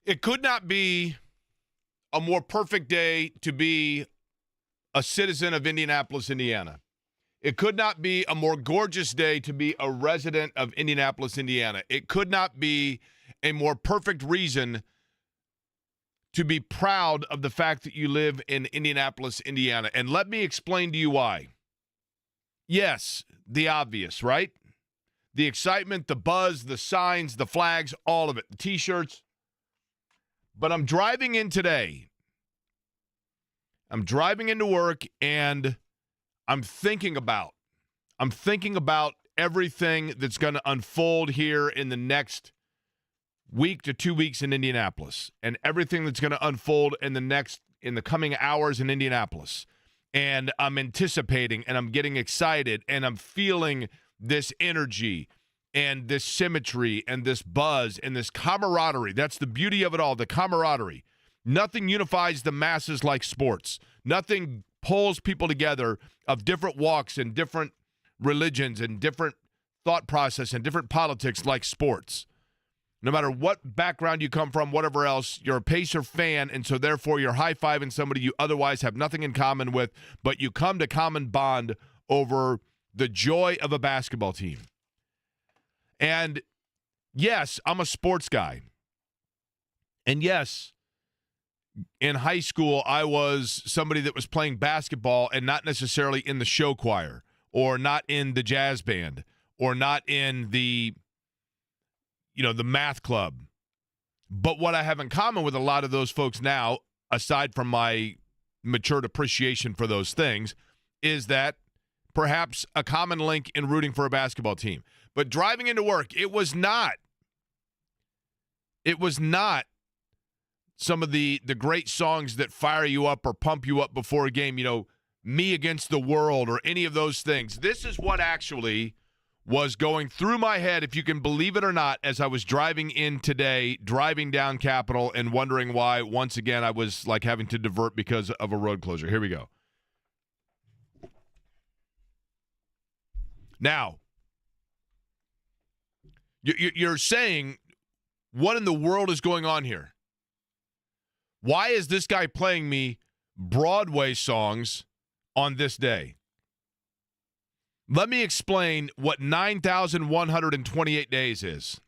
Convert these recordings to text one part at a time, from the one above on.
It could not be a more perfect day to be a citizen of Indianapolis, Indiana. It could not be a more gorgeous day to be a resident of Indianapolis, Indiana. It could not be a more perfect reason to be proud of the fact that you live in Indianapolis, Indiana. And let me explain to you why. Yes, the obvious, right? The excitement, the buzz, the signs, the flags, all of it, the T-shirts. But I'm driving in today. I'm driving into work, and I'm thinking about everything that's going to unfold here in the next week to 2 weeks in Indianapolis, and everything that's going to unfold in the coming hours in Indianapolis. And I'm anticipating, and I'm getting excited, and I'm feeling this energy and this symmetry and this buzz and this camaraderie. That's the beauty of it all, the camaraderie. Nothing unifies the masses like sports. Nothing pulls people together of different walks and different religions and different thought process and different politics like sports. No matter what background you come from, whatever else, you're a Pacer fan, and so therefore you're high-fiving somebody you otherwise have nothing in common with, but you come to common bond over the joy of a basketball team. And yes, I'm a sports guy. And yes, in high school, I was somebody that was playing basketball and not necessarily in the show choir or not in the jazz band or not in the math club. But what I have in common with a lot of those folks now, aside from my matured appreciation for those things, is that perhaps a common link in rooting for a basketball team. But driving into work, it was not some of the great songs that fire you up or pump you up before a game, Me Against the World or any of those things. This is what actually was going through my head, if you can believe it or not, as I was driving in today, driving down Capitol and wondering why, once again, I was like having to divert because of a road closure. Here we go. Now, you're saying, what in the world is going on here? Why is this guy playing me Broadway songs on this day? Let me explain what 9,128 days is.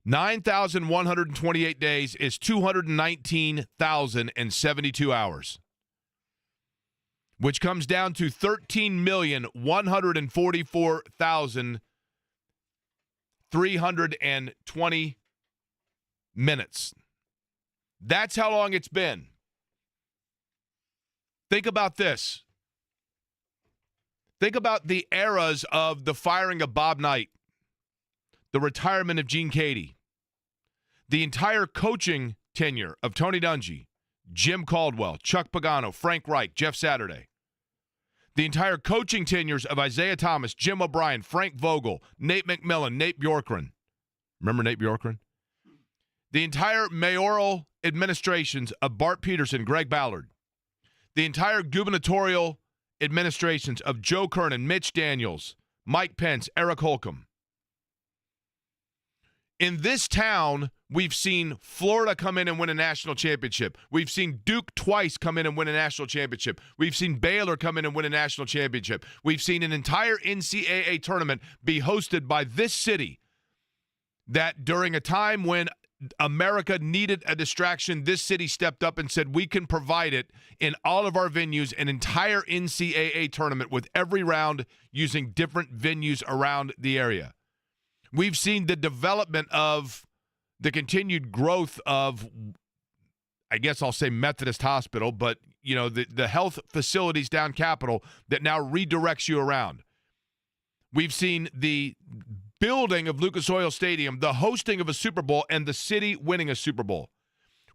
9,128 days is 219,072 hours, which comes down to 13,144,320 minutes. That's how long it's been. Think about this. Think about the eras of the firing of Bob Knight, the retirement of Gene Cady, the entire coaching tenure of Tony Dungy, Jim Caldwell, Chuck Pagano, Frank Reich, Jeff Saturday, the entire coaching tenures of Isaiah Thomas, Jim O'Brien, Frank Vogel, Nate McMillan, Nate Bjorkgren. Remember Nate Bjorkgren? The entire mayoral administrations of Bart Peterson, Greg Ballard. The entire gubernatorial administrations of Joe Kernan, Mitch Daniels, Mike Pence, Eric Holcomb. In this town, we've seen Florida come in and win a national championship. We've seen Duke twice come in and win a national championship. We've seen Baylor come in and win a national championship. We've seen an entire NCAA tournament be hosted by this city that during a time when America needed a distraction, this city stepped up and said, we can provide it in all of our venues, an entire NCAA tournament with every round using different venues around the area. We've seen the development of the continued growth of, I guess I'll say Methodist Hospital, but, the health facilities down Capitol that now redirects you around. We've seen the building of Lucas Oil Stadium, the hosting of a Super Bowl, and the city winning a Super Bowl.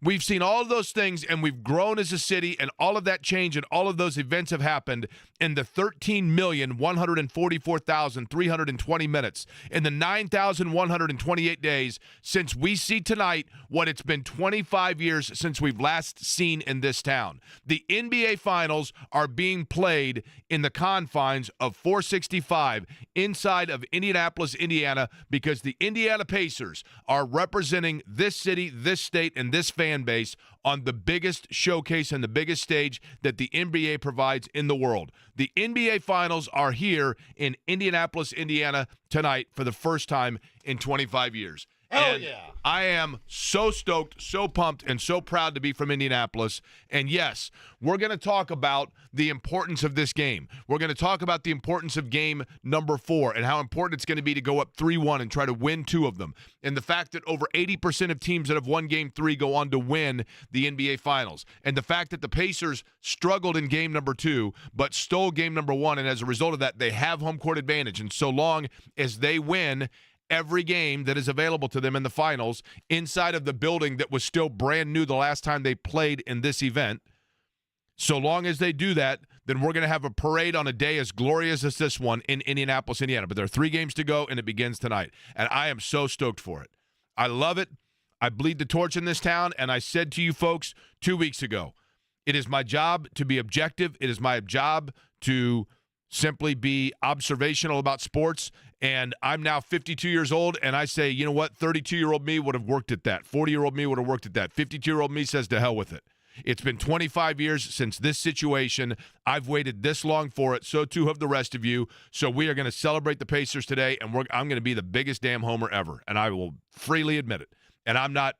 We've seen all of those things, and we've grown as a city, and all of that change and all of those events have happened in the 13,144,320 minutes, in the 9,128 days since we see tonight what it's been 25 years since we've last seen in this town. The NBA Finals are being played in the confines of 465 inside of Indianapolis, Indiana, because the Indiana Pacers are representing this city, this state, and this fan base on the biggest showcase and the biggest stage that the NBA provides in the world. The NBA Finals are here in Indianapolis, Indiana tonight for the first time in 25 years. Oh, yeah. I am so stoked, so pumped, and so proud to be from Indianapolis. And yes, we're going to talk about the importance of this game. We're going to talk about the importance of game number 4 and how important it's going to be to go up 3-1 and try to win 2 of them. And the fact that over 80% of teams that have won game 3 go on to win the NBA Finals. And the fact that the Pacers struggled in game number 2 but stole game number 1. And as a result of that, they have home court advantage. And so long as they win every game that is available to them in the finals inside of the building that was still brand new the last time they played in this event, so long as they do that, then we're going to have a parade on a day as glorious as this one in Indianapolis, Indiana. But there are 3 games to go, and it begins tonight. And I am so stoked for it. I love it. I bleed the torch in this town, and I said to you folks 2 weeks ago, it is my job to be objective. It is my job to simply be observational about sports. And I'm now 52 years old, and I say, you know what, 32-year-old me would have worked at that. 40-year-old me would have worked at that. 52-year-old me says to hell with it. It's been 25 years since this situation. I've waited this long for it. So too have the rest of you. So we are going to celebrate the Pacers today, and I'm going to be the biggest damn homer ever, and I will freely admit it. And I'm not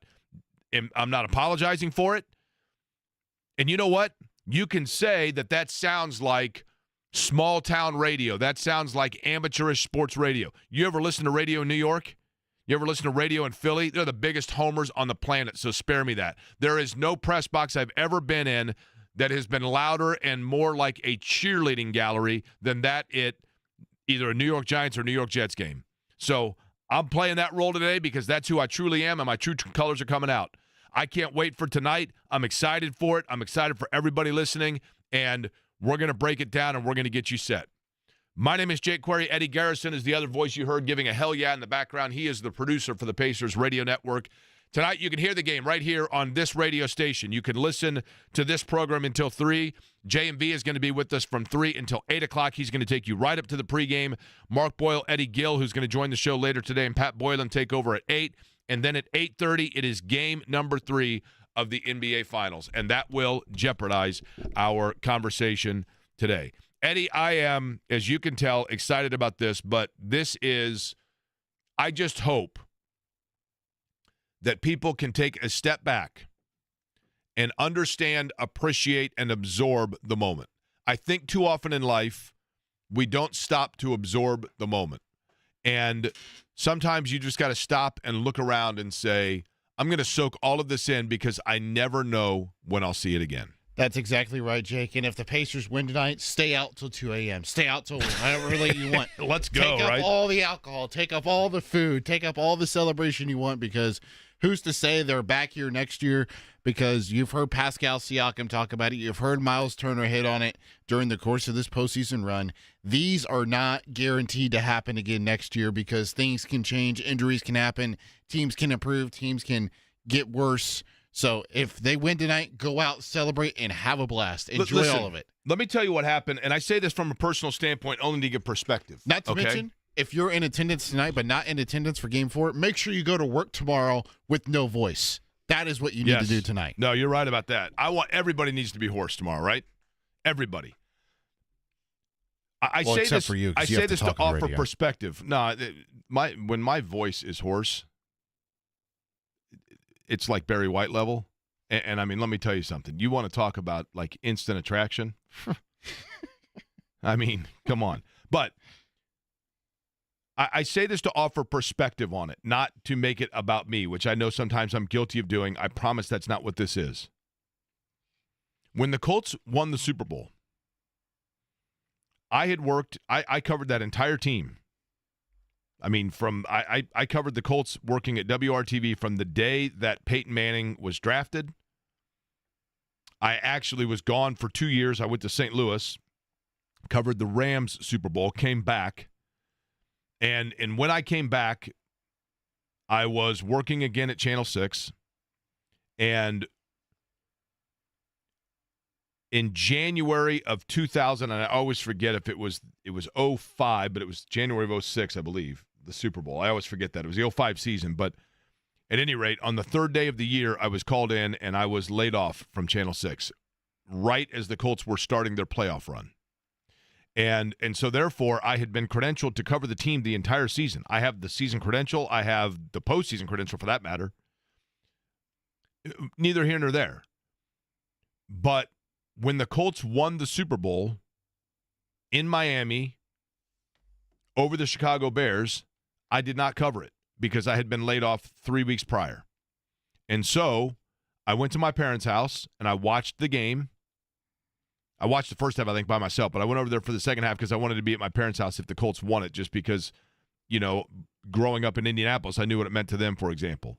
apologizing for it. And you know what? You can say that sounds like small town radio. That sounds like amateurish sports radio. You ever listen to radio in New York? You ever listen to radio in Philly? They're the biggest homers on the planet, so spare me that. There is no press box I've ever been in that has been louder and more like a cheerleading gallery than that at either a New York Giants or New York Jets game. So I'm playing that role today because that's who I truly am, and my true colors are coming out. I can't wait for tonight. I'm excited for it. I'm excited for everybody listening, and we're going to break it down, and we're going to get you set. My name is Jake Query. Eddie Garrison is the other voice you heard giving a hell yeah in the background. He is the producer for the Pacers Radio Network. Tonight, you can hear the game right here on this radio station. You can listen to this program until 3. J&V is going to be with us from 3 until 8 o'clock. He's going to take you right up to the pregame. Mark Boyle, Eddie Gill, who's going to join the show later today, and Pat Boylan take over at 8. And then at 8:30, it is game number 3 of the NBA Finals, and that will jeopardize our conversation today. Eddie, I am, as you can tell, excited about this, but I just hope that people can take a step back and understand, appreciate, and absorb the moment. I think too often in life, we don't stop to absorb the moment. And sometimes you just got to stop and look around and say, I'm going to soak all of this in because I never know when I'll see it again. That's exactly right, Jake. And if the Pacers win tonight, stay out till 2 a.m. Stay out till whatever late you want. Let's go, take up right? all the alcohol. Take up all the food. Take up all the celebration you want, because who's to say they're back here next year? Because you've heard Pascal Siakam talk about it. You've heard Miles Turner hit on it during the course of this postseason run. These are not guaranteed to happen again next year because things can change. Injuries can happen. Teams can improve. Teams can get worse. So if they win tonight, go out, celebrate, and have a blast. Enjoy all of it. Let me tell you what happened, and I say this from a personal standpoint only to give perspective. Not to mention, if you're in attendance tonight but not in attendance for Game 4, make sure you go to work tomorrow with no voice. That is what you need to do tonight. No, you're right about that. Everybody needs to be hoarse tomorrow, right? Everybody. I say this for you. I say this to offer perspective. No, when my voice is hoarse, it's like Barry White level. And I mean, let me tell you something. You want to talk about like instant attraction? I mean, come on. But I say this to offer perspective on it, not to make it about me, which I know sometimes I'm guilty of doing. I promise that's not what this is. When the Colts won the Super Bowl, I covered that entire team I mean, I covered the Colts working at WRTV from the day that Peyton Manning was drafted. I actually was gone for 2 years. I went to St. Louis, covered the Rams Super Bowl, came back. And when I came back, I was working again at Channel 6. And in January of 2000, and I always forget if it was 05, but it was January of 06, I believe, the Super Bowl. I always forget that. It was the 05 season. But at any rate, on the third day of the year, I was called in and I was laid off from Channel 6 right as the Colts were starting their playoff run. And so, therefore, I had been credentialed to cover the team the entire season. I have the season credential. I have the postseason credential, for that matter. Neither here nor there. But when the Colts won the Super Bowl in Miami over the Chicago Bears, I did not cover it because I had been laid off 3 weeks prior. And so I went to my parents' house and I watched the game. I watched the first half, I think, by myself, but I went over there for the second half because I wanted to be at my parents' house if the Colts won it, just because, you know, growing up in Indianapolis, I knew what it meant to them, for example.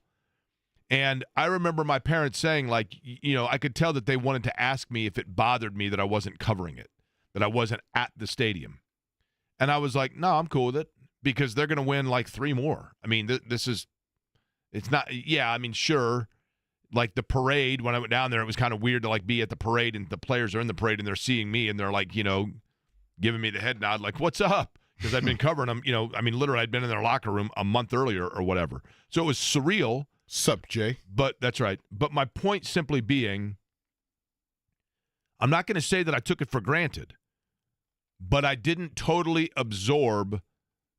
And I remember my parents saying, like, you know, I could tell that they wanted to ask me if it bothered me that I wasn't covering it, that I wasn't at the stadium. And I was like, no, I'm cool with it because they're going to win like 3 more. I mean, it's not, yeah, I mean, sure. Like the parade, when I went down there, it was kind of weird to like be at the parade and the players are in the parade and they're seeing me and they're like, you know, giving me the head nod, like, what's up? Because I'd been covering them, you know, I mean, literally I'd been in their locker room a month earlier or whatever. So it was surreal. Sup, Jay? But that's right. But my point simply being, I'm not going to say that I took it for granted, but I didn't totally absorb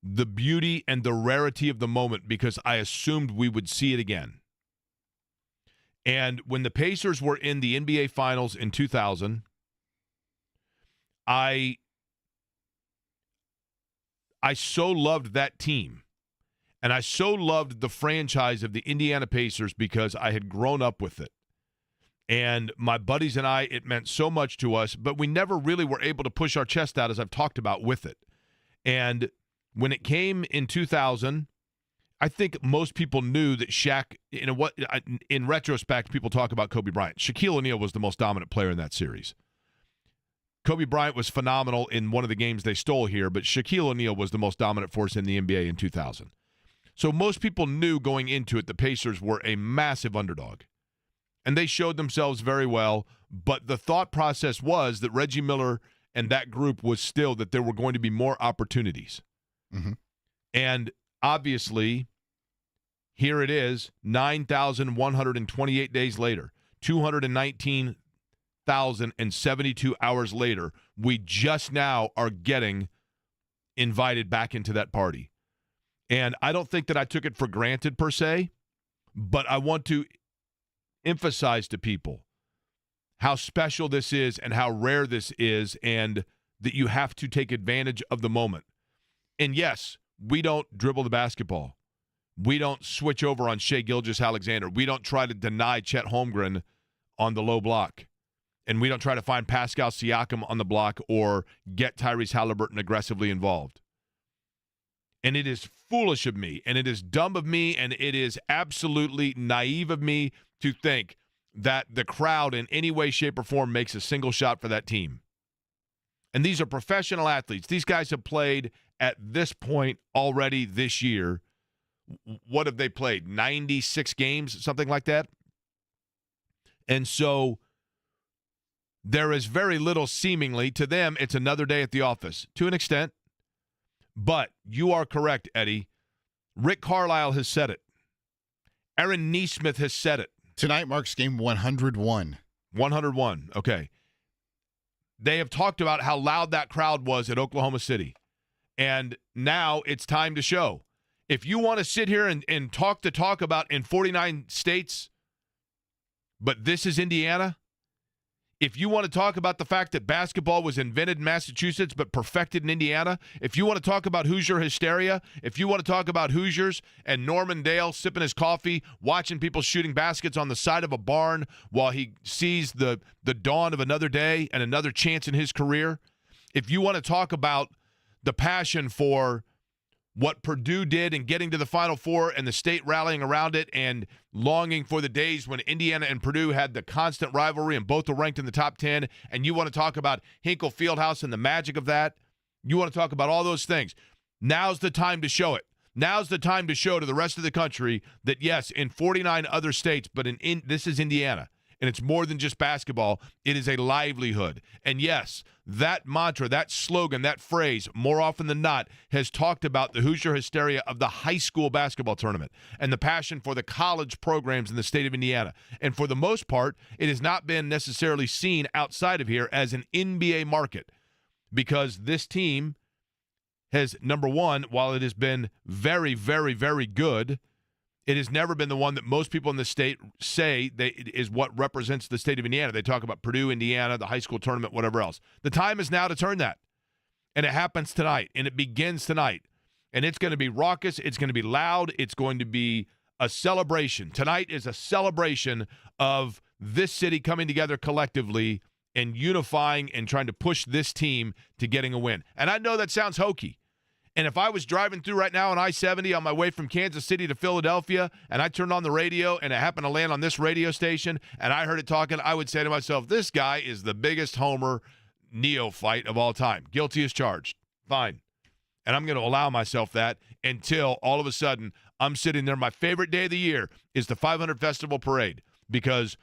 the beauty and the rarity of the moment because I assumed we would see it again. And when the Pacers were in the NBA Finals in 2000, I so loved that team. And I so loved the franchise of the Indiana Pacers because I had grown up with it. And my buddies and I, it meant so much to us, but we never really were able to push our chest out, as I've talked about, with it. And when it came in 2000, I think most people knew that Shaq, you know what, in retrospect, people talk about Kobe Bryant. Shaquille O'Neal was the most dominant player in that series. Kobe Bryant was phenomenal in one of the games they stole here, but Shaquille O'Neal was the most dominant force in the NBA in 2000. So most people knew going into it the Pacers were a massive underdog. And they showed themselves very well, but the thought process was that Reggie Miller and that group was still that there were going to be more opportunities. Mm-hmm. And obviously, here it is, 9,128 days later, 219,072 hours later, we just now are getting invited back into that party. And I don't think that I took it for granted per se, but I want to emphasize to people how special this is and how rare this is and that you have to take advantage of the moment. And yes, we don't dribble the basketball. We don't switch over on Shai Gilgeous-Alexander. We don't try to deny Chet Holmgren on the low block. And we don't try to find Pascal Siakam on the block or get Tyrese Halliburton aggressively involved. And it is foolish of me, and it is dumb of me, and it is absolutely naive of me to think that the crowd in any way, shape, or form makes a single shot for that team. And these are professional athletes. These guys have played at this point already this year. What have they played? 96 games, something like that? And so there is very little seemingly. To them, it's another day at the office, to an extent. But you are correct, Eddie. Rick Carlisle has said it. Aaron Nesmith has said it. Tonight marks game 101. 101, okay. They have talked about how loud that crowd was at Oklahoma City. And now it's time to show. If you want to sit here and talk about in 49 states, but this is Indiana, if you want to talk about the fact that basketball was invented in Massachusetts but perfected in Indiana, if you want to talk about Hoosier hysteria, if you want to talk about Hoosiers and Norman Dale sipping his coffee, watching people shooting baskets on the side of a barn while he sees the dawn of another day and another chance in his career, if you want to talk about the passion for what Purdue did in getting to the Final Four and the state rallying around it and longing for the days when Indiana and Purdue had the constant rivalry and both were ranked in the top 10, and you want to talk about Hinkle Fieldhouse and the magic of that, you want to talk about all those things. Now's the time to show it. Now's the time to show to the rest of the country that, yes, in 49 other states, but this is Indiana. And it's more than just basketball. It is a livelihood. And yes, that mantra, that slogan, that phrase, more often than not, has talked about the Hoosier hysteria of the high school basketball tournament and the passion for the college programs in the state of Indiana. And for the most part, it has not been necessarily seen outside of here as an NBA market, because this team has, number one, while it has been very, very, very good, it has never been the one that most people in the state say is what represents the state of Indiana. They talk about Purdue, Indiana, the high school tournament, whatever else. The time is now to turn that. And it happens tonight, and it begins tonight. And it's going to be raucous. It's going to be loud. It's going to be a celebration. Tonight is a celebration of this city coming together collectively and unifying and trying to push this team to getting a win. And I know that sounds hokey. And if I was driving through right now on I-70 on my way from Kansas City to Philadelphia, and I turned on the radio and it happened to land on this radio station and I heard it talking, I would say to myself, this guy is the biggest homer neophyte of all time. Guilty as charged. Fine. And I'm going to allow myself that until all of a sudden I'm sitting there. My favorite day of the year is the 500 Festival Parade, because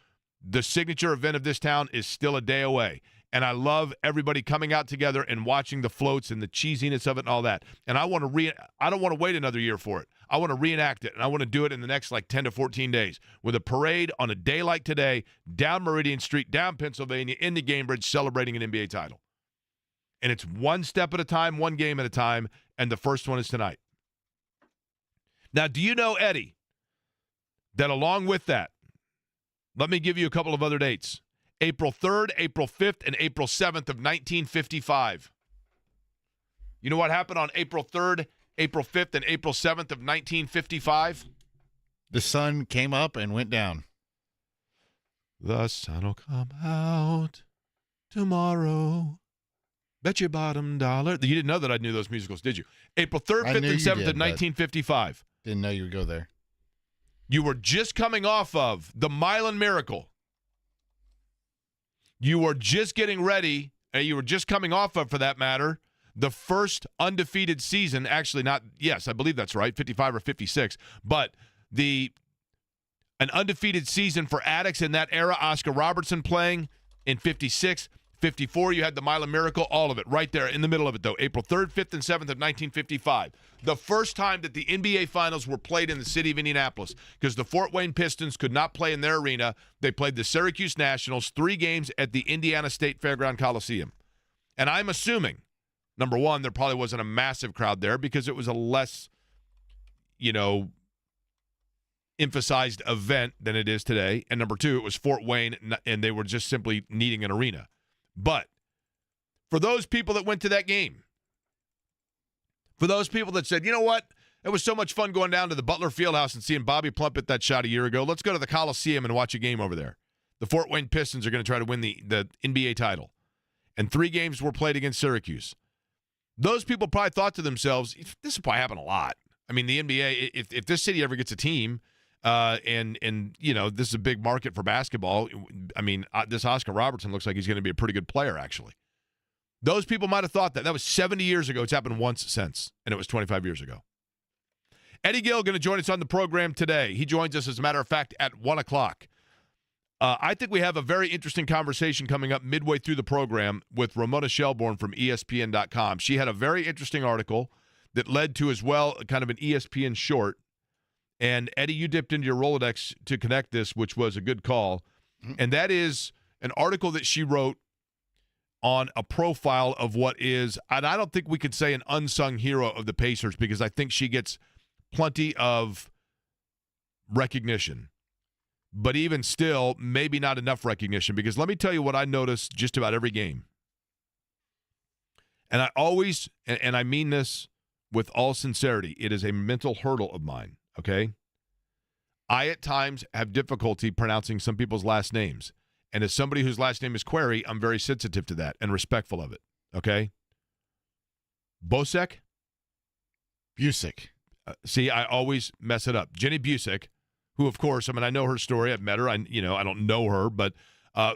the signature event of this town is still a day away. And I love everybody coming out together and watching the floats and the cheesiness of it and all that. And I don't want to wait another year for it. I want to reenact it, and I want to do it in the next 10 to 14 days with a parade on a day like today, down Meridian Street, down Pennsylvania, into Gamebridge, celebrating an NBA title. And it's one step at a time, one game at a time, and the first one is tonight. Now, do you know, Eddie, that along with that, let me give you a couple of other dates. April 3rd, April 5th, and April 7th of 1955. You know what happened on April 3rd, April 5th, and April 7th of 1955? The sun came up and went down. The sun will come out tomorrow. Bet your bottom dollar. You didn't know that I knew those musicals, did you? April 3rd, 5th, and 7th of 1955. Didn't know you would go there. You were just coming off of the Milan Miracle. You were just getting ready, and you were just coming off of, for that matter, the first undefeated season. Actually, not, yes, I believe that's right, 55 or 56. But an undefeated season for addicts in that era, Oscar Robertson playing in 56. 54, you had the Milan Miracle, all of it, right there in the middle of it, though. April 3rd, 5th, and 7th of 1955. The first time that the NBA Finals were played in the city of Indianapolis, because the Fort Wayne Pistons could not play in their arena. They played the Syracuse Nationals, 3 games at the Indiana State Fairground Coliseum. And I'm assuming, number one, there probably wasn't a massive crowd there because it was a less, emphasized event than it is today. And number two, it was Fort Wayne, and they were just simply needing an arena. But for those people that went to that game, for those people that said, you know what, it was so much fun going down to the Butler Fieldhouse and seeing Bobby Plump hit that shot a year ago, let's go to the Coliseum and watch a game over there. The Fort Wayne Pistons are going to try to win the NBA title. And 3 games were played against Syracuse. Those people probably thought to themselves, this will probably happen a lot. I mean, the NBA, if this city ever gets a team, and this is a big market for basketball. I mean, this Oscar Robertson looks like he's going to be a pretty good player, actually. Those people might have thought that. That was 70 years ago. It's happened once since, and it was 25 years ago. Eddie Gill going to join us on the program today. He joins us, as a matter of fact, at 1 o'clock. I think we have a very interesting conversation coming up midway through the program with Ramona Shelburne from ESPN.com. She had a very interesting article that led to, as well, kind of an ESPN short. And, Eddie, you dipped into your Rolodex to connect this, which was a good call. And that is an article that she wrote on a profile of what is, and I don't think we could say an unsung hero of the Pacers, because I think she gets plenty of recognition. But even still, maybe not enough recognition, because let me tell you what I notice just about every game. And I always, and I mean this with all sincerity, it is a mental hurdle of mine. Okay? I, at times, have difficulty pronouncing some people's last names. And as somebody whose last name is Query, I'm very sensitive to that and respectful of it. Okay? Bosek? Busick. See, I always mess it up. Jenny Busick, who, of course, I mean, I know her story. I've met her. I don't know her, but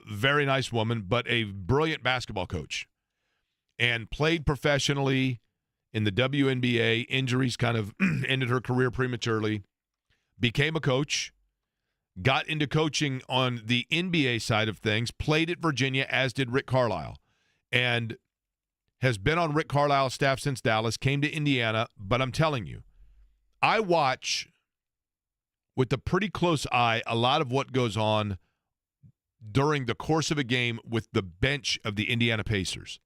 very nice woman, but a brilliant basketball coach, and played professionally in the WNBA. Injuries kind of ended her career prematurely. Became a coach. Got into coaching on the NBA side of things. Played at Virginia, as did Rick Carlisle, and has been on Rick Carlisle's staff since Dallas. Came to Indiana, but I'm telling you, I watch with a pretty close eye a lot of what goes on during the course of a game with the bench of the Indiana Pacers.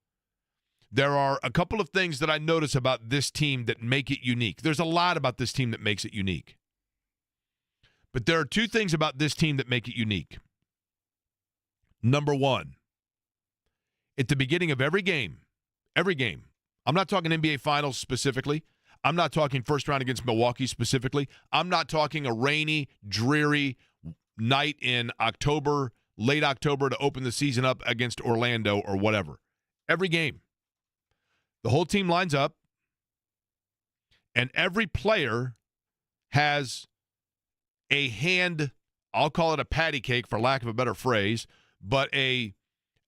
There are a couple of things that I notice about this team that make it unique. There's a lot about this team that makes it unique. But there are two things about this team that make it unique. Number one, at the beginning of every game, I'm not talking NBA Finals specifically. I'm not talking first round against Milwaukee specifically. I'm not talking a rainy, dreary night in October, late October to open the season up against Orlando or whatever. Every game, the whole team lines up, and every player has a hand, I'll call it a patty cake for lack of a better phrase, but a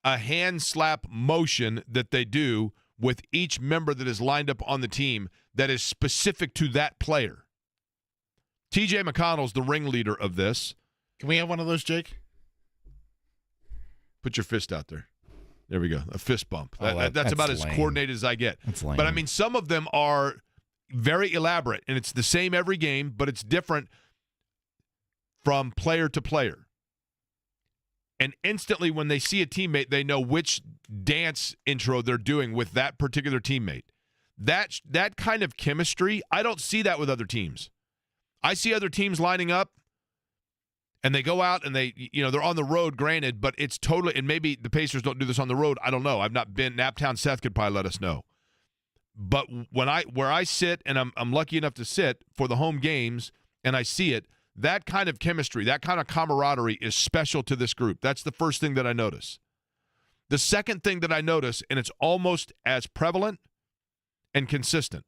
hand slap motion that they do with each member that is lined up on the team that is specific to that player. TJ McConnell's the ringleader of this. Can we have one of those, Jake? Put your fist out there. There we go. A fist bump. Oh, that's about lame. as coordinated as I get. That's lame. But, I mean, some of them are very elaborate, and it's the same every game, but it's different from player to player. And instantly when they see a teammate, they know which dance intro they're doing with that particular teammate. That kind of chemistry, I don't see that with other teams. I see other teams lining up, and they go out and they're on the road, granted, but it's totally, and maybe the Pacers don't do this on the road. I don't know. I've not been. Naptown Seth could probably let us know. But where I sit, and I'm lucky enough to sit for the home games, and I see it, that kind of chemistry, that kind of camaraderie is special to this group. That's the first thing that I notice. The second thing that I notice, and it's almost as prevalent and consistent,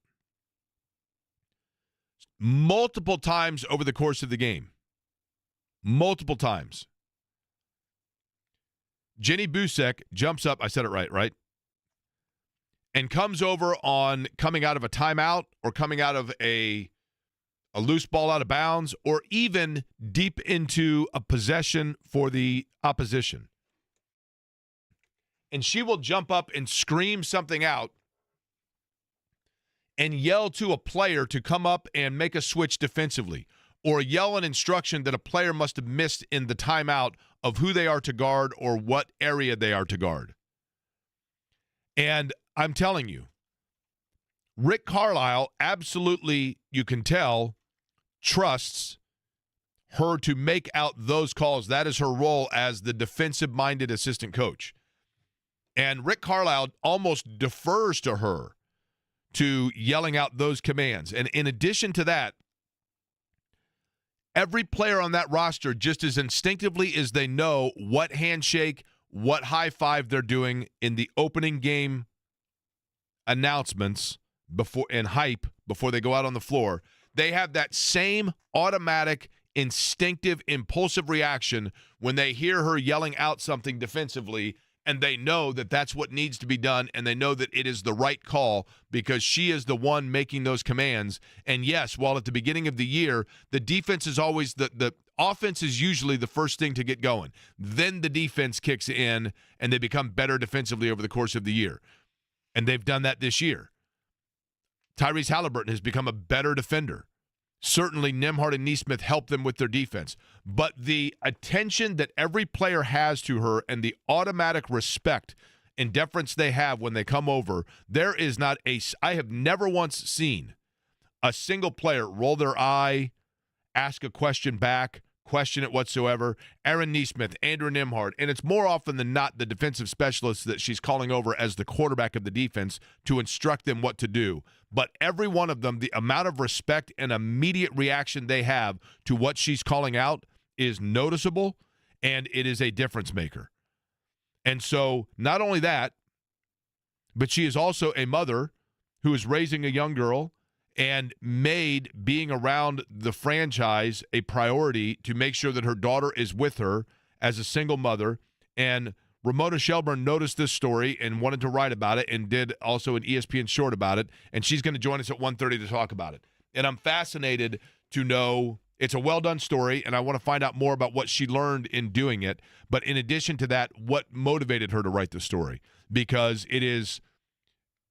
multiple times over the course of the game, multiple times, Jenny Busick jumps up, I said it right? And comes over on coming out of a timeout or coming out of a loose ball out of bounds, or even deep into a possession for the opposition. And she will jump up and scream something out and yell to a player to come up and make a switch defensively, or yell an instruction that a player must have missed in the timeout of who they are to guard or what area they are to guard. And I'm telling you, Rick Carlisle absolutely, you can tell, trusts her to make out those calls. That is her role as the defensive-minded assistant coach. And Rick Carlisle almost defers to her to yelling out those commands. And in addition to that, every player on that roster, just as instinctively as they know what handshake, what high five they're doing in the opening game announcements before and hype before they go out on the floor, they have that same automatic, instinctive, impulsive reaction when they hear her yelling out something defensively, and they know that that's what needs to be done, and they know that it is the right call because she is the one making those commands. And yes, while at the beginning of the year, the defense is always the offense is usually the first thing to get going. Then the defense kicks in, and they become better defensively over the course of the year. And they've done that this year. Tyrese Haliburton has become a better defender. Certainly, Nembhard and Nesmith help them with their defense. But the attention that every player has to her and the automatic respect and deference they have when they come over, there is not I have never once seen a single player roll their eye, ask a question back, question it whatsoever. Aaron Nesmith, Andrew Nembhard, and it's more often than not the defensive specialists that she's calling over as the quarterback of the defense to instruct them what to do. But every one of them, the amount of respect and immediate reaction they have to what she's calling out is noticeable, and it is a difference maker. And so not only that, but she is also a mother who is raising a young girl and made being around the franchise a priority to make sure that her daughter is with her as a single mother. And Ramona Shelburne noticed this story and wanted to write about it and did also an ESPN short about it. And she's going to join us at 1:30 to talk about it. And I'm fascinated to know it's a well-done story, and I want to find out more about what she learned in doing it. But in addition to that, what motivated her to write the story? Because it is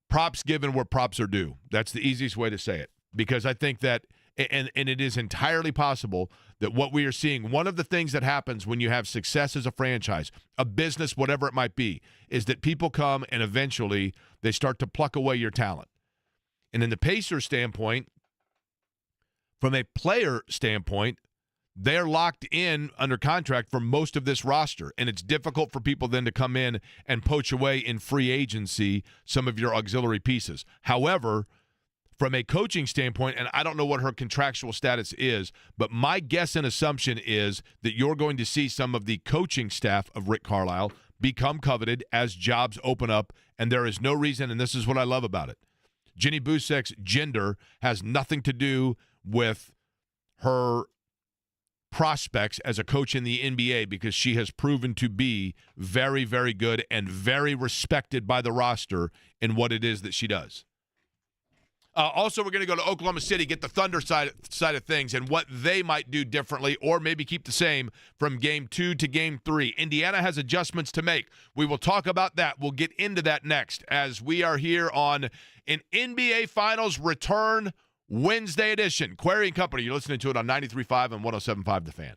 props given where props are due. That's the easiest way to say it. Because I think that, and it is entirely possible that what we are seeing, one of the things that happens when you have success as a franchise, a business, whatever it might be, is that people come and eventually they start to pluck away your talent. And in the Pacers standpoint, from a player standpoint, they're locked in under contract for most of this roster, and it's difficult for people then to come in and poach away in free agency some of your auxiliary pieces. However, from a coaching standpoint, and I don't know what her contractual status is, but my guess and assumption is that you're going to see some of the coaching staff of Rick Carlisle become coveted as jobs open up, and there is no reason, and this is what I love about it. Jenny Busek's gender has nothing to do with her prospects as a coach in the NBA, because she has proven to be very, very good and very respected by the roster in what it is that she does. Also, we're going to go to Oklahoma City, get the Thunder side of things and what they might do differently or maybe keep the same from Game 2 to Game 3. Indiana has adjustments to make. We will talk about that. We'll get into that next as we are here on an NBA Finals Return Wednesday edition. Query & Company, you're listening to it on 93.5 and 107.5 The Fan.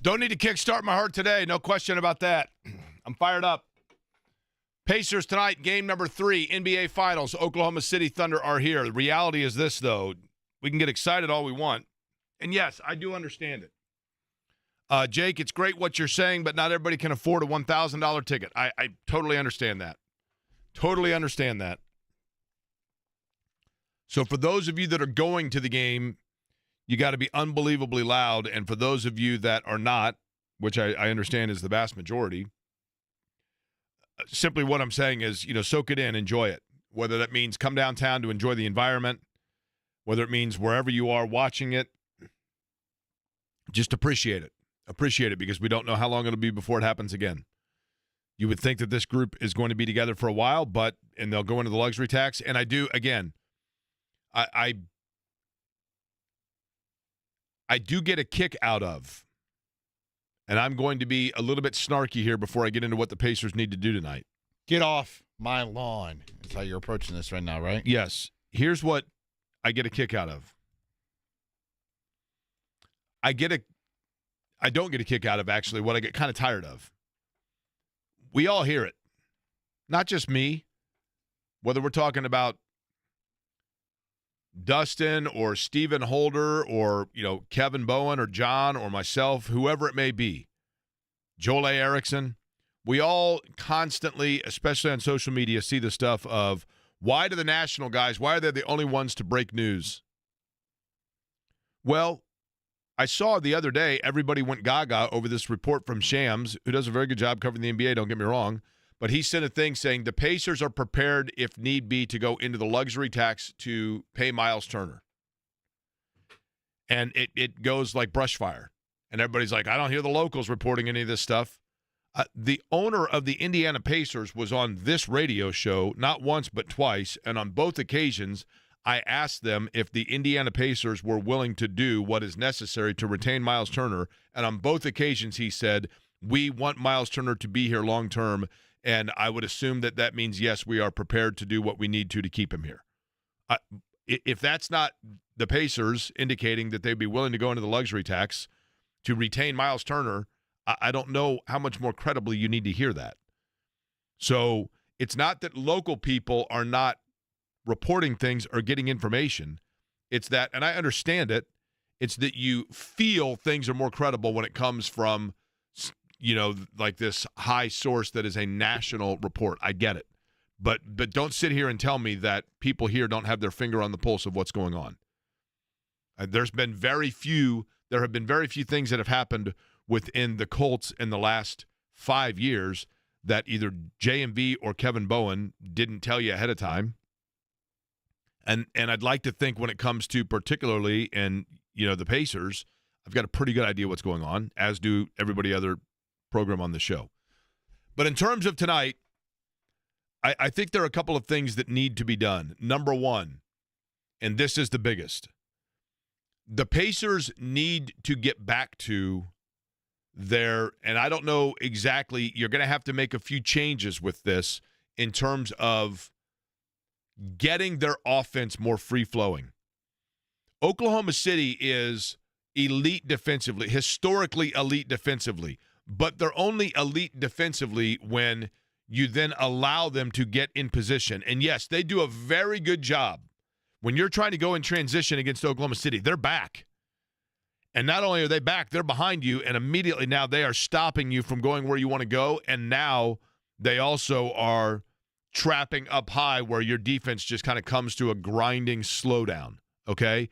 Don't need to kickstart my heart today. No question about that. I'm fired up. Pacers tonight, game number 3, NBA Finals. Oklahoma City Thunder are here. The reality is this, though. We can get excited all we want. And, yes, I do understand it. Jake, it's great what you're saying, but not everybody can afford a $1,000 ticket. I totally understand that. Totally understand that. So for those of you that are going to the game, you got to be unbelievably loud. And for those of you that are not, which I understand is the vast majority, simply what I'm saying is, soak it in, enjoy it. Whether that means come downtown to enjoy the environment, whether it means wherever you are watching it, just appreciate it. Appreciate it because we don't know how long it'll be before it happens again. You would think that this group is going to be together for a while, and they'll go into the luxury tax. And I do, again, I do get a kick out of, and I'm going to be a little bit snarky here before I get into what the Pacers need to do tonight. Get off my lawn. That's how you're approaching this right now, right? Yes. Here's what I get a kick out of. I don't get a kick out of, actually, what I get kind of tired of. We all hear it. Not just me. Whether we're talking about Dustin or Stephen Holder or, Kevin Bowen or John or myself, whoever it may be, Joel A. Erickson, we all constantly, especially on social media, see the stuff of why do the national guys, why are they the only ones to break news? Well, I saw the other day everybody went gaga over this report from Shams, who does a very good job covering the NBA, don't get me wrong. But he sent a thing saying the Pacers are prepared, if need be, to go into the luxury tax to pay Miles Turner. And it goes like brush fire. And everybody's like, I don't hear the locals reporting any of this stuff. The owner of the Indiana Pacers was on this radio show, not once but twice. And on both occasions, I asked them if the Indiana Pacers were willing to do what is necessary to retain Miles Turner. And on both occasions, he said, we want Miles Turner to be here long term. And I would assume that means, yes, we are prepared to do what we need to keep him here. If that's not the Pacers indicating that they'd be willing to go into the luxury tax to retain Miles Turner, I don't know how much more credibly you need to hear that. So it's not that local people are not reporting things or getting information. It's that, and I understand it, it's that you feel things are more credible when it comes from like this high source that is a national report. I get it. But don't sit here and tell me that people here don't have their finger on the pulse of what's going on. There have been very few things that have happened within the Colts in the last 5 years that either JMV or Kevin Bowen didn't tell you ahead of time. And I'd like to think when it comes to particularly in, the Pacers, I've got a pretty good idea what's going on, as do everybody other program on the show. But in terms of tonight, I think there are a couple of things that need to be done. Number one, and this is the biggest, the Pacers need to get back to their, and I don't know exactly, you're going to have to make a few changes with this in terms of getting their offense more free-flowing. Oklahoma City is elite defensively, historically elite defensively. But they're only elite defensively when you then allow them to get in position. And, yes, they do a very good job. When you're trying to go in transition against Oklahoma City, they're back. And not only are they back, they're behind you, and immediately now they are stopping you from going where you want to go. And now they also are trapping up high where your defense just kind of comes to a grinding slowdown, okay?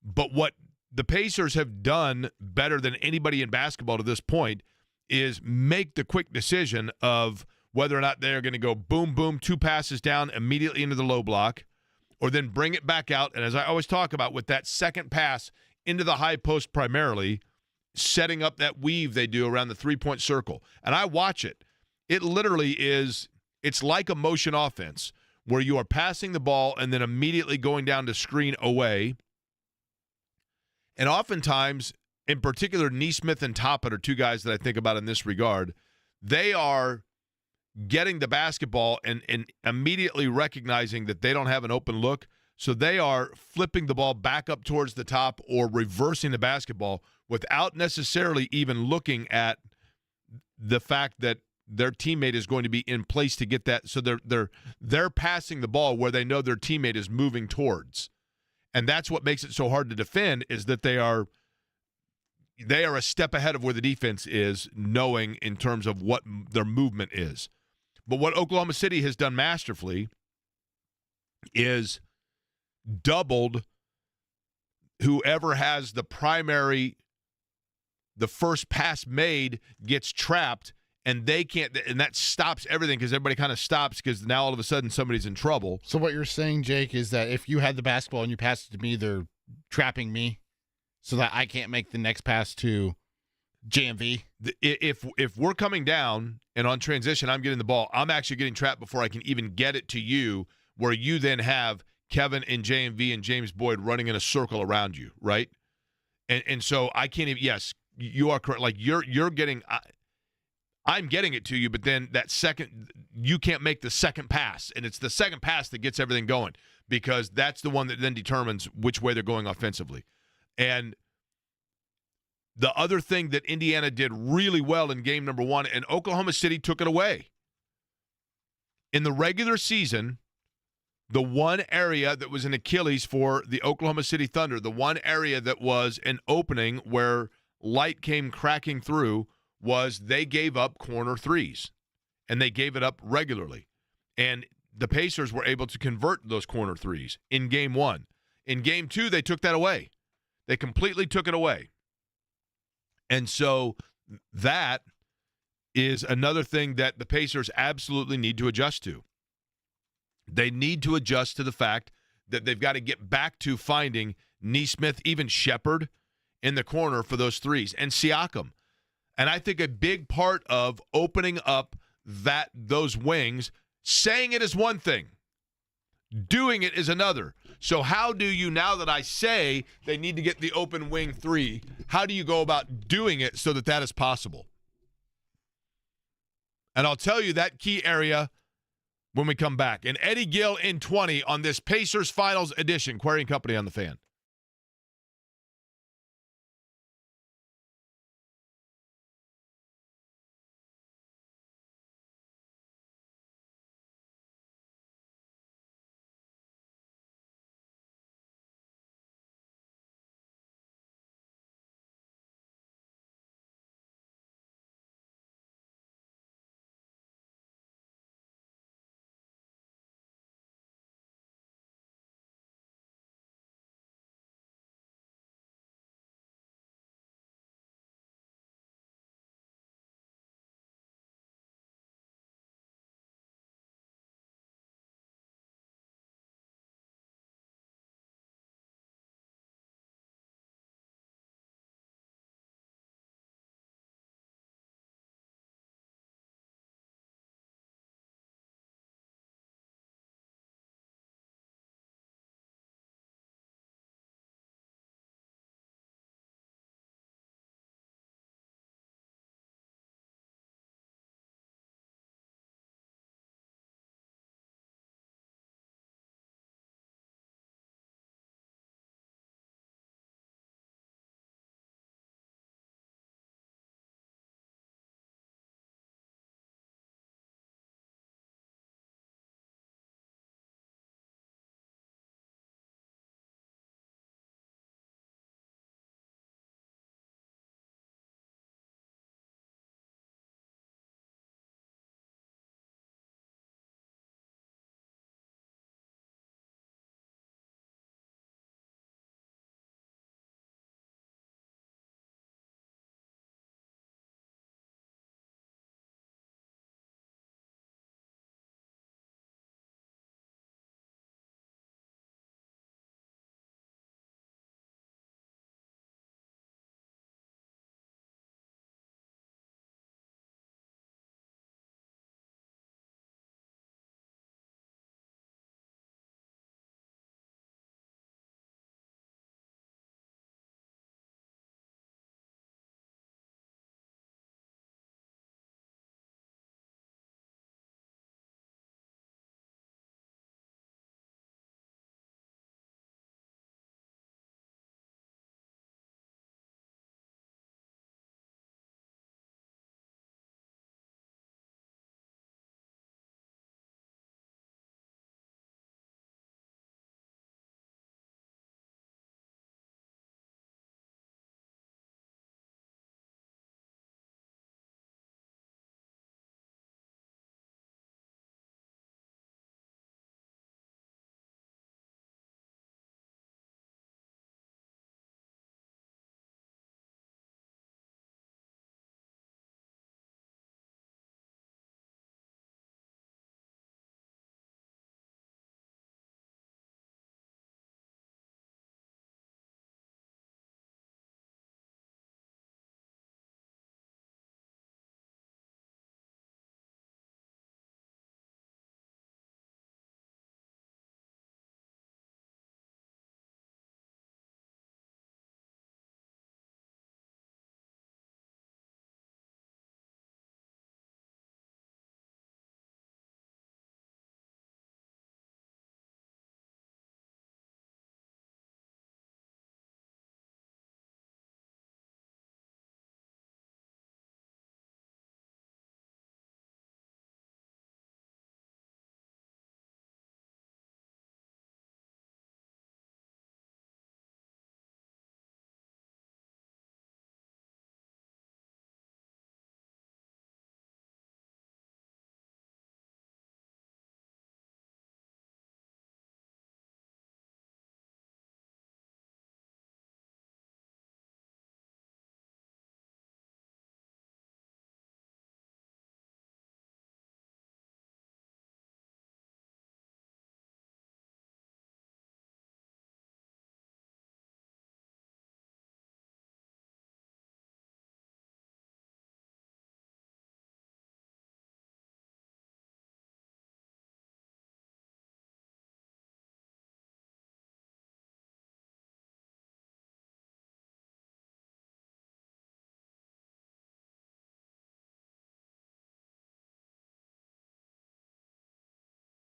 But what the Pacers have done better than anybody in basketball to this point is make the quick decision of whether or not they're going to go boom, boom, 2 passes down immediately into the low block, or then bring it back out. And as I always talk about, with that second pass into the high post primarily, setting up that weave they do around the three-point circle. And I watch it. It literally is, it's like a motion offense where you are passing the ball and then immediately going down to screen away. And oftentimes, in particular, Neesmith and Toppin are 2 guys that I think about in this regard. They are getting the basketball and immediately recognizing that they don't have an open look. So they are flipping the ball back up towards the top or reversing the basketball without necessarily even looking at the fact that their teammate is going to be in place to get that. So they're passing the ball where they know their teammate is moving towards. And that's what makes it so hard to defend, is that they are a step ahead of where the defense is, knowing in terms of what their movement is. But what Oklahoma City has done masterfully is doubled whoever has the first pass made gets trapped, and they can't, and that stops everything because everybody kind of stops because now all of a sudden somebody's in trouble. So what you're saying, Jake, is that if you had the basketball and you passed it to me, they're trapping me so that I can't make the next pass to JMV? If we're coming down and on transition, I'm getting the ball, I'm actually getting trapped before I can even get it to you, where you then have Kevin and JMV and James Boyd running in a circle around you, right? And so I can't even, yes, you are correct. Like you're getting, I'm getting it to you, but then that second, you can't make the second pass. And it's the second pass that gets everything going, because that's the one that then determines which way they're going offensively. And the other thing that Indiana did really well in game number 1, and Oklahoma City took it away. In the regular season, the one area that was an Achilles for the Oklahoma City Thunder, the one area that was an opening where light came cracking through, was they gave up corner threes, and they gave it up regularly. And the Pacers were able to convert those corner threes in game 1. In game 2, they took that away. They completely took it away. And so that is another thing that the Pacers absolutely need to adjust to. They need to adjust to the fact that they've got to get back to finding Nesmith, even Shepherd, in the corner for those threes, and Siakam. And I think a big part of opening up those wings, saying it is one thing, doing it is another. So how do you, now that I say they need to get the open wing three, how do you go about doing it so that is possible? And I'll tell you that key area when we come back. And Eddie Gill in 20 on this Pacers Finals edition. Query and Company on the Fan.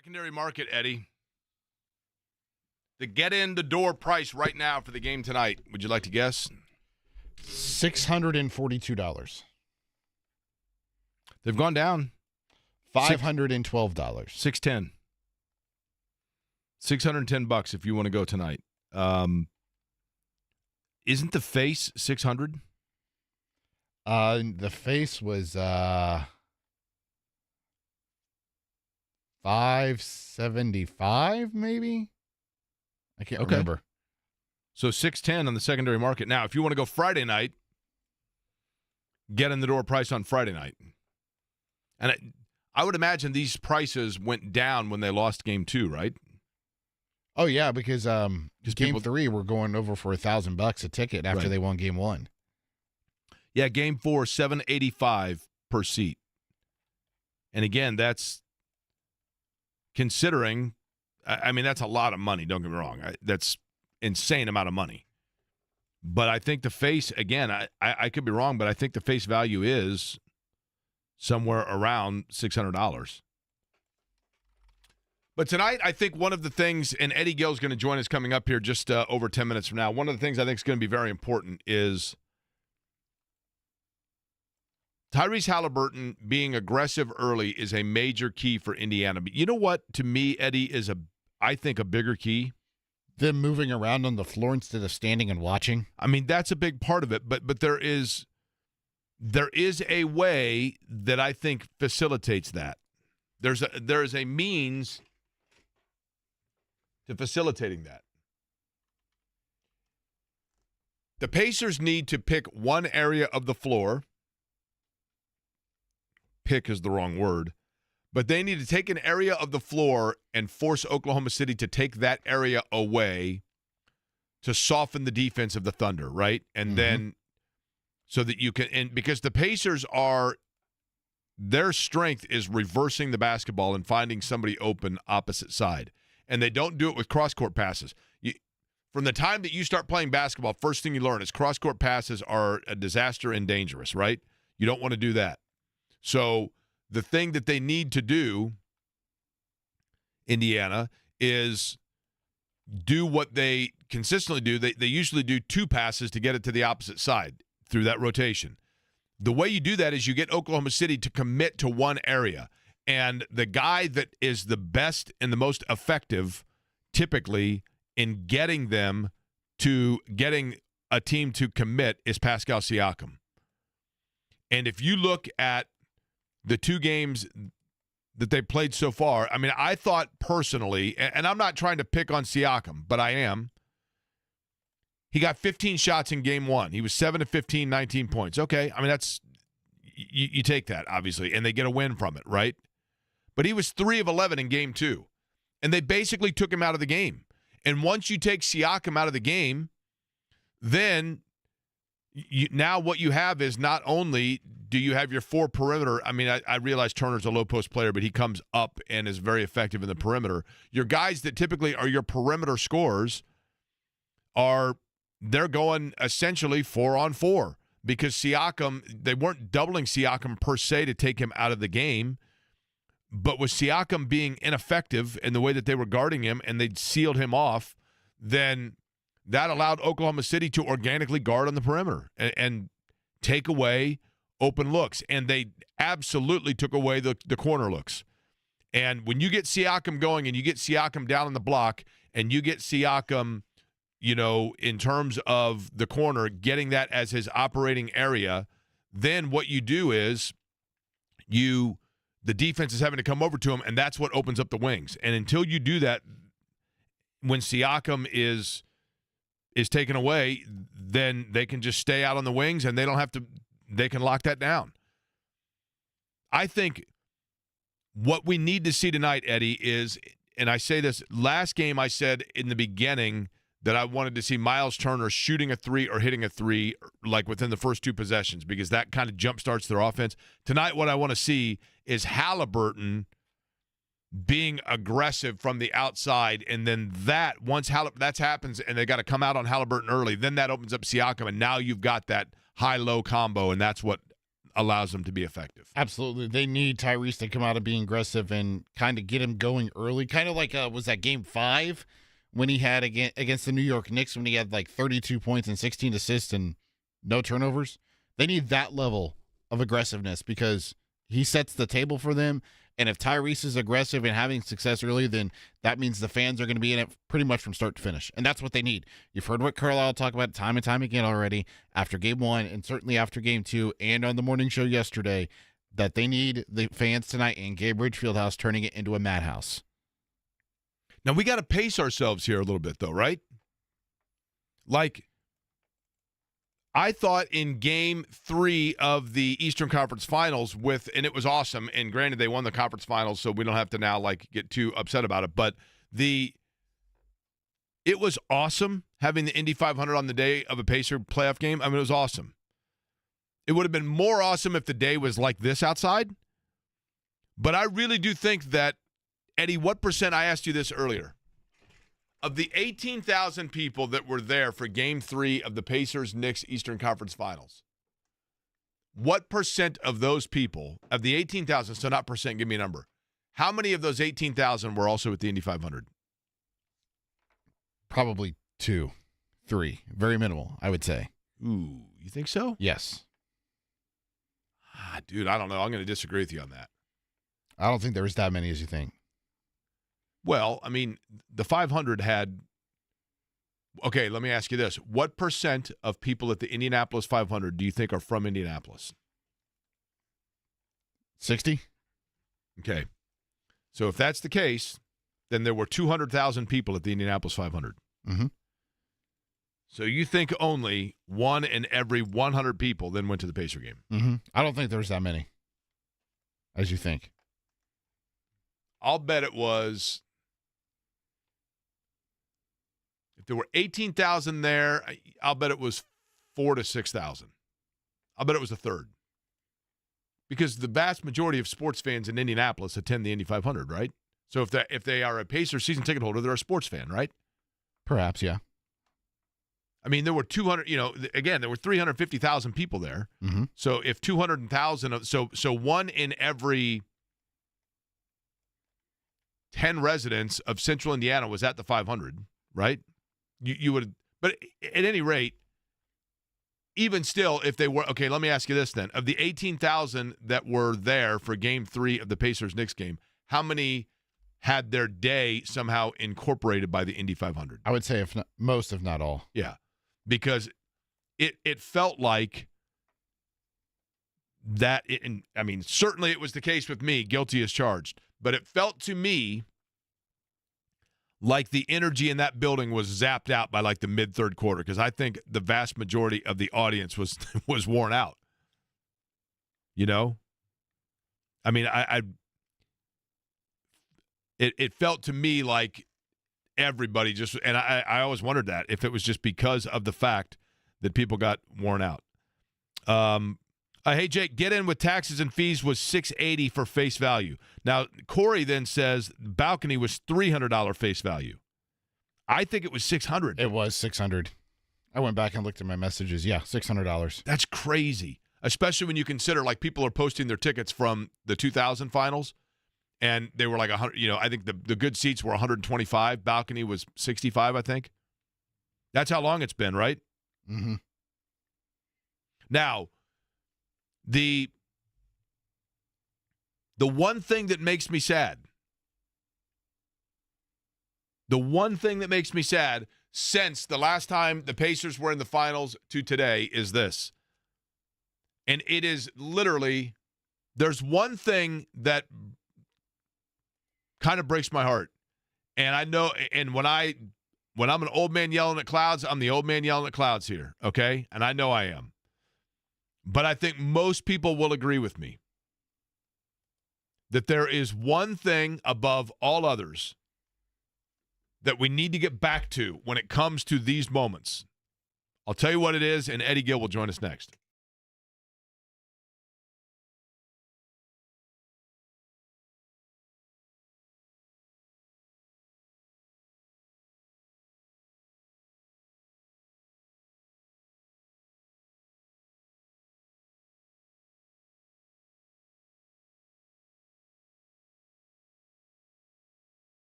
Secondary market, Eddie. The get-in-the-door price right now for the game tonight, would you like to guess? $642. They've gone down. $512. $610. $610 if you want to go tonight. Isn't the face 600? The face was 575, maybe. I can't remember. So 610 on the secondary market. Now, if you want to go Friday night, get in the door price on Friday night. And I would imagine these prices went down when they lost game 2, right? Oh yeah, because game 3 were going over for $1,000 a ticket after they won game 1. Yeah, game 4, $785 per seat. And again, that's considering, I mean, that's a lot of money. Don't get me wrong. That's insane amount of money. But I think the face, again, I could be wrong, but I think the face value is somewhere around $600. But tonight, I think one of the things, and Eddie Gill is going to join us coming up here just over 10 minutes from now. One of the things I think is going to be very important is Tyrese Haliburton being aggressive early is a major key for Indiana. But you know what, to me, Eddie, is I think a bigger key? Them moving around on the floor instead of standing and watching. I mean, that's a big part of it. But there is a way that I think facilitates that. There is a means to facilitating that. The Pacers need to pick one area of the floor. Pick is the wrong word. But they need to take an area of the floor and force Oklahoma City to take that area away to soften the defense of the Thunder, right? And then so that you can – and because the Pacers are – their strength is reversing the basketball and finding somebody open opposite side. And they don't do it with cross-court passes. From the time that you start playing basketball, first thing you learn is cross-court passes are a disaster and dangerous, right? You don't want to do that. So the thing that they need to do, Indiana, is do what they consistently do. They usually do 2 passes to get it to the opposite side through that rotation. The way you do that is you get Oklahoma City to commit to one area. And the guy that is the best and the most effective typically in getting them to getting a team to commit is Pascal Siakam. And if you look at the 2 games that they played so far, I mean, I thought personally, and I'm not trying to pick on Siakam, but I am, he got 15 shots in game 1. He was 7 of 15, 19 points. Okay, I mean, that's you take that, obviously, and they get a win from it, right? But he was 3 of 11 in game 2, and they basically took him out of the game. And once you take Siakam out of the game, then now what you have is not only do you have your 4 perimeter. I mean, I realize Turner's a low-post player, but he comes up and is very effective in the perimeter. Your guys that typically are your perimeter scorers they're going essentially 4-on-4 because Siakam, they weren't doubling Siakam per se to take him out of the game. But with Siakam being ineffective in the way that they were guarding him and they'd sealed him off, then that allowed Oklahoma City to organically guard on the perimeter and take away open looks. And they absolutely took away the corner looks. And when you get Siakam going and you get Siakam down on the block and you get Siakam, in terms of the corner, getting that as his operating area, then what you do is the defense is having to come over to him, and that's what opens up the wings. And until you do that, when Siakam is taken away, then they can just stay out on the wings, and they can lock that down. I think what we need to see tonight, Eddie, is, and I say this, last game I said in the beginning that I wanted to see Miles Turner shooting a 3 or hitting a 3 like within the first 2 possessions because that kind of jumpstarts their offense. Tonight what I want to see is Haliburton being aggressive from the outside, and then once that happens and they got to come out on Haliburton early, then that opens up Siakam, and now you've got that high-low combo, and that's what allows them to be effective. Absolutely. They need Tyrese to come out and be aggressive and kind of get him going early. Kind of like, was that game 5 when he had against the New York Knicks when he had like 32 points and 16 assists and no turnovers? They need that level of aggressiveness because he sets the table for them. And if Tyrese is aggressive and having success early, then that means the fans are going to be in it pretty much from start to finish. And that's what they need. You've heard what Carlisle talk about time and time again already after game 1 and certainly after game 2 and on the morning show yesterday that they need the fans tonight in Gainbridge Fieldhouse turning it into a madhouse. Now, we got to pace ourselves here a little bit, though, right? Like, I thought in game 3 of the Eastern Conference Finals and it was awesome, and granted they won the conference finals, so we don't have to now get too upset about it, but it was awesome having the Indy 500 on the day of a Pacer playoff game. I mean, it was awesome. It would have been more awesome if the day was like this outside, but I really do think that, Eddie, what percent, I asked you this earlier, of the 18,000 people that were there for Game 3 of the Pacers-Knicks Eastern Conference Finals, what percent of those people, of the 18,000, so not percent, give me a number, how many of those 18,000 were also at the Indy 500? Probably 2, 3. Very minimal, I would say. Ooh, you think so? Yes. Dude, I don't know. I'm going to disagree with you on that. I don't think there was that many as you think. Well, I mean, the 500 had – okay, let me ask you this. What percent of people at the Indianapolis 500 do you think are from Indianapolis? 60? Okay. So if that's the case, then there were 200,000 people at the Indianapolis 500. Mm-hmm. So you think only 1 in every 100 people then went to the Pacer game? Mm-hmm. I don't think there was that many as you think. I'll bet it was – if there were 18,000 there, I'll bet it was 4,000 to 6,000. I'll bet it was a third. Because the vast majority of sports fans in Indianapolis attend the Indy 500, right? So if they are a Pacers season ticket holder, they're a sports fan, right? Perhaps, yeah. I mean, there were 200, again, there were 350,000 people there. Mm-hmm. So if 200,000, so 1 in every 10 residents of Central Indiana was at the 500, right? You would, but at any rate, even still, if they were, okay, let me ask you this then. Of the 18,000 that were there for Game 3 of the Pacers-Knicks game, how many had their day somehow incorporated by the Indy 500? I would say if not, most, if not all. Yeah, because it felt like that, and I mean, certainly it was the case with me, guilty as charged, but it felt to me like the energy in that building was zapped out by like the mid-third quarter, because I think the vast majority of the audience was worn out. You know? I mean, it felt to me like everybody just, and I always wondered that, if it was just because of the fact that people got worn out. Hey, Jake, get in with taxes and fees was $680 for face value. Now, Corey then says balcony was $300 face value. I think it was $600. It was $600. I went back and looked at my messages. Yeah, $600. That's crazy, especially when you consider, like, people are posting their tickets from the 2000 finals, and they were like 100. I think the good seats were 125. Balcony was 65, I think. That's how long it's been, right? Mm-hmm. Now, the one thing that makes me sad, since the last time the Pacers were in the finals to today is this. And it is literally, there's one thing that kind of breaks my heart. And I know, and when I'm an old man yelling at clouds, I'm the old man yelling at clouds here, okay? And I know I am. But I think most people will agree with me that there is one thing above all others that we need to get back to when it comes to these moments. I'll tell you what it is, and Eddie Gill will join us next.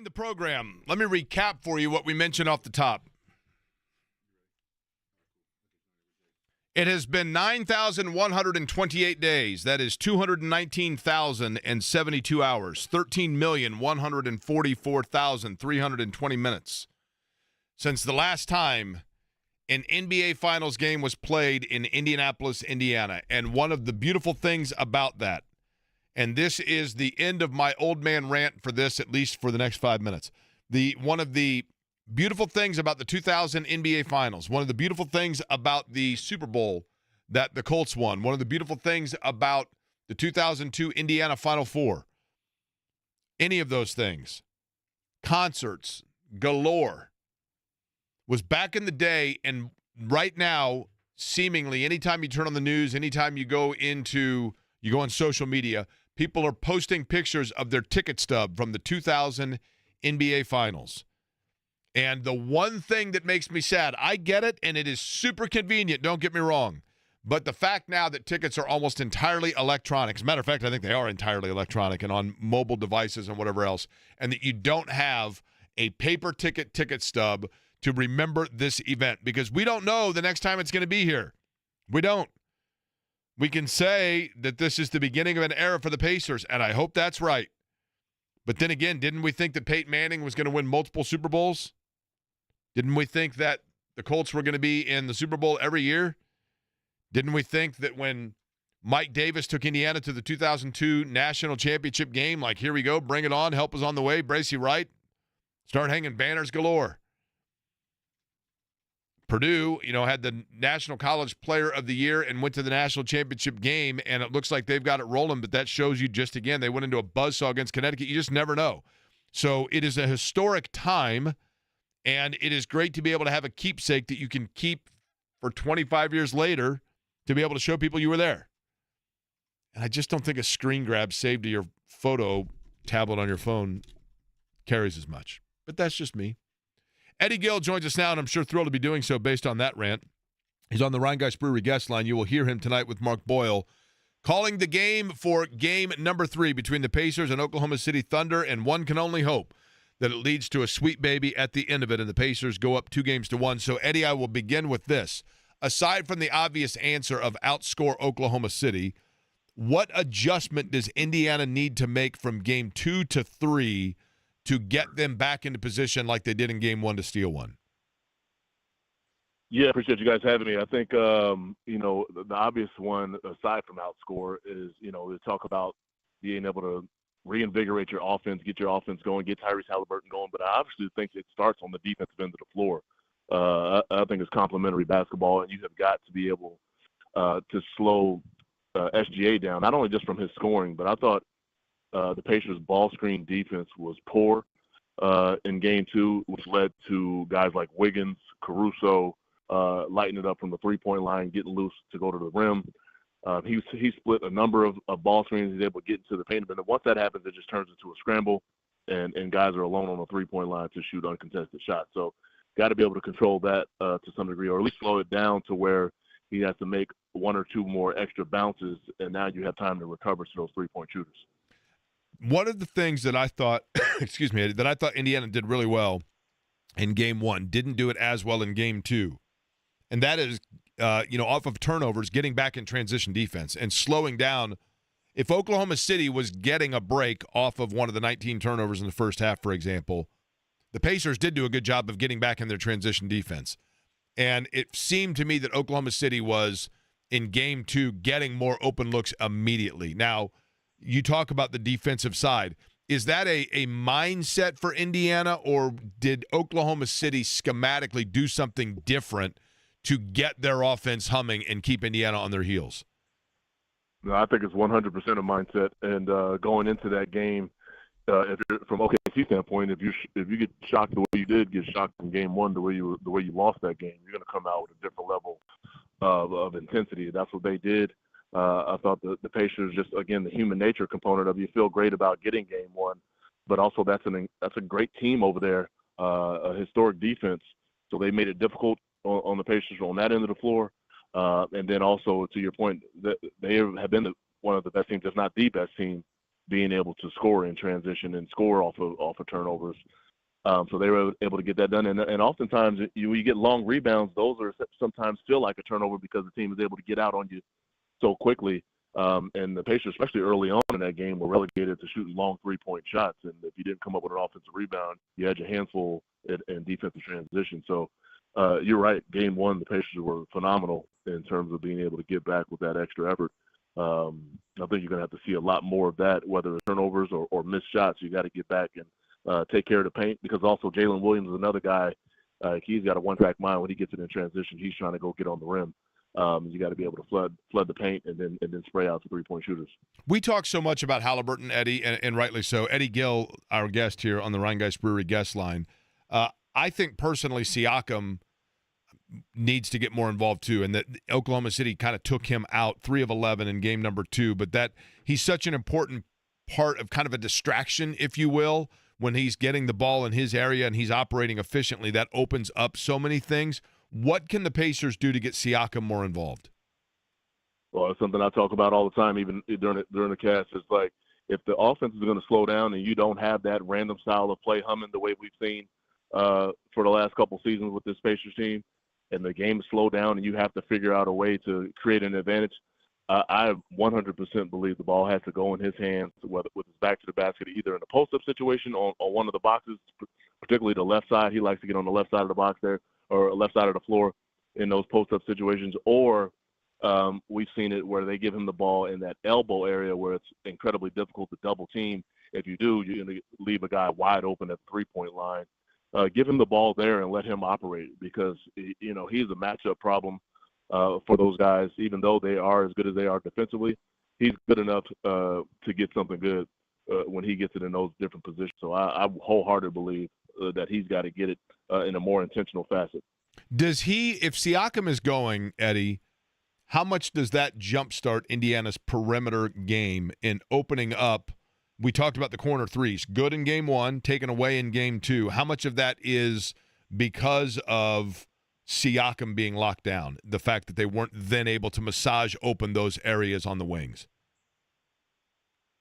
During the program, let me recap for you what we mentioned off the top. It has been 9,128 days. That is 219,072 hours, 13,144,320 minutes since the last time an NBA Finals game was played in Indianapolis, Indiana. And one of the beautiful things about that, and this is the end of my old man rant for this, at least for the next 5 minutes. One of the beautiful things about the 2000 NBA Finals, one of the beautiful things about the Super Bowl that the Colts won, one of the beautiful things about the 2002 Indiana Final Four, any of those things, concerts galore, was back in the day. And right now, seemingly, anytime you turn on the news, anytime you go on social media, people are posting pictures of their ticket stub from the 2000 NBA Finals. And the one thing that makes me sad, I get it, and it is super convenient, don't get me wrong, but the fact now that tickets are almost entirely electronic, as a matter of fact, I think they are entirely electronic and on mobile devices and whatever else, and that you don't have a paper ticket stub to remember this event, because we don't know the next time it's going to be here. We don't. We can say that this is the beginning of an era for the Pacers, and I hope that's right. But then again, didn't we think that Peyton Manning was going to win multiple Super Bowls? Didn't we think that the Colts were going to be in the Super Bowl every year? Didn't we think that when Mike Davis took Indiana to the 2002 National Championship game, like, here we go, bring it on, help us on the way, Bracy Wright, start hanging banners galore. Purdue, had the National College Player of the Year and went to the National Championship game, and it looks like they've got it rolling, but that shows you just, again, they went into a buzzsaw against Connecticut. You just never know. So it is a historic time, and it is great to be able to have a keepsake that you can keep for 25 years later to be able to show people you were there. And I just don't think a screen grab saved to your photo tablet on your phone carries as much. But that's just me. Eddie Gill joins us now, and I'm sure thrilled to be doing so based on that rant. He's on the Rhinegeist Brewery guest line. You will hear him tonight with Mark Boyle, calling the game for game number 3 between the Pacers and Oklahoma City Thunder, and one can only hope that it leads to a sweet baby at the end of it, and the Pacers go up 2-1. So, Eddie, I will begin with this. Aside from the obvious answer of outscore Oklahoma City, what adjustment does Indiana need to make from game 2 to 3 to get them back into position like they did in game 1 to steal one? Yeah, appreciate you guys having me. I think, the obvious one, aside from outscore, is, to talk about being able to reinvigorate your offense, get your offense going, get Tyrese Haliburton going. But I obviously think it starts on the defensive end of the floor. I think it's complementary basketball, and you have got to be able to slow SGA down, not only just from his scoring, but I thought the Pacers' ball screen defense was poor in Game 2, which led to guys like Wiggins, Caruso lighting it up from the three-point line, getting loose to go to the rim. He split a number of ball screens. He's able to get into the paint. But once that happens, it just turns into a scramble, and guys are alone on the three-point line to shoot uncontested shots. So got to be able to control that to some degree, or at least slow it down to where he has to make one or two more extra bounces, and now you have time to recover to those three-point shooters. One of the things that I thought, that I thought Indiana did really well in Game 1, didn't do it as well in Game 2, and that is, off of turnovers, getting back in transition defense and slowing down. If Oklahoma City was getting a break off of one of the 19 turnovers in the first half, for example, the Pacers did do a good job of getting back in their transition defense. And it seemed to me that Oklahoma City was, in Game 2, getting more open looks immediately. Now, you talk about the defensive side. Is that a mindset for Indiana, or did Oklahoma City schematically do something different to get their offense humming and keep Indiana on their heels? No, I think it's 100% a mindset. And going into that game, if you're from OKC standpoint, if you get shocked the way you did get shocked in Game 1, the way you lost that game, you're going to come out with a different level of intensity. That's what they did. I thought the Pacers, just again, the human nature component of you feel great about getting Game 1, but also that's a great team over there, a historic defense. So they made it difficult on the Pacers on that end of the floor, and then also to your point, that they have been one of the best teams, if not the best team, being able to score in transition and score off of turnovers. So they were able to get that done. And oftentimes you get long rebounds. Those are sometimes feel like a turnover because the team is able to get out on you so quickly. And the Pacers, especially early on in that game, were relegated to shooting long three-point shots. And if you didn't come up with an offensive rebound, you had your hands full in defensive transition. So you're right. Game one, the Pacers were phenomenal in terms of being able to get back with that extra effort. I think you're going to have to see a lot more of that, whether it's turnovers or missed shots. You got to get back and take care of the paint, because also Jalen Williams is another guy. He's got a one-track mind. When he gets it in transition, he's trying to go get on the rim. You got to be able to flood the paint and then spray out the three-point shooters. We talk so much about Halliburton, Eddie, and rightly so. Eddie Gill, our guest here on the Rhinegeist Brewery guest line. I think personally Siakam needs to get more involved too, and that Oklahoma City kind of took him out 3 of 11 in game number 2, but that he's such an important part of kind of a distraction, if you will, when he's getting the ball in his area and he's operating efficiently. That opens up so many things. What can the Pacers do to get Siakam more involved? Well, it's something I talk about all the time, even during the cast. It's like, if the offense is going to slow down and you don't have that random style of play humming the way we've seen for the last couple seasons with this Pacers team, and the game is slowed down and you have to figure out a way to create an advantage, I 100% believe the ball has to go in his hands, whether with his back to the basket, either in a post-up situation on one of the boxes, particularly the left side. He likes to get on the left side of the box there, or left side of the floor in those post-up situations. Or we've seen it where they give him the ball in that elbow area where it's incredibly difficult to double team. If you do, you're going to leave a guy wide open at the three-point line. Give him the ball there and let him operate, because, you know, he's a matchup problem for those guys. Even though they are as good as they are defensively, he's good enough to get something good when he gets it in those different positions. So I wholeheartedly believe that he's got to get it in a more intentional facet. Does he, if Siakam is going, Eddie, how much does that jumpstart Indiana's perimeter game in opening up? We talked about the corner threes, good in game 1, taken away in game 2. How much of that is because of Siakam being locked down, the fact that they weren't then able to massage open those areas on the wings?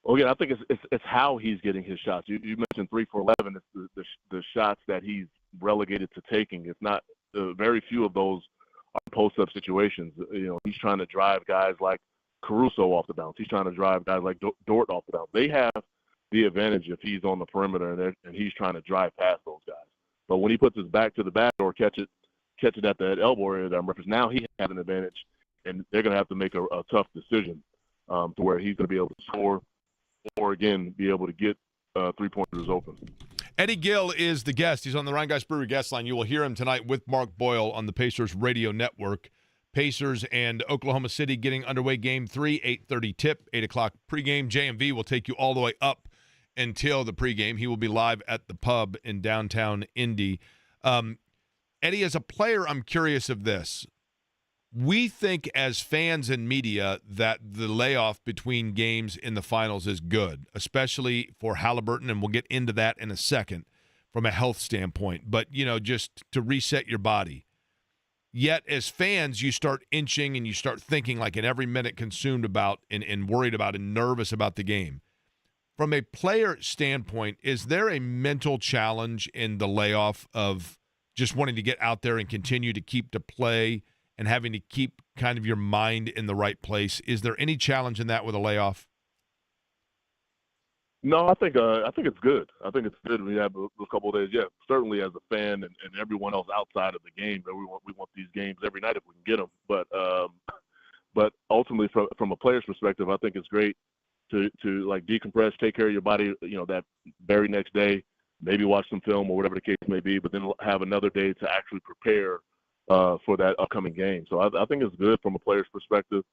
Well, yeah, I think it's how he's getting his shots. You mentioned 3 for 11. It's the shots that he's relegated to taking. It's not very few of those are post-up situations. You know, he's trying to drive guys like Caruso off the bounce. He's trying to drive guys like Dort off the bounce. They have the advantage if he's on the perimeter and he's trying to drive past those guys. But when he puts his back to the back or catch it at that elbow area that I'm referencing, now he has an advantage, and they're going to have to make a tough decision to where he's going to be able to score or, again, be able to get three-pointers open. Eddie Gill is the guest. He's on the Rhinegeist Brewery guest line. You will hear him tonight with Mark Boyle on the Pacers radio network. Pacers and Oklahoma City getting underway game 3, 8:30 tip, 8 o'clock pregame. JMV will take you all the way up until the pregame. He will be live at the pub in downtown Indy. Eddie, as a player, I'm curious of this. We think as fans and media that the layoff between games in the finals is good, especially for Halliburton, and we'll get into that in a second from a health standpoint. But, you know, just to reset your body. Yet as fans, you start inching and you start thinking like in every minute consumed about and worried about and nervous about the game. From a player standpoint, is there a mental challenge in the layoff of just wanting to get out there and continue to keep to play and having to keep kind of your mind in the right place? Is there any challenge in that with a layoff? No, I think it's good. I think it's good when you have a couple of days. Yeah, certainly as a fan and everyone else outside of the game, we want these games every night if we can get them. But ultimately, from a player's perspective, I think it's great to like decompress, take care of your body. You know, that very next day, maybe watch some film or whatever the case may be, but then have another day to actually prepare for that upcoming game. So I think it's good from a player's perspective.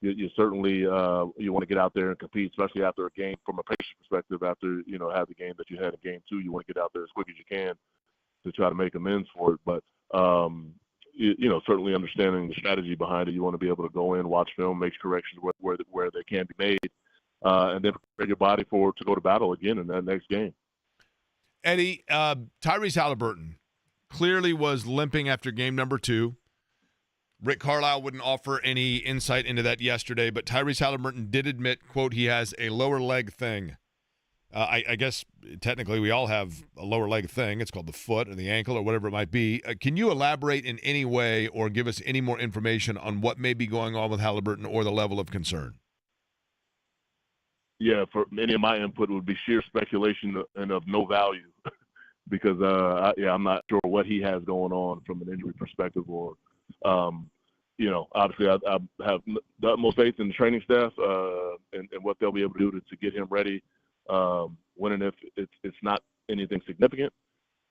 You certainly you want to get out there and compete, especially after a game. From a patient perspective, after have the game that you had in game 2, you want to get out there as quick as you can to try to make amends for it. But certainly understanding the strategy behind it, you want to be able to go in, watch film, make corrections where they can be made, and then prepare your body to go to battle again in that next game. Eddie, Tyrese Halliburton clearly was limping after game number 2. Rick Carlisle wouldn't offer any insight into that yesterday, but Tyrese Halliburton did admit, quote, he has a lower leg thing. I guess technically we all have a lower leg thing. It's called the foot or the ankle or whatever it might be. Can you elaborate in any way or give us any more information on what may be going on with Halliburton or the level of concern? Yeah, for any of my input would be sheer speculation and of no value because, I'm not sure what he has going on from an injury perspective or, obviously I have the utmost faith in the training staff and what they'll be able to do to get him ready when and if it's not anything significant.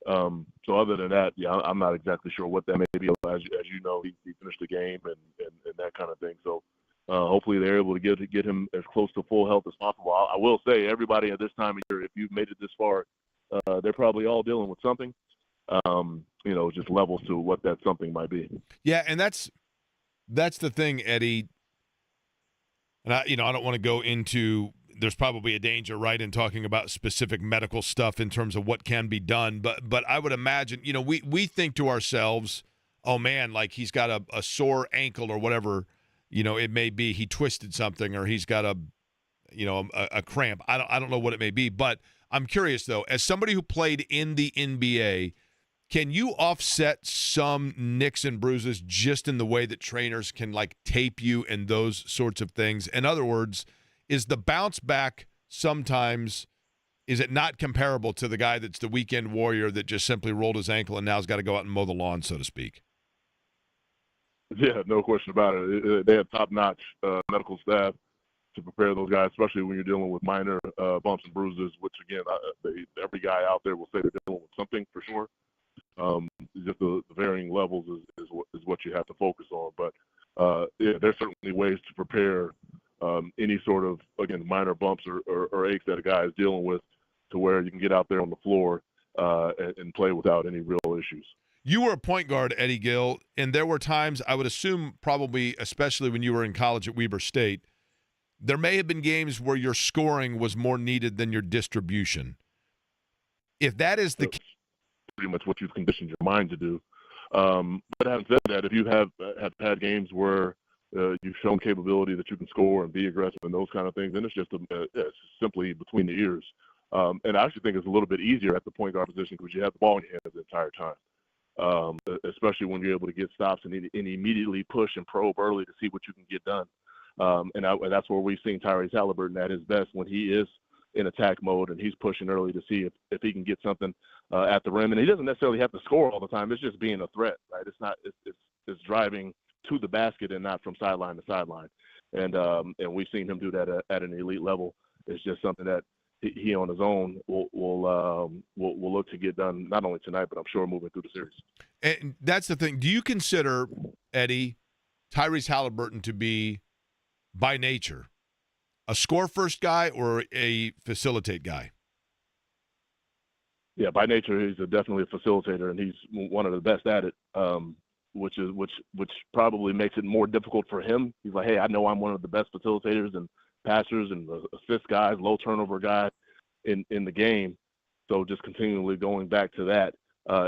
So other than that, I'm not exactly sure what that may be. As you know, he finished the game and that kind of thing. So hopefully they're able to get him as close to full health as possible. I will say everybody at this time of year, if you've made it this far, they're probably all dealing with something. Just levels to what that something might be. Yeah, and that's the thing, Eddie. And I don't want to go into. There's probably a danger, right, in talking about specific medical stuff in terms of what can be done. But I would imagine, we think to ourselves, oh man, like he's got a sore ankle or whatever, it may be. He twisted something or he's got a cramp. I don't know what it may be. But I'm curious though, as somebody who played in the NBA, can you offset some nicks and bruises just in the way that trainers can like tape you and those sorts of things? In other words, is the bounce back sometimes, is it not comparable to the guy that's the weekend warrior that just simply rolled his ankle and now has got to go out and mow the lawn, so to speak? Yeah, no question about it. They have top-notch medical staff to prepare those guys, especially when you're dealing with minor bumps and bruises, which, again, every guy out there will say they're dealing with something for sure. Just the varying levels is what you have to focus on. But, there's certainly ways to prepare any sort of, again, minor bumps or aches that a guy is dealing with to where you can get out there on the floor and play without any real issues. You were a point guard, Eddie Gill, and there were times, I would assume probably, especially when you were in college at Weber State, there may have been games where your scoring was more needed than your distribution. If that is the case, pretty much what you've conditioned your mind to do. But having said that, if you have had games where you've shown capability that you can score and be aggressive and those kind of things, then it's simply between the ears. And I actually think it's a little bit easier at the point guard position because you have the ball in your hands the entire time, especially when you're able to get stops and immediately push and probe early to see what you can get done. And that's where we've seen Tyrese Halliburton at his best when he is in attack mode and he's pushing early to see if he can get something at the rim. And he doesn't necessarily have to score all the time. It's just being a threat, right? It's driving to the basket and not from sideline to sideline. And we've seen him do that at an elite level. It's just something that he on his own will look to get done not only tonight, but I'm sure moving through the series. And that's the thing. Do you consider, Eddie, Tyrese Halliburton to be, by nature, a score-first guy or a facilitate guy? Yeah, by nature, he's definitely a facilitator, and he's one of the best at it, which probably makes it more difficult for him. He's like, hey, I know I'm one of the best facilitators and passers and assist guys, low turnover guy in the game. So just continually going back to that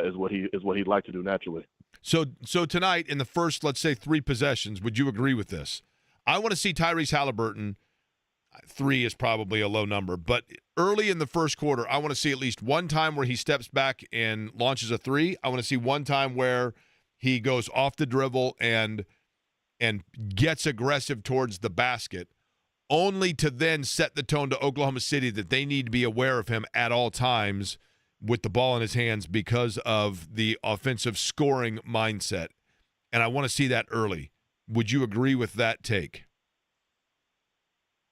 is what he'd like to do naturally. So tonight in the first, let's say, 3 possessions, would you agree with this? I want to see Tyrese Halliburton. 3 is probably a low number, but early in the first quarter, I want to see at least one time where he steps back and launches a 3. I want to see one time where he goes off the dribble and gets aggressive towards the basket, only to then set the tone to Oklahoma City that they need to be aware of him at all times with the ball in his hands because of the offensive scoring mindset. And I want to see that early. Would you agree with that take?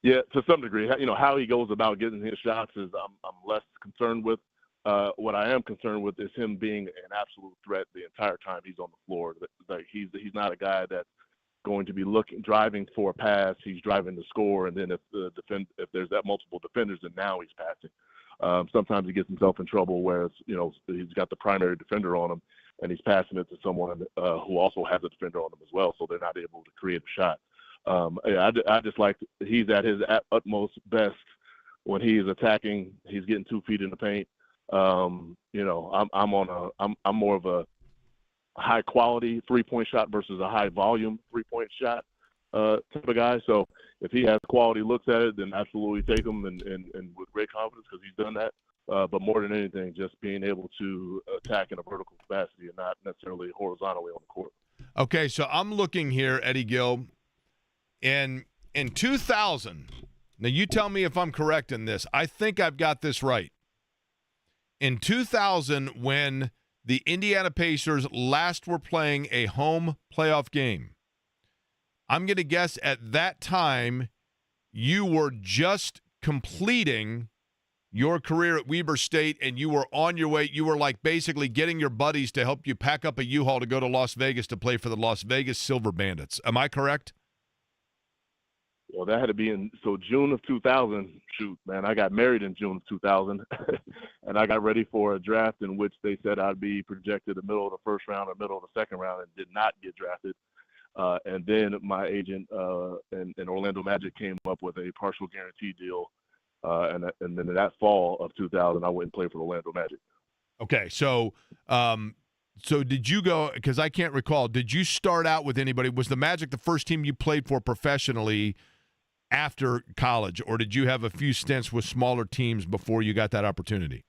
Yeah, to some degree. How he goes about getting his shots is I'm less concerned with. What I am concerned with is him being an absolute threat the entire time he's on the floor. Like he's not a guy that's going to be driving for a pass. He's driving to score, and then if there's that multiple defenders, then now he's passing. Sometimes he gets himself in trouble where he's got the primary defender on him, and he's passing it to someone who also has a defender on him as well, so they're not able to create a shot. I just like he's at his utmost best when he is attacking. He's getting 2 feet in the paint. I'm more of a high quality 3-point shot versus a high volume 3-point shot type of guy. So if he has quality looks at it, then absolutely take him and with great confidence because he's done that. But more than anything, just being able to attack in a vertical capacity and not necessarily horizontally on the court. Okay, so I'm looking here, Eddie Gill, in 2000. Now, you tell me if I'm correct in this. I think I've got this right. In 2000, when the Indiana Pacers last were playing a home playoff game, I'm going to guess at that time you were just completing your career at Weber State and you were on your way. You were like basically getting your buddies to help you pack up a U-Haul to go to Las Vegas to play for the Las Vegas Silver Bandits. Am I correct? Well, that had to be in June of 2000. Shoot, man, I got married in June of 2000, and I got ready for a draft in which they said I'd be projected the middle of the first round or middle of the second round, and did not get drafted. And then my agent and Orlando Magic came up with a partial guarantee deal, and then in that fall of 2000, I went and played for the Orlando Magic. Okay, so did you go? Because I can't recall. Did you start out with anybody? Was the Magic the first team you played for professionally after college, or did you have a few stints with smaller teams before you got that opportunity?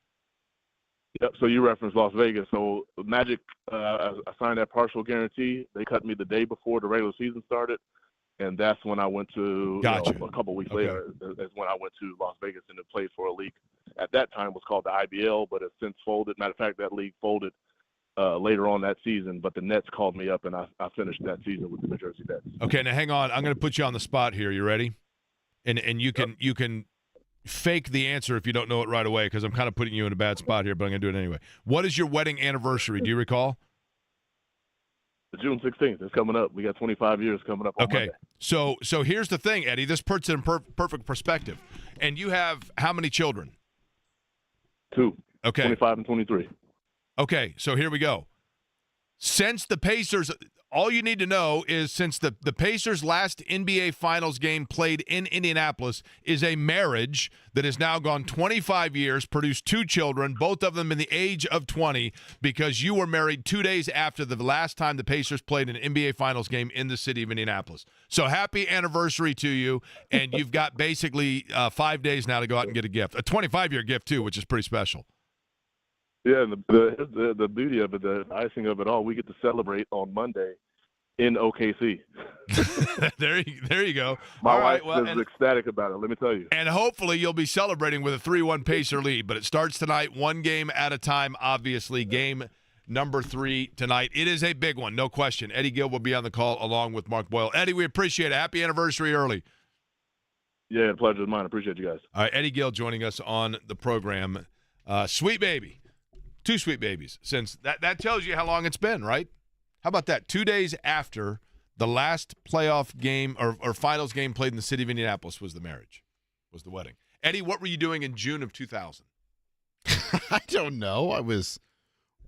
Yep. So you referenced Las Vegas. So Magic, I signed that partial guarantee. They cut me the day before the regular season started, and that's when I went to. Gotcha. A couple of weeks later is when I went to Las Vegas and played for a league. At that time, was called the IBL, but it's since folded. Matter of fact, that league folded later on that season. But the Nets called me up, and I finished that season with the New Jersey Nets. Okay, now hang on. I'm going to put you on the spot here. You ready? And you can fake the answer if you don't know it right away, because I'm kind of putting you in a bad spot here, but I'm going to do it anyway. What is your wedding anniversary? Do you recall? June 16th. It's coming up. We got 25 years coming up on Okay. Monday. So here's the thing, Eddie. This puts it in perfect perspective. And you have how many children? 2. Okay. 25 and 23. Okay, so here we go. Since the Pacers, all you need to know is since the Pacers' last NBA Finals game played in Indianapolis is a marriage that has now gone 25 years, produced 2 children, both of them in the age of 20, because you were married 2 days after the last time the Pacers played an NBA Finals game in the city of Indianapolis. So happy anniversary to you, and you've got basically 5 days now to go out and get a gift. A 25-year gift, too, which is pretty special. Yeah, and the beauty of it, the icing of it all, we get to celebrate on Monday in OKC. there you go. My wife is ecstatic about it, let me tell you. And hopefully you'll be celebrating with a 3-1 Pacer lead. But it starts tonight, one game at a time, obviously. Game number 3 tonight. It is a big one, no question. Eddie Gill will be on the call along with Mark Boyle. Eddie, we appreciate it. Happy anniversary early. Yeah, the pleasure is mine. I appreciate you guys. All right, Eddie Gill joining us on the program. Sweet baby. 2 sweet babies. Since that tells you how long it's been, right? How about that? 2 days after the last playoff game or finals game played in the city of Indianapolis was the marriage, was the wedding. Eddie, what were you doing in June of 2000? I don't know. I was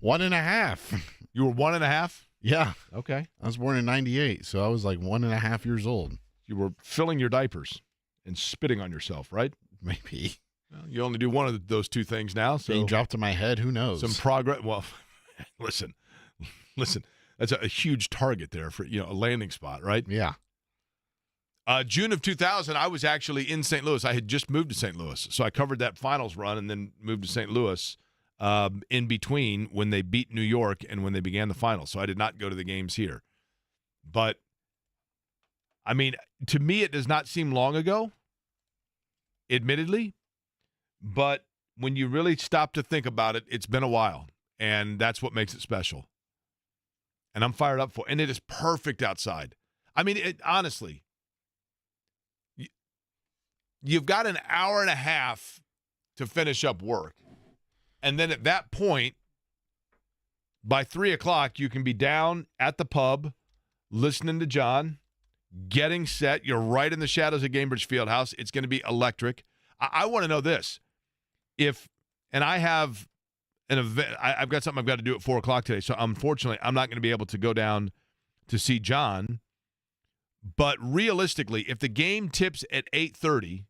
1.5. You were 1.5? Yeah. Okay. I was born in 98, so I was like 1.5 years old. You were filling your diapers and spitting on yourself, right? Maybe. Well, you only do one of those 2 things now. So being dropped to my head, who knows? Some progress. Well, listen. That's a huge target there for a landing spot, right? Yeah. June of 2000, I was actually in St. Louis. I had just moved to St. Louis, so I covered that finals run and then moved to St. Louis in between when they beat New York and when they began the finals. So I did not go to the games here. But, I mean, to me, it does not seem long ago, admittedly. But when you really stop to think about it, it's been a while, and that's what makes it special. And I'm fired up for it. And it is perfect outside. I mean, honestly, you've got an hour and a half to finish up work. And then at that point, by 3 o'clock, you can be down at the pub, listening to John, getting set. You're right in the shadows of Gainbridge Fieldhouse. It's going to be electric. I want to know this. I have an event. I've got something I've got to do at 4 o'clock today. So unfortunately, I'm not going to be able to go down to see John. But realistically, if the game tips at 8:30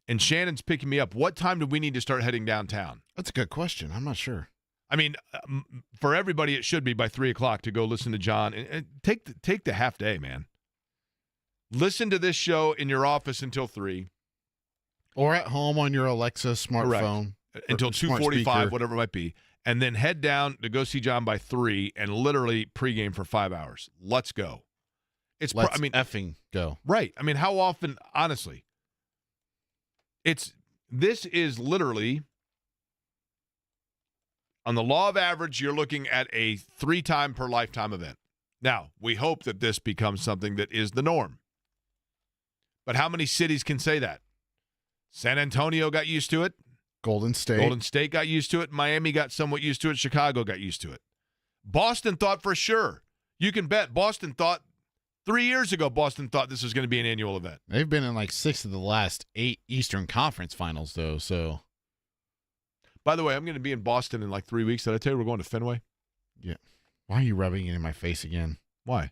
and Shannon's picking me up, what time do we need to start heading downtown? That's a good question. I'm not sure. I mean, for everybody, it should be by 3 o'clock to go listen to John and take the half day, man. Listen to this show in your office until 3. Or at home on your Alexa smartphone. Until smart 2:45, speaker. whatever it might be. And then head down to go see John by 3 and literally pregame for 5 hours. Let's go. Let's effing go. Right. I mean, how often, honestly, this is literally, on the law of average, you're looking at a 3-time per lifetime event. Now, we hope that this becomes something that is the norm. But how many cities can say that? San Antonio got used to it. Golden State got used to it. Miami got somewhat used to it. Chicago got used to it. Boston thought for sure. You can bet Boston thought 3 years ago, Boston thought this was going to be an annual event. They've been in like 6 of the last 8 Eastern Conference finals, though. So, by the way, I'm going to be in Boston in like 3 weeks. Did I tell you we're going to Fenway? Yeah. Why are you rubbing it in my face again? Why?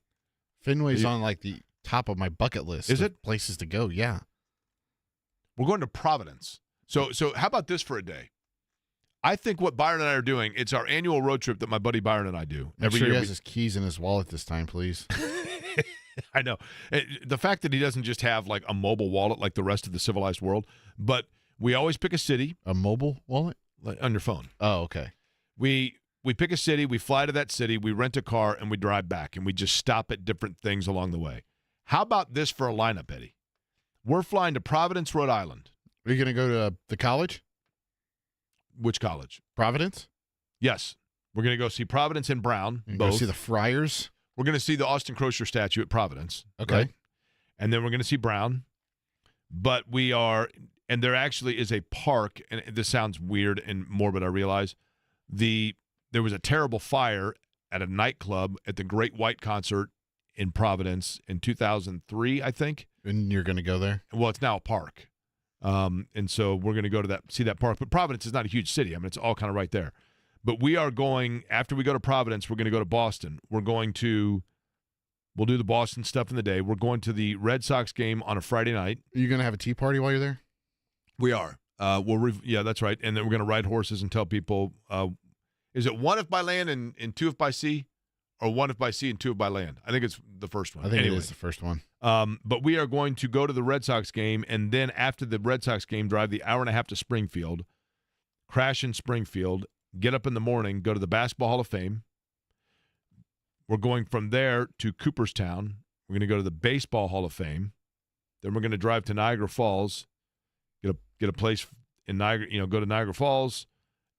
Fenway's on like the top of my bucket list. Is it? Places to go, yeah. We're going to Providence. So how about this for a day? I think what Byron and I are doing, it's our annual road trip that my buddy Byron and I do. Make sure he has his keys in his wallet this time, please. I know. The fact that he doesn't just have like a mobile wallet like the rest of the civilized world, but we always pick a city. A mobile wallet? Like on your phone. Oh, okay. We pick a city, we fly to that city, we rent a car, and we drive back, and we just stop at different things along the way. How about this for a lineup, Eddie? We're flying to Providence, Rhode Island. Are you going to go to the college? Which college? Providence? Yes. We're going to go see Providence and Brown. Go see the Friars? We're going to see the Austin Crosier statue at Providence. Okay. Right? And then we're going to see Brown. But and there actually is a park, and this sounds weird and morbid, I realize. There was a terrible fire at a nightclub at the Great White Concert in Providence in 2003, I think. And you're going to go there? Well, it's now a park. And so we're going to go to see that park. But Providence is not a huge city. I mean, it's all kind of right there. But we are going, after we go to Providence, we're going to go to Boston. We'll do the Boston stuff in the day. We're going to the Red Sox game on a Friday night. Are you going to have a tea party while you're there? We are. Yeah, that's right. And then we're going to ride horses and tell people, is it 1 if by land and 2 if by sea? Or 1 if by sea and 2 if by land? I think it's the first one. I think it is the first one. But we are going to go to the Red Sox game, and then after the Red Sox game, drive the hour and a half to Springfield, crash in Springfield, get up in the morning, go to the Basketball Hall of Fame. We're going from there to Cooperstown. We're going to go to the Baseball Hall of Fame. Then we're going to drive to Niagara Falls, get a place in Niagara, go to Niagara Falls,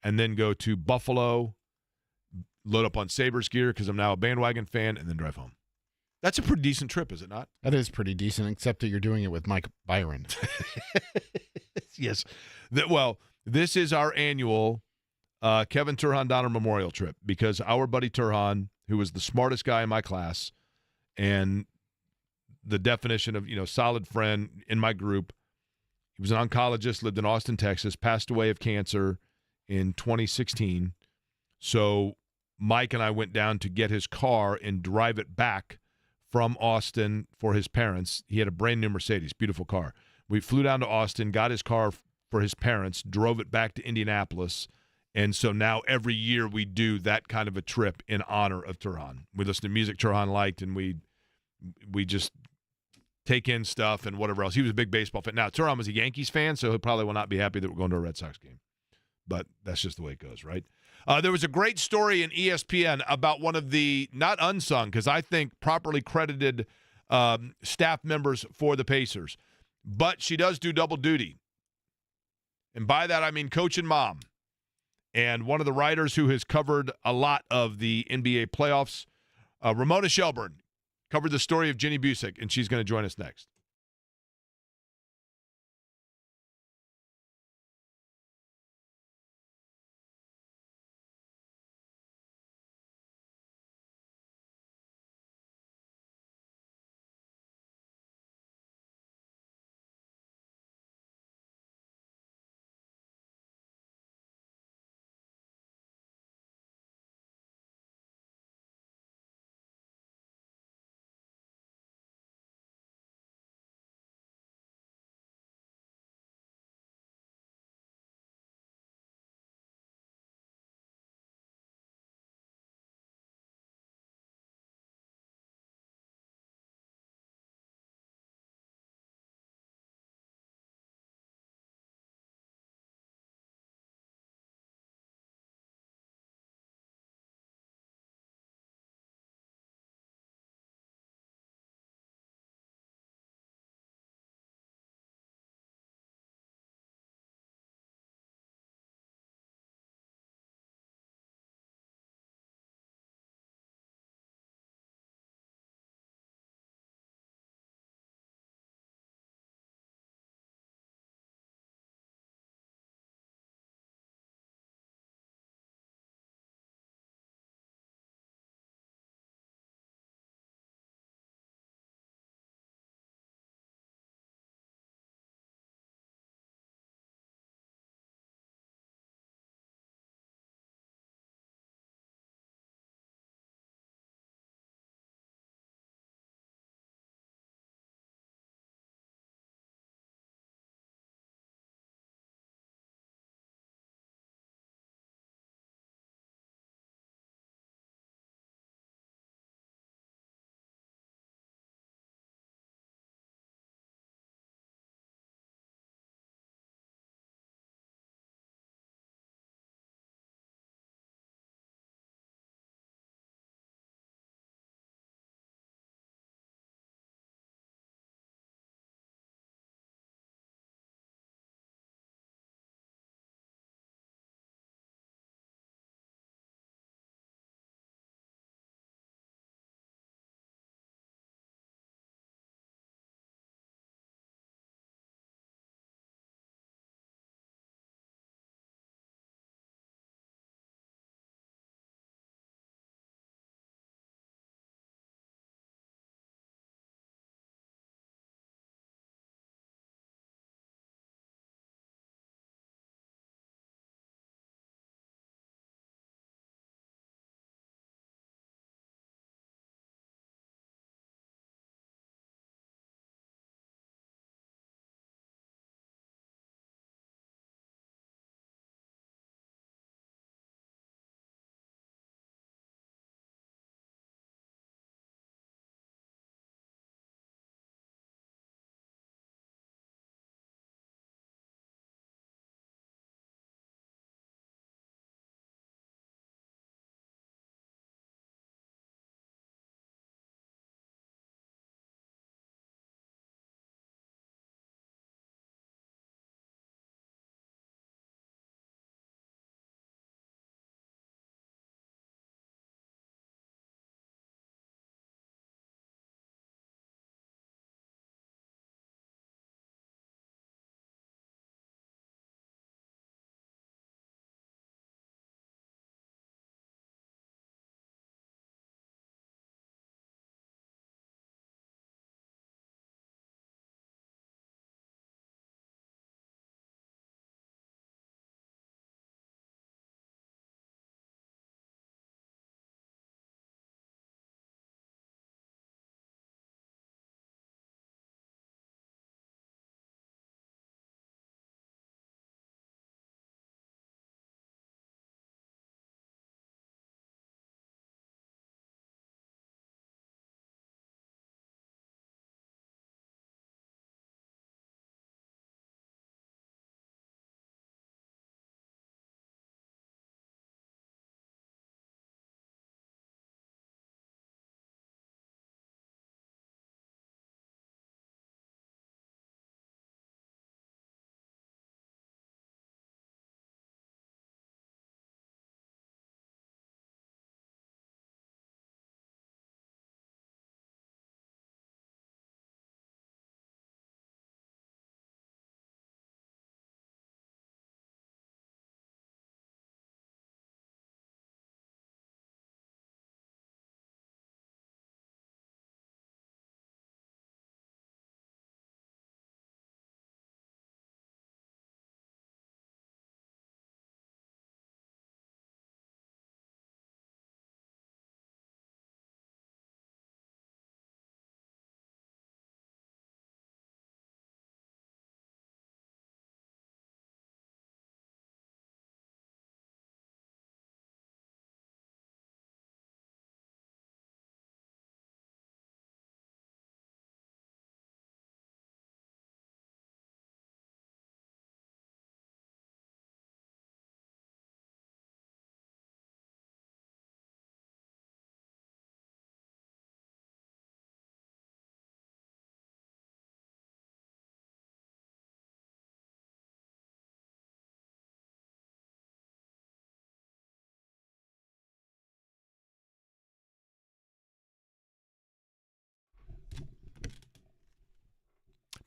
and then go to Buffalo, load up on Sabres gear because I'm now a bandwagon fan, and then drive home. That's a pretty decent trip, is it not? That is pretty decent, except that you're doing it with Mike Byron. Yes. This is our annual Kevin Turhan Donner Memorial trip because our buddy Turhan, who was the smartest guy in my class and the definition of, solid friend in my group, he was an oncologist, lived in Austin, Texas, passed away of cancer in 2016. So Mike and I went down to get his car and drive it back from Austin for his parents. He had a brand new Mercedes, beautiful car. We flew down to Austin, got his car for his parents, drove it back to Indianapolis, and so now every year we do that kind of a trip in honor of Turhan. We listen to music Turhan liked, and we just take in stuff and whatever else. He was a big baseball fan. Now, Turhan was a Yankees fan, so he probably will not be happy that we're going to a Red Sox game. But that's just the way it goes, right? There was a great story in ESPN about one of the, not unsung, because I think properly credited staff members for the Pacers. But she does do double duty. And by that, I mean coach and mom. And one of the writers who has covered a lot of the NBA playoffs, Ramona Shelburne, covered the story of Jenny Busick, and she's going to join us next.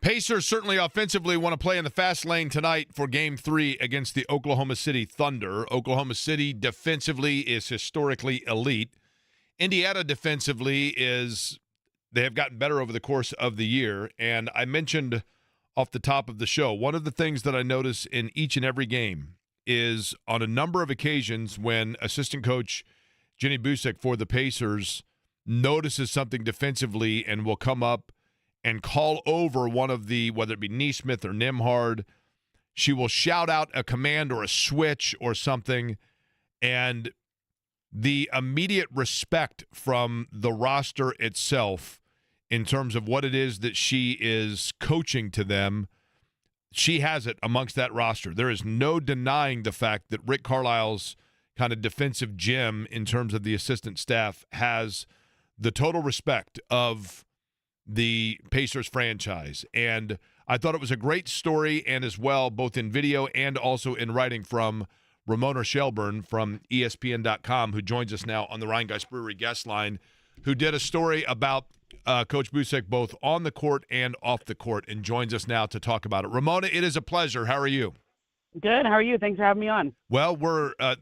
Pacers certainly offensively want to play in the fast lane tonight for Game 3 against the Oklahoma City Thunder. Oklahoma City defensively is historically elite. Indiana defensively they have gotten better over the course of the year. And I mentioned off the top of the show, one of the things that I notice in each and every game is on a number of occasions when assistant coach Jenny Busek for the Pacers notices something defensively and will come up and call over one of the, whether it be Neesmith or Nimhard, she will shout out a command or a switch or something, and the immediate respect from the roster itself in terms of what it is that she is coaching to them, she has it amongst that roster. There is no denying the fact that Rick Carlisle's kind of defensive gym in terms of the assistant staff has the total respect of the Pacers franchise. And I thought it was a great story, and as well, both in video and also in writing, from Ramona Shelburne from ESPN.com, who joins us now on the Rhine Geist Brewery guest line, who did a story about Coach Busek both on the court and off the court, and joins us now to talk about it. Ramona, it is a pleasure. How are you? Good. How are you? Thanks for having me on. Well,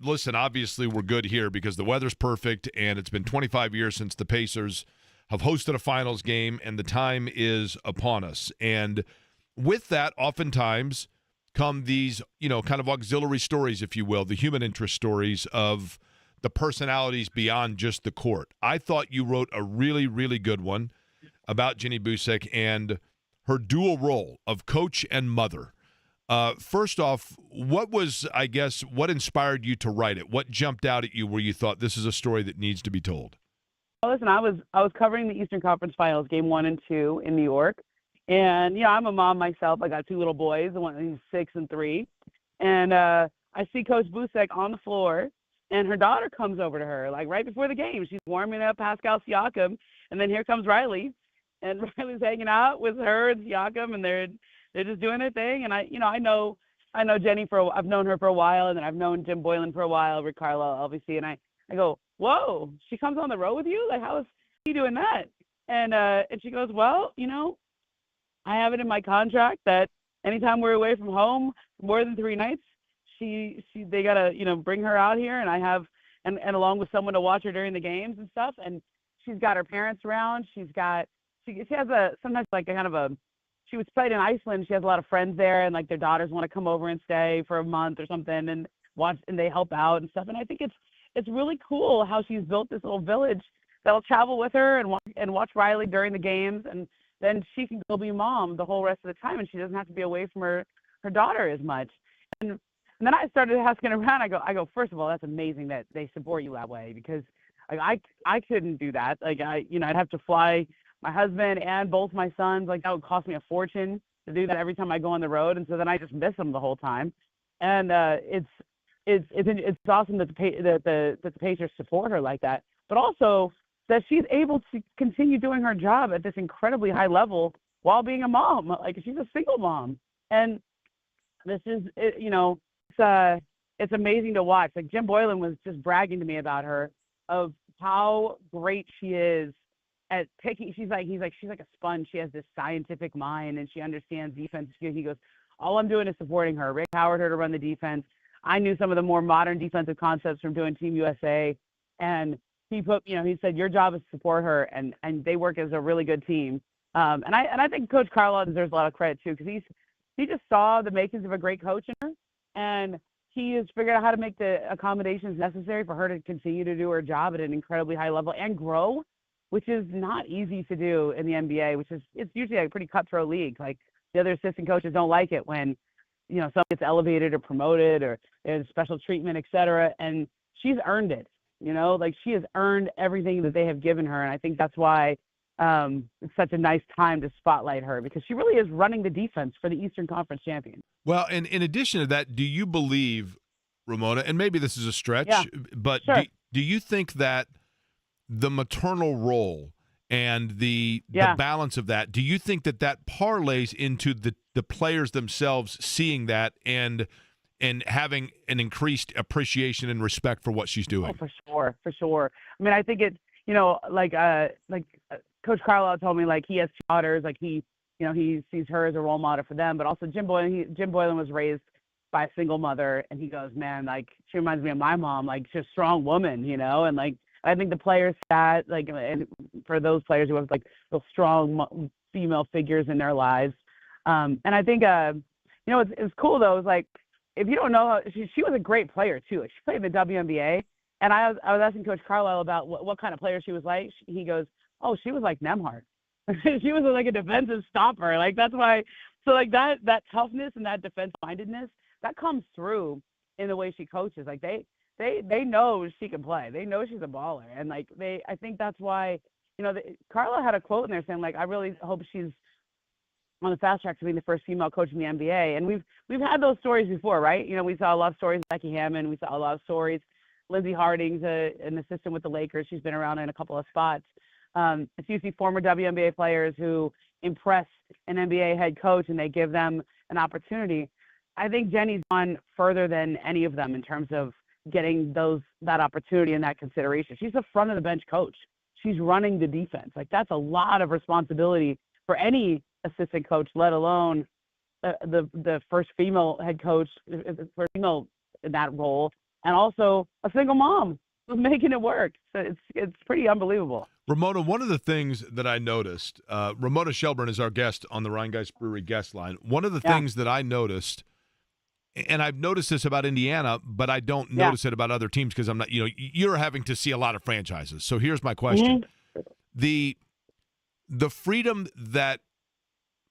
listen, obviously we're good here because the weather's perfect, and it's been 25 years since the Pacers have hosted a finals game, and the time is upon us. And with that, oftentimes come these, kind of auxiliary stories, if you will, the human interest stories of the personalities beyond just the court. I thought you wrote a really, really good one about Jenny Busek and her dual role of coach and mother. First off, what inspired you to write it? What jumped out at you where you thought this is a story that needs to be told? Well, listen, I was covering the Eastern Conference Finals, Game 1 and 2 in New York, and I'm a mom myself. I got two little boys, the one who's 6 and 3, and I see Coach Busek on the floor, and her daughter comes over to her like right before the game. She's warming up Pascal Siakam, and then here comes Riley, and Riley's hanging out with her and Siakam, and they're just doing their thing. And I know Jenny I've known her for a while, and then I've known Jim Boylan for a while, Rick Carlisle, obviously, and I go, whoa, she comes on the road with you? Like, how is she doing that? And she goes, well, I have it in my contract that anytime we're away from home more than 3 nights, they gotta, bring her out here, and I have, and along with someone to watch her during the games and stuff. And she's got her parents around. She has sometimes like a kind of a, she was played in Iceland. She has a lot of friends there, and like their daughters want to come over and stay for a month or something and watch, and they help out and stuff. And I think it's really cool how she's built this little village that'll travel with her and watch Riley during the games, and then she can go be mom the whole rest of the time, and she doesn't have to be away from her daughter as much. And then I started asking around. I go, first of all, that's amazing that they support you that way, because like I couldn't do that. Like I'd have to fly my husband and both my sons. Like that would cost me a fortune to do that every time I go on the road, and so then I just miss them the whole time. And it's awesome that the Pacers support her like that, but also that she's able to continue doing her job at this incredibly high level while being a mom. Like she's a single mom, and this is it's amazing to watch. Like Jim Boylan was just bragging to me about her, of how great she is at picking. He's like a sponge. She has this scientific mind, and she understands defense. He goes, all I'm doing is supporting her. Rick hired her to run the defense. I knew some of the more modern defensive concepts from doing Team USA, and he said, your job is to support her, and they work as a really good team. And I think Coach Carlisle deserves a lot of credit too, because he just saw the makings of a great coach in her, and he has figured out how to make the accommodations necessary for her to continue to do her job at an incredibly high level and grow, which is not easy to do in the NBA, it's usually a pretty cutthroat league. Like the other assistant coaches don't like it when, someone gets elevated or promoted or there's special treatment, et cetera. And she's earned it, like she has earned everything that they have given her. And I think that's why it's such a nice time to spotlight her, because she really is running the defense for the Eastern Conference champion. Well, and in addition to that, do you believe, Ramona, and maybe this is a stretch, but sure. do you think that the maternal role and the balance of that, do you think that parlays into the players themselves seeing that and having an increased appreciation and respect for what she's doing? Oh, for sure. I mean, I think it's, Coach Carlisle told me, like, he has 2 daughters, like he he sees her as a role model for them. But also Jim Boylan was raised by a single mother, and he goes, man, like, she reminds me of my mom, like, she's a strong woman, and like, I think the players that, like, and for those players who have like those strong female figures in their lives, and I think, it's cool though. It's like, if you don't know her, she was a great player too. Like, she played in the WNBA, and I was asking Coach Carlisle about what kind of player she was like. He goes, oh, she was like Nemhart. She was like a defensive stopper. Like, that's why. So like that toughness and that defense mindedness that comes through in the way she coaches. Like they know she can play. They know she's a baller, and like I think that's why. Carla had a quote in there saying, like, I really hope she's on the fast track to being the first female coach in the NBA. And we've had those stories before, right? We saw a lot of stories with Becky Hammond. We saw a lot of stories. Lindsey Harding's an assistant with the Lakers. She's been around in a couple of spots. It's usually former WNBA players who impress an NBA head coach and they give them an opportunity. I think Jenny's gone further than any of them in terms of getting that opportunity and that consideration. She's the front of the bench coach. She's running the defense. Like, that's a lot of responsibility for any assistant coach, let alone the first female head coach, first female in that role, and also a single mom who's making it work. So it's pretty unbelievable. Ramona, one of the things that I noticed, Ramona Shelburne is our guest on the Rhinegeist Brewery guest line. One of the things that I noticed, and I've noticed this about Indiana, but I don't notice it about other teams because I'm not, you're having to see a lot of franchises. So here's my question. Mm-hmm. The freedom that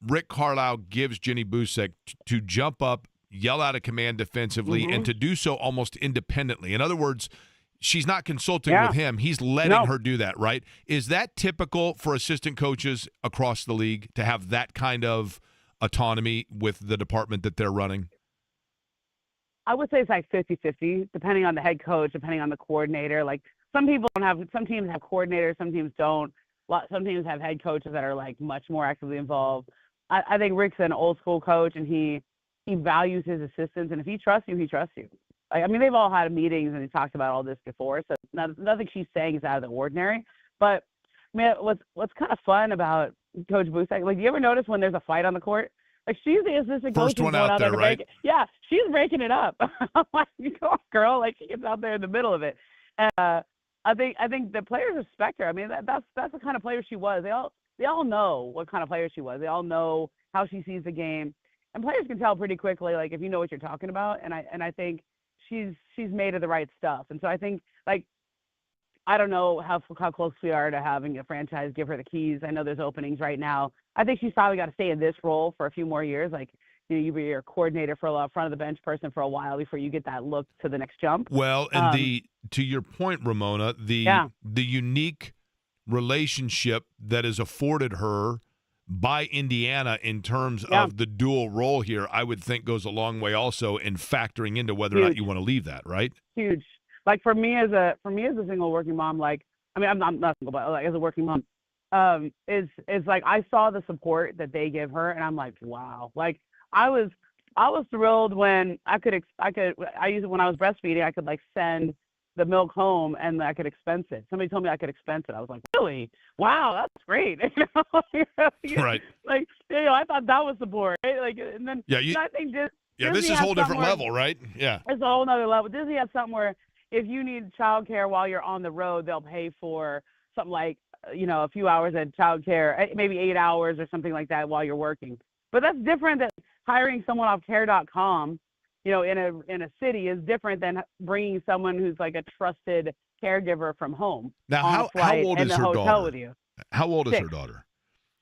Rick Carlisle gives Jenny Busek to jump up, yell out a command defensively, and to do so almost independently. In other words, she's not consulting with him. He's letting her do that, right? Is that typical for assistant coaches across the league to have that kind of autonomy with the department that they're running? I would say it's like 50-50, depending on the head coach, depending on the coordinator. Like, some teams have coordinators, some teams don't. Some teams have head coaches that are like much more actively involved. I think Rick's an old school coach, and he values his assistants, and if he trusts you, he trusts you. I mean, they've all had meetings and he talked about all this before, so nothing she's saying is out of the ordinary. But I mean, what's kind of fun about Coach Busek, like, do you ever notice when there's a fight on the court? Like, she's the assistant coach. First one out there, right? Yeah, she's breaking it up. I'm like, go on, girl. Like, she gets out there in the middle of it. And I think the players respect her. I mean, that's the kind of player she was. They all know what kind of player she was. They all know how she sees the game, and players can tell pretty quickly, like, if you know what you're talking about. And I think she's made of the right stuff. And so I think, like, I don't know how close we are to having a franchise give her the keys. I know there's openings right now. I think she's probably got to stay in this role for a few more years. Like, you be your coordinator for a front of the bench person for a while before you get that look to the next jump. Well, and to your point, Ramona, the unique relationship that is afforded her by Indiana in terms of the dual role here, I would think goes a long way also in factoring into whether or not you want to leave that, right? Huge. Like, for me as a single working mom, like, I mean, I'm not single, but like as a working mom, is like, I saw the support that they give her, and I'm like, wow. Like, I was thrilled when I used it when I was breastfeeding. I could, like, send the milk home and I could expense it. Somebody told me I could expense it. I was like, really? Wow, that's great. Right. Like, I thought that was support. Right? Like, and then I think this is a whole different level, right? Yeah. It's a whole nother level. Disney has something where if you need childcare while you're on the road, they'll pay for something like, a few hours of childcare, maybe 8 hours or something like that while you're working. But that's different than hiring someone off care.com, in a city is different than bringing someone who's like a trusted caregiver from home. Now, how old is her daughter? With you. How old is her daughter?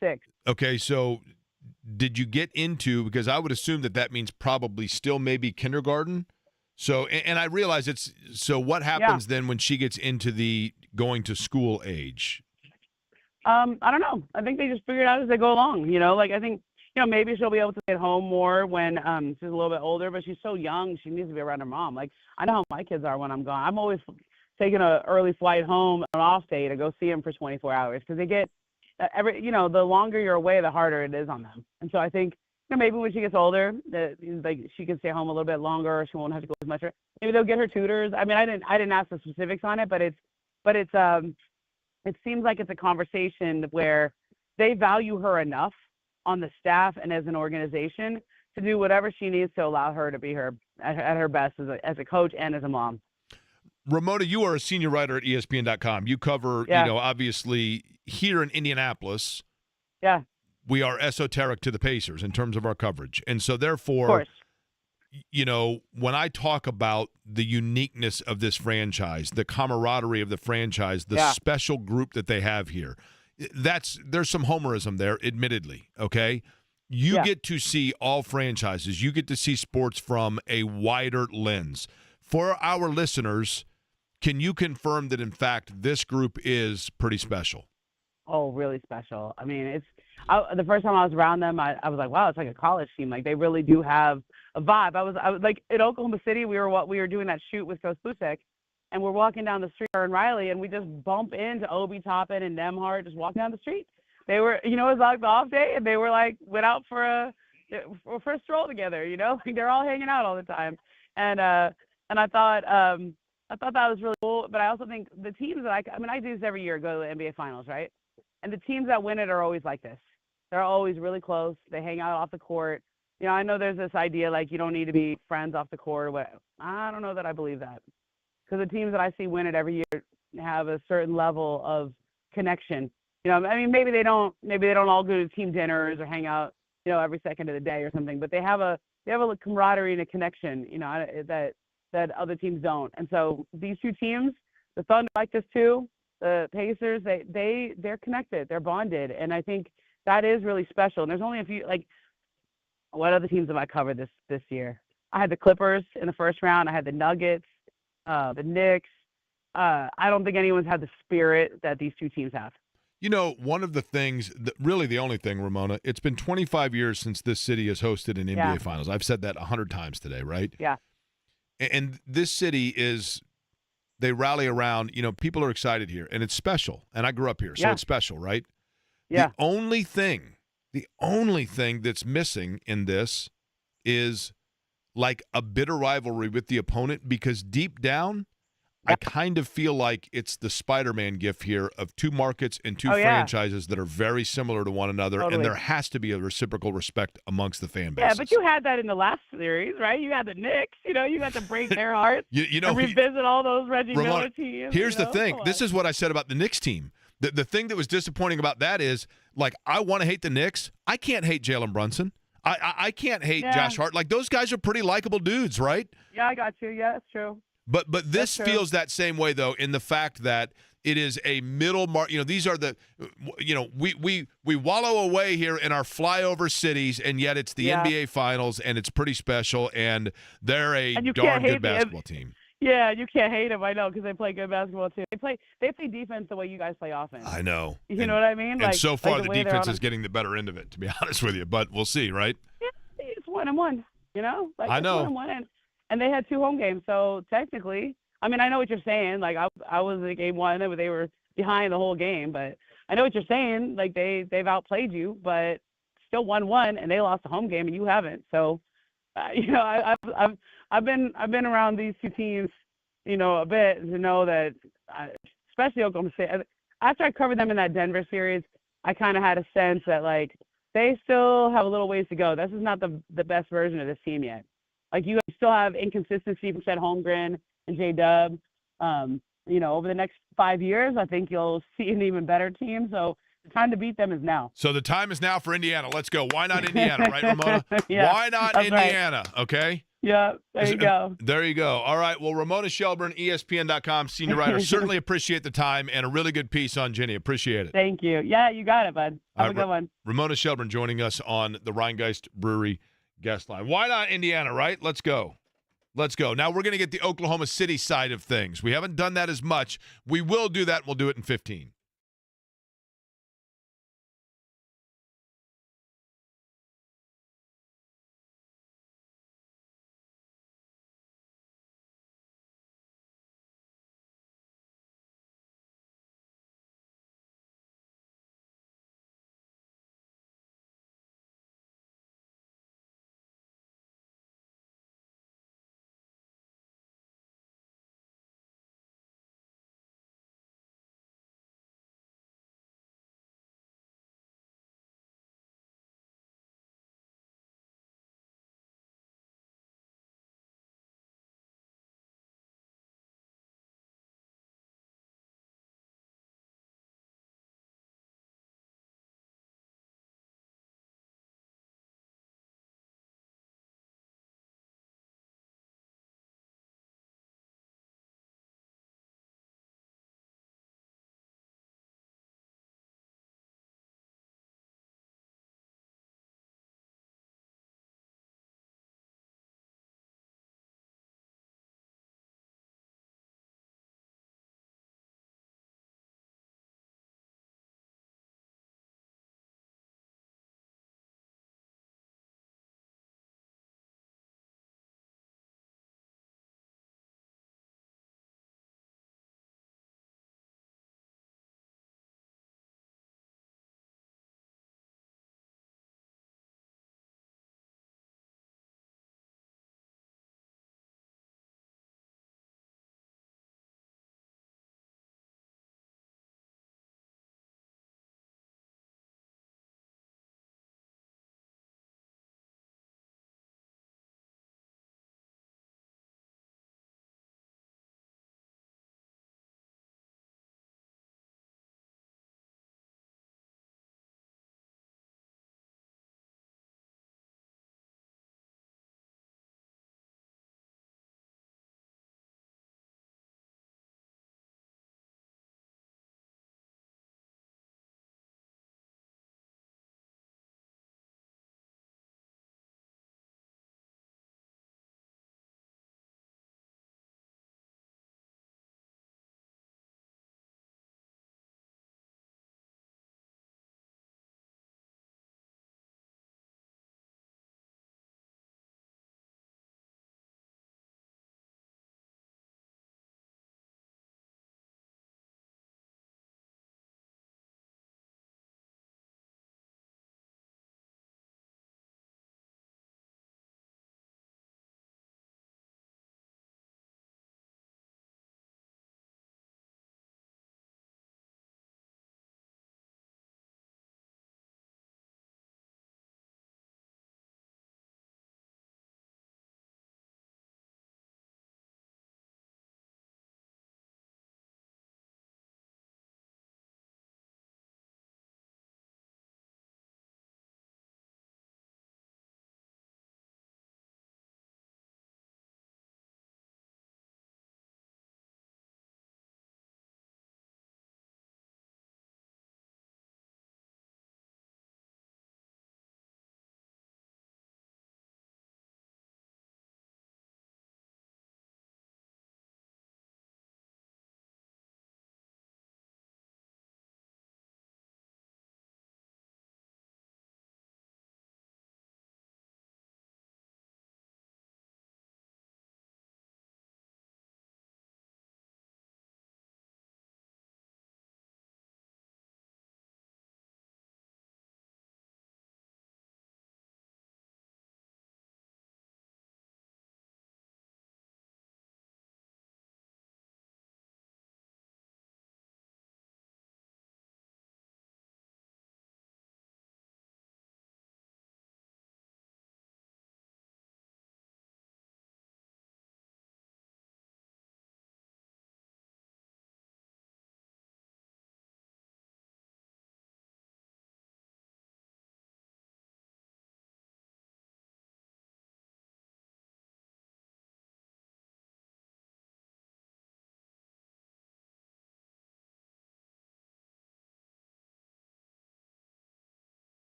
6. Okay, so did you get into, because I would assume that means probably still maybe kindergarten. So, and I realize what happens then when she gets into the going to school age? I don't know. I think they just figure it out as they go along, like, I think, maybe she'll be able to stay at home more when she's a little bit older, but she's so young, she needs to be around her mom. Like, I know how my kids are when I'm gone. I'm always taking an early flight home on an off day to go see them for 24 hours because they get the longer you're away, the harder it is on them. And so I think, maybe when she gets older, like, she can stay home a little bit longer, or she won't have to go as much. Maybe they'll get her tutors. I mean, I didn't ask the specifics on it, but it seems like it's a conversation where they value her enough on the staff and as an organization to do whatever she needs to allow her to be her at her best as a coach and as a mom. Ramona, you are a senior writer at ESPN.com. You cover, obviously here in Indianapolis. Yeah. We are esoteric to the Pacers in terms of our coverage. And so, therefore, of course. When I talk about the uniqueness of this franchise, the camaraderie of the franchise, the special group that they have here, there's some homerism there, admittedly, okay? You get to see all franchises. You get to see sports from a wider lens. For our listeners, can you confirm that, in fact, this group is pretty special? Oh, really special. I mean, the first time I was around them, I was like, wow, it's like a college team. Like, they really do have a vibe. I was like, in Oklahoma City, we were doing that shoot with Coach Busek, and we're walking down the street in Riley, and we just bump into Obi Toppin and Nemhart just walking down the street. They were, it was like the off day, and they were like, went out for a stroll together, like they're all hanging out all the time. And I thought that was really cool. But I also think the teams that I do this every year, go to the NBA Finals, right? And the teams that win it are always like this. They're always really close. They hang out off the court. I know there's this idea like you don't need to be friends off the court or what. I don't know that I believe that. Because the teams that I see win it every year have a certain level of connection. Maybe they don't all go to team dinners or hang out, every second of the day or something, but they have a camaraderie and a connection, that other teams don't. And so these two teams, the Thunder like this too, the Pacers, they're connected, they're bonded, and I think that is really special. And there's only a few, like, what other teams have I covered this year? I had the Clippers in the first round. I had the Nuggets, the Knicks. I don't think anyone's had the spirit that these two teams have. One of the things, really the only thing, Ramona, it's been 25 years since this city has hosted an NBA Finals. I've said that 100 times today, right? Yeah. And this city they rally around, people are excited here, and it's special. And I grew up here, so it's special, right? Yeah. The only thing that's missing in this is like a bitter rivalry with the opponent, because deep down, I kind of feel like it's the Spider-Man gif here of two markets and two franchises that are very similar to one another, and there has to be a reciprocal respect amongst the fan bases. Yeah, but you had that in the last series, right? You had the Knicks, you got to break their hearts and revisit all those Reggie Miller teams. Here's the thing. This is what I said about the Knicks team. The thing that was disappointing about that is, like, I want to hate the Knicks. I can't hate Jalen Brunson. I can't hate Josh Hart. Like, those guys are pretty likable dudes, right? Yeah, I got you. Yeah, that's true. But this feels that same way, though, in the fact that it is a middle market. These are the, we wallow away here in our flyover cities, and yet it's the NBA Finals, and it's pretty special, and they're a darn good basketball team. Yeah, you can't hate them. I know, because they play good basketball too. They play defense the way you guys play offense. I know. You know what I mean? And so far, the defense is getting the better end of it, to be honest with you. But we'll see, right? Yeah, it's 1-1. I know. 1-1, and they had 2 home games, so technically, I know what you're saying. Like, I was in game 1, but they were behind the whole game. But I know what you're saying. Like, they've outplayed you, but still 1-1, and they lost the home game, and you haven't. So, I've been around these two teams, a bit, to know that, especially Oklahoma City. After I covered them in that Denver series, I kind of had a sense that, like, they still have a little ways to go. This is not the best version of this team yet. Like, you still have inconsistency from Chet Holmgren and J-Dub. Over the next 5 years, I think you'll see an even better team. So the time to beat them is now. So the time is now for Indiana. Let's go. Why not Indiana, right, Ramona? Why not Indiana, right. Okay? Yeah, there you go. There you go. All right, well, Ramona Shelburne, ESPN.com, senior writer. Certainly appreciate the time and a really good piece on Ginny. Appreciate it. Thank you. Yeah, you got it, bud. Have a good one. Ramona Shelburne joining us on the Rheingeist Brewery guest line. Why not Indiana, right? Let's go. Now we're going to get the Oklahoma City side of things. We haven't done that as much. We will do that. We'll do it in 15.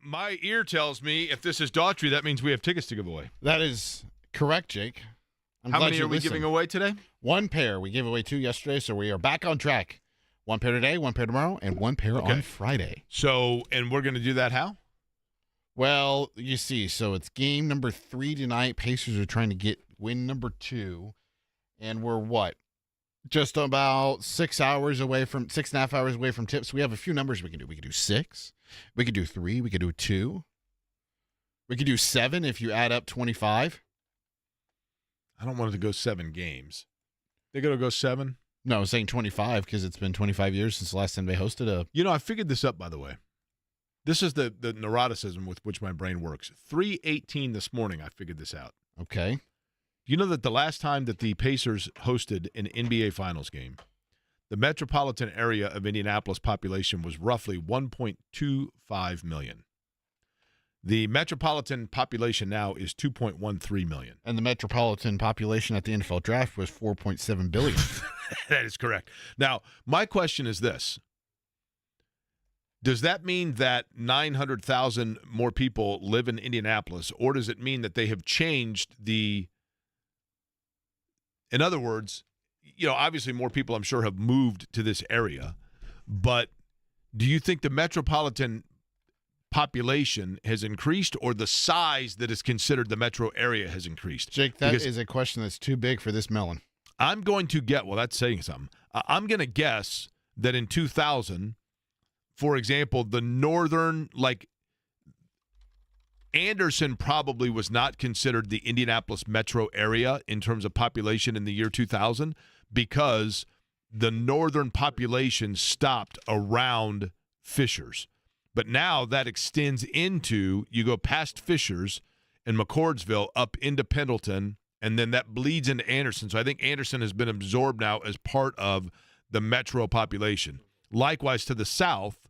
my ear tells me if this is Daughtry, that means we have tickets to give away. That is correct, Jake. How many are we giving away today? 1 pair. We gave away 2 yesterday, so we are back on track. 1 pair today, 1 pair tomorrow, and 1 pair on Friday. So, and we're going to do that how? Well, you see, so it's game number 3 tonight. Pacers are trying to get win number 2, and we're what? Just about 6.5 hours away from tips. We have a few numbers we can do. We could do 6. We could do 3. We could do 2. We could do 7 if you add up 25. I don't want it to go 7 games. They're going to go 7? No, I was saying 25 because it's been 25 years since the last time they hosted a. You know, I figured this up, by the way. This is the neuroticism with which my brain works. 3:18 this morning, I figured this out. Okay. You know that the last time that the Pacers hosted an NBA Finals game, the metropolitan area of Indianapolis population was roughly 1.25 million. The metropolitan population now is 2.13 million. And the metropolitan population at the NFL draft was 4.7 billion. That is correct. Now, my question is this. Does that mean that 900,000 more people live in Indianapolis, or does it mean that they have changed the – in other words, you know, obviously more people I'm sure have moved to this area, but do you think the metropolitan population has increased or the size that is considered the metro area has increased? Jake, that is a question that's too big for this melon. I'm going to get – well, that's saying something. I'm going to guess that in 2000 – for example, the northern, like Anderson probably was not considered the Indianapolis metro area in terms of population in the year 2000 because the northern population stopped around Fishers. But now that extends into, you go past Fishers and McCordsville up into Pendleton, and then that bleeds into Anderson. So I think Anderson has been absorbed now as part of the metro population. Likewise, to the south,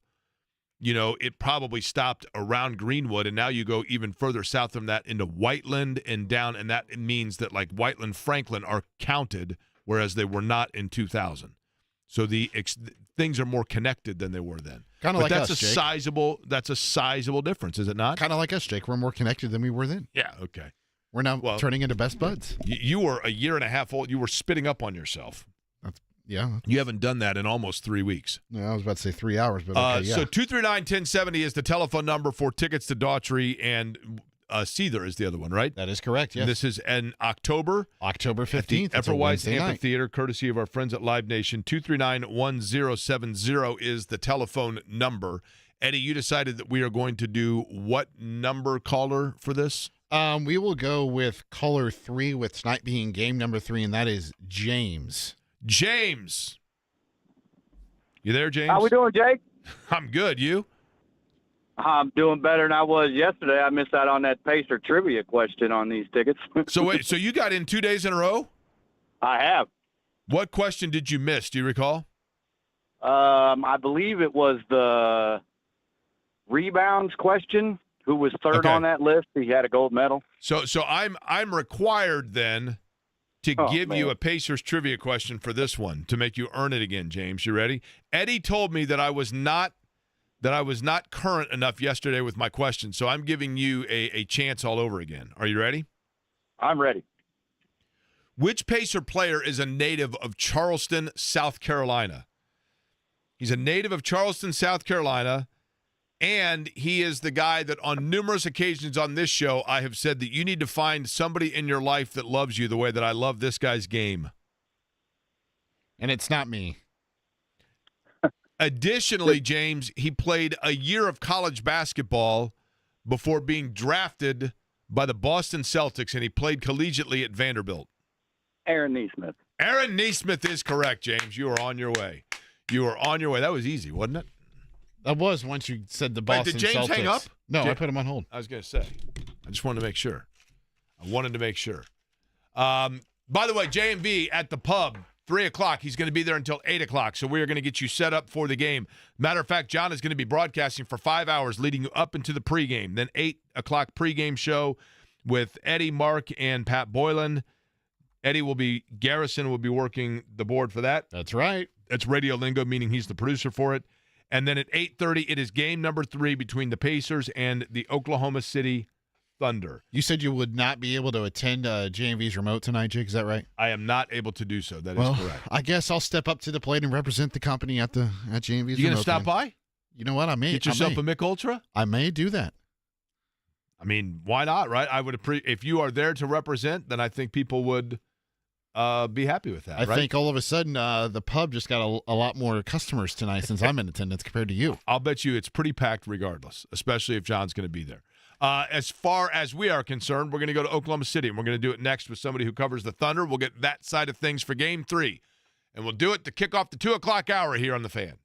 you know, it probably stopped around Greenwood, and now you go even further south from that into Whiteland and down, and that means that, like, Whiteland, Franklin are counted, whereas they were not in 2000. So things are more connected than they were then. Kind of like us, Jake. That's a sizable difference, is it not? Kind of like us, Jake. We're more connected than we were then. Yeah, okay. We're now turning into best buds. You were a year and a half old. You were spitting up on yourself. Yeah. You haven't done that in almost 3 weeks. Yeah, I was about to say 3 hours, but okay, yeah. So 239-1070 is the telephone number for tickets to Daughtry, and Seether is the other one, right? That is correct, yes. And this is in October 15th. Everwise Amphitheater, courtesy of our friends at Live Nation. 239-1070 is the telephone number. Eddie, you decided that we are going to do what number caller for this? We will go with caller 3 with tonight being game number 3, and that is James. James. You there, James? How we doing, Jake? I'm good. You? I'm doing better than I was yesterday. I missed out on that Pacer trivia question on these tickets. So wait, so you got in 2 days in a row? I have. What question did you miss? Do you recall? I believe it was the rebounds question. Who was third on that list? He had a gold medal. So I'm required then to give you a Pacers trivia question for this one to make you earn it again, James. You ready? Eddie told me that I was not current enough yesterday with my questions, so I'm giving you a chance all over again. Are you ready? I'm ready. Which Pacer player is a native of Charleston, South Carolina? He's a native of Charleston, South Carolina, and he is the guy that on numerous occasions on this show I have said that you need to find somebody in your life that loves you the way that I love this guy's game. And it's not me. Additionally, James, he played a year of college basketball before being drafted by the Boston Celtics, and he played collegiately at Vanderbilt. Aaron Neesmith. Aaron Neesmith is correct, James. You are on your way. You are on your way. That was easy, wasn't it? That was once you said the Boston Celtics. Did James hang up? No, I put him on hold. I was going to say. I just wanted to make sure. I wanted to make sure. By the way, JMV at the pub, 3 o'clock. He's going to be there until 8 o'clock, so we are going to get you set up for the game. Matter of fact, John is going to be broadcasting for 5 hours leading you up into the pregame. Then 8 o'clock pregame show with Eddie, Mark, and Pat Boylan. Garrison will be working the board for that. That's right. That's radio lingo, meaning he's the producer for it. And then at 8:30, it is game number 3 between the Pacers and the Oklahoma City Thunder. You said you would not be able to attend JMV's remote tonight, Jake. Is that right? I am not able to do so. That is correct. I guess I'll step up to the plate and represent the company at JMV's You remote. going to stop game. by? You know what? I may. Get yourself a Mick Ultra? I may do that. I mean, why not, right? I would if you are there to represent, then I think people would be happy with that, I right? think all of a sudden the pub just got a lot more customers tonight since I'm in attendance compared to you. I'll bet you it's pretty packed regardless, especially if John's going to be there. As far as we are concerned, we're going to go to Oklahoma City, and we're going to do it next with somebody who covers the Thunder. We'll get that side of things for Game 3, and we'll do it to kick off the 2 o'clock hour here on The Fan.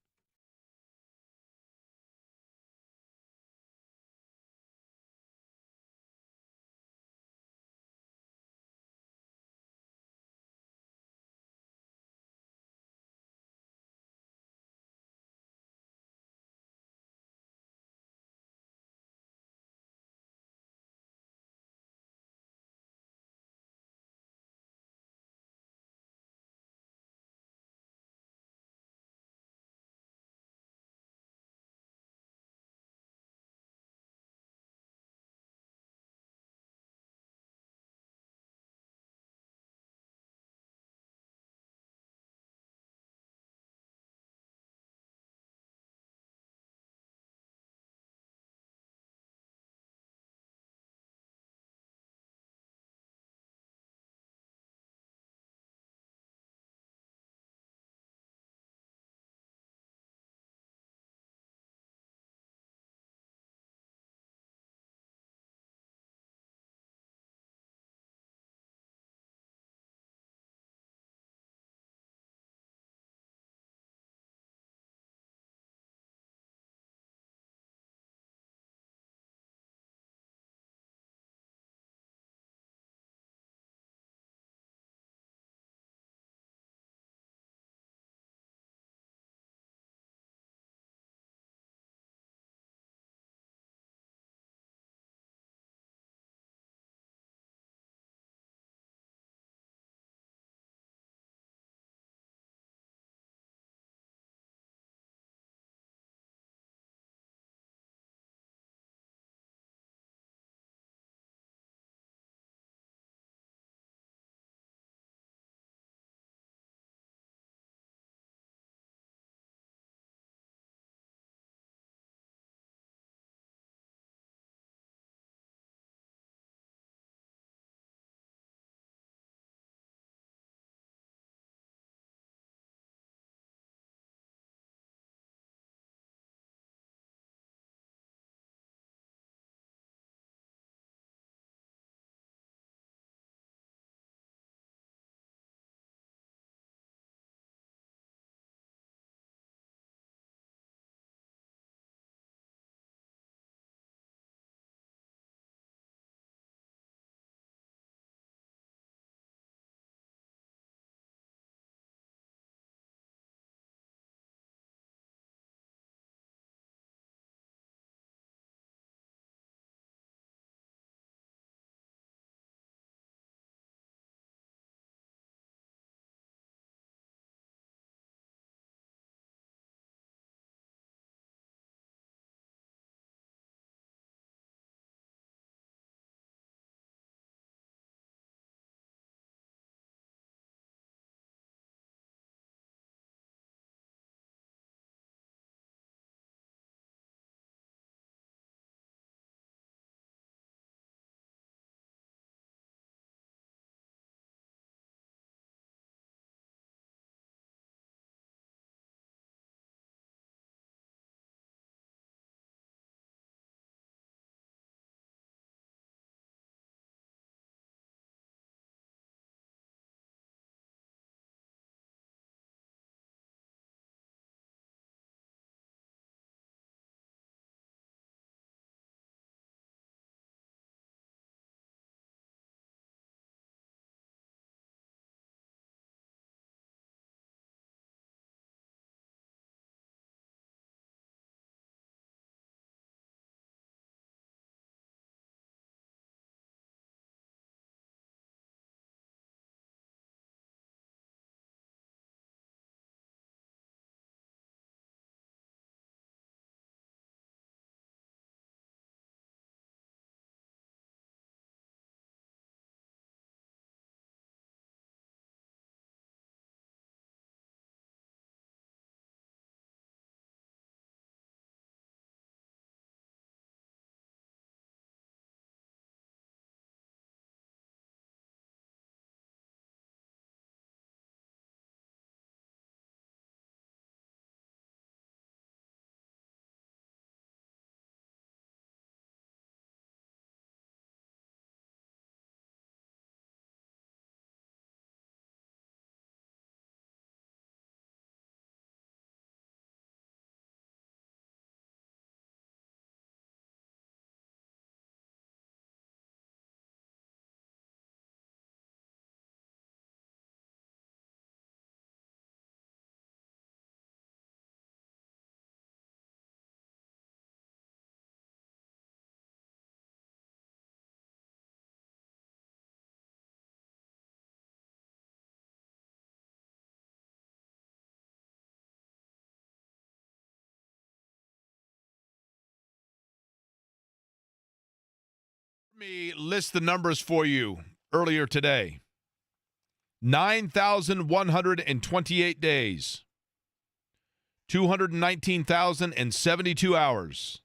me list the numbers for you earlier today. 9,128 days. 219,072 hours.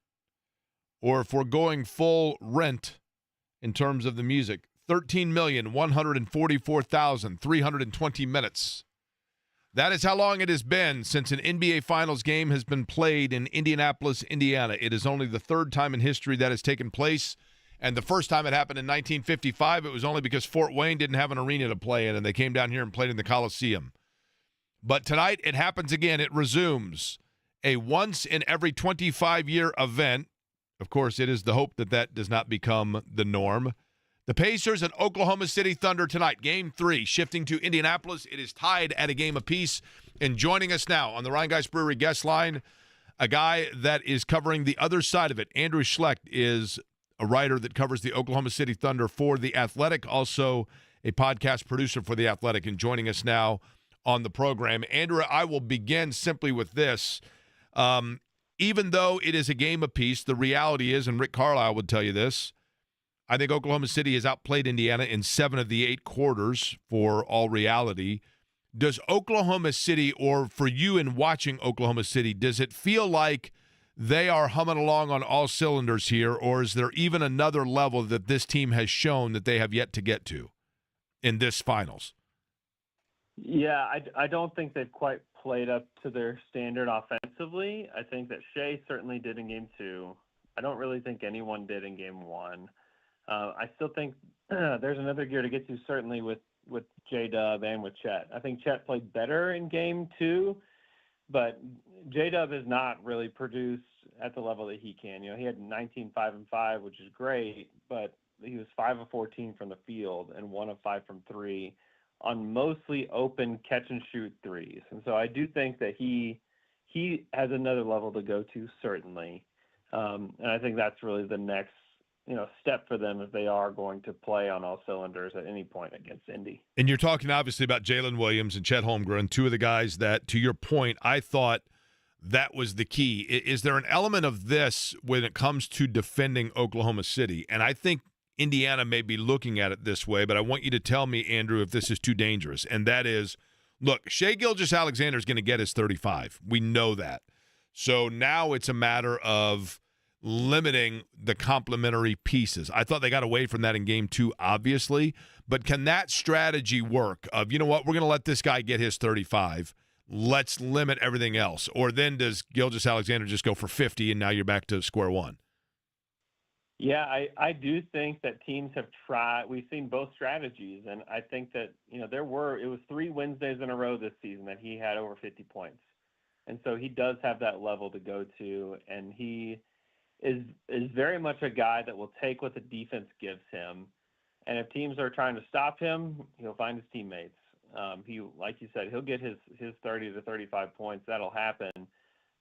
Or if we're going full rent in terms of the music, 13,144,320 minutes. That is how long it has been since an NBA Finals game has been played in Indianapolis, Indiana. It is only the third time in history that has taken place. And the first time it happened in 1955, it was only because Fort Wayne didn't have an arena to play in, and they came down here and played in the Coliseum. But tonight, it happens again. It resumes a once-in-every-25-year event. Of course, it is the hope that that does not become the norm. The Pacers and Oklahoma City Thunder tonight, Game 3, shifting to Indianapolis. It is tied at a game apiece. And joining us now on the Ryan Geist Brewery guest line, a guy that is covering the other side of it. Andrew Schlecht is a writer that covers the Oklahoma City Thunder for The Athletic, also a podcast producer for The Athletic, and joining us now on the program. Andrew, I will begin simply with this. Even though it is a game apiece, the reality is, and Rick Carlisle would tell you this, I think Oklahoma City has outplayed Indiana in 7 of the 8 quarters for all reality. Does Oklahoma City, or for you in watching Oklahoma City, does it feel like they are humming along on all cylinders here, or is there even another level that this team has shown that they have yet to get to in this finals? Yeah, I don't think they've quite played up to their standard offensively. I think that Shea certainly did in Game 2. I don't really think anyone did in Game 1. I still think there's another gear to get to, certainly with J-Dub and with Chet. I think Chet played better in Game 2, but J-Dub has not really produced at the level that he can. You know, he had 19, 5, and 5, which is great, but he was 5 of 14 from the field and 1 of 5 from 3 on mostly open catch-and-shoot threes. And so I do think that he has another level to go to, certainly. And I think that's really the next step for them if they are going to play on all cylinders at any point against Indy. And you're talking obviously about Jalen Williams and Chet Holmgren, two of the guys that, to your point, I thought that was the key. Is there an element of this when it comes to defending Oklahoma City? And I think Indiana may be looking at it this way, but I want you to tell me, Andrew, if this is too dangerous. And that is, look, Shai Gilgeous-Alexander is going to get his 35. We know that. So now it's a matter of limiting the complementary pieces. I thought they got away from that in Game 2, obviously, but can that strategy work of, you know what, we're going to let this guy get his 35. Let's limit everything else. Or then does Gilgeous-Alexander just go for 50 and now you're back to square one? Yeah, I do think that teams have tried. We've seen both strategies, and I think that, it was 3 Wednesdays in a row this season that he had over 50 points. And so he does have that level to go to, and he is very much a guy that will take what the defense gives him. And if teams are trying to stop him, he'll find his teammates. He, like you said, he'll get his 30 to 35 points. That'll happen.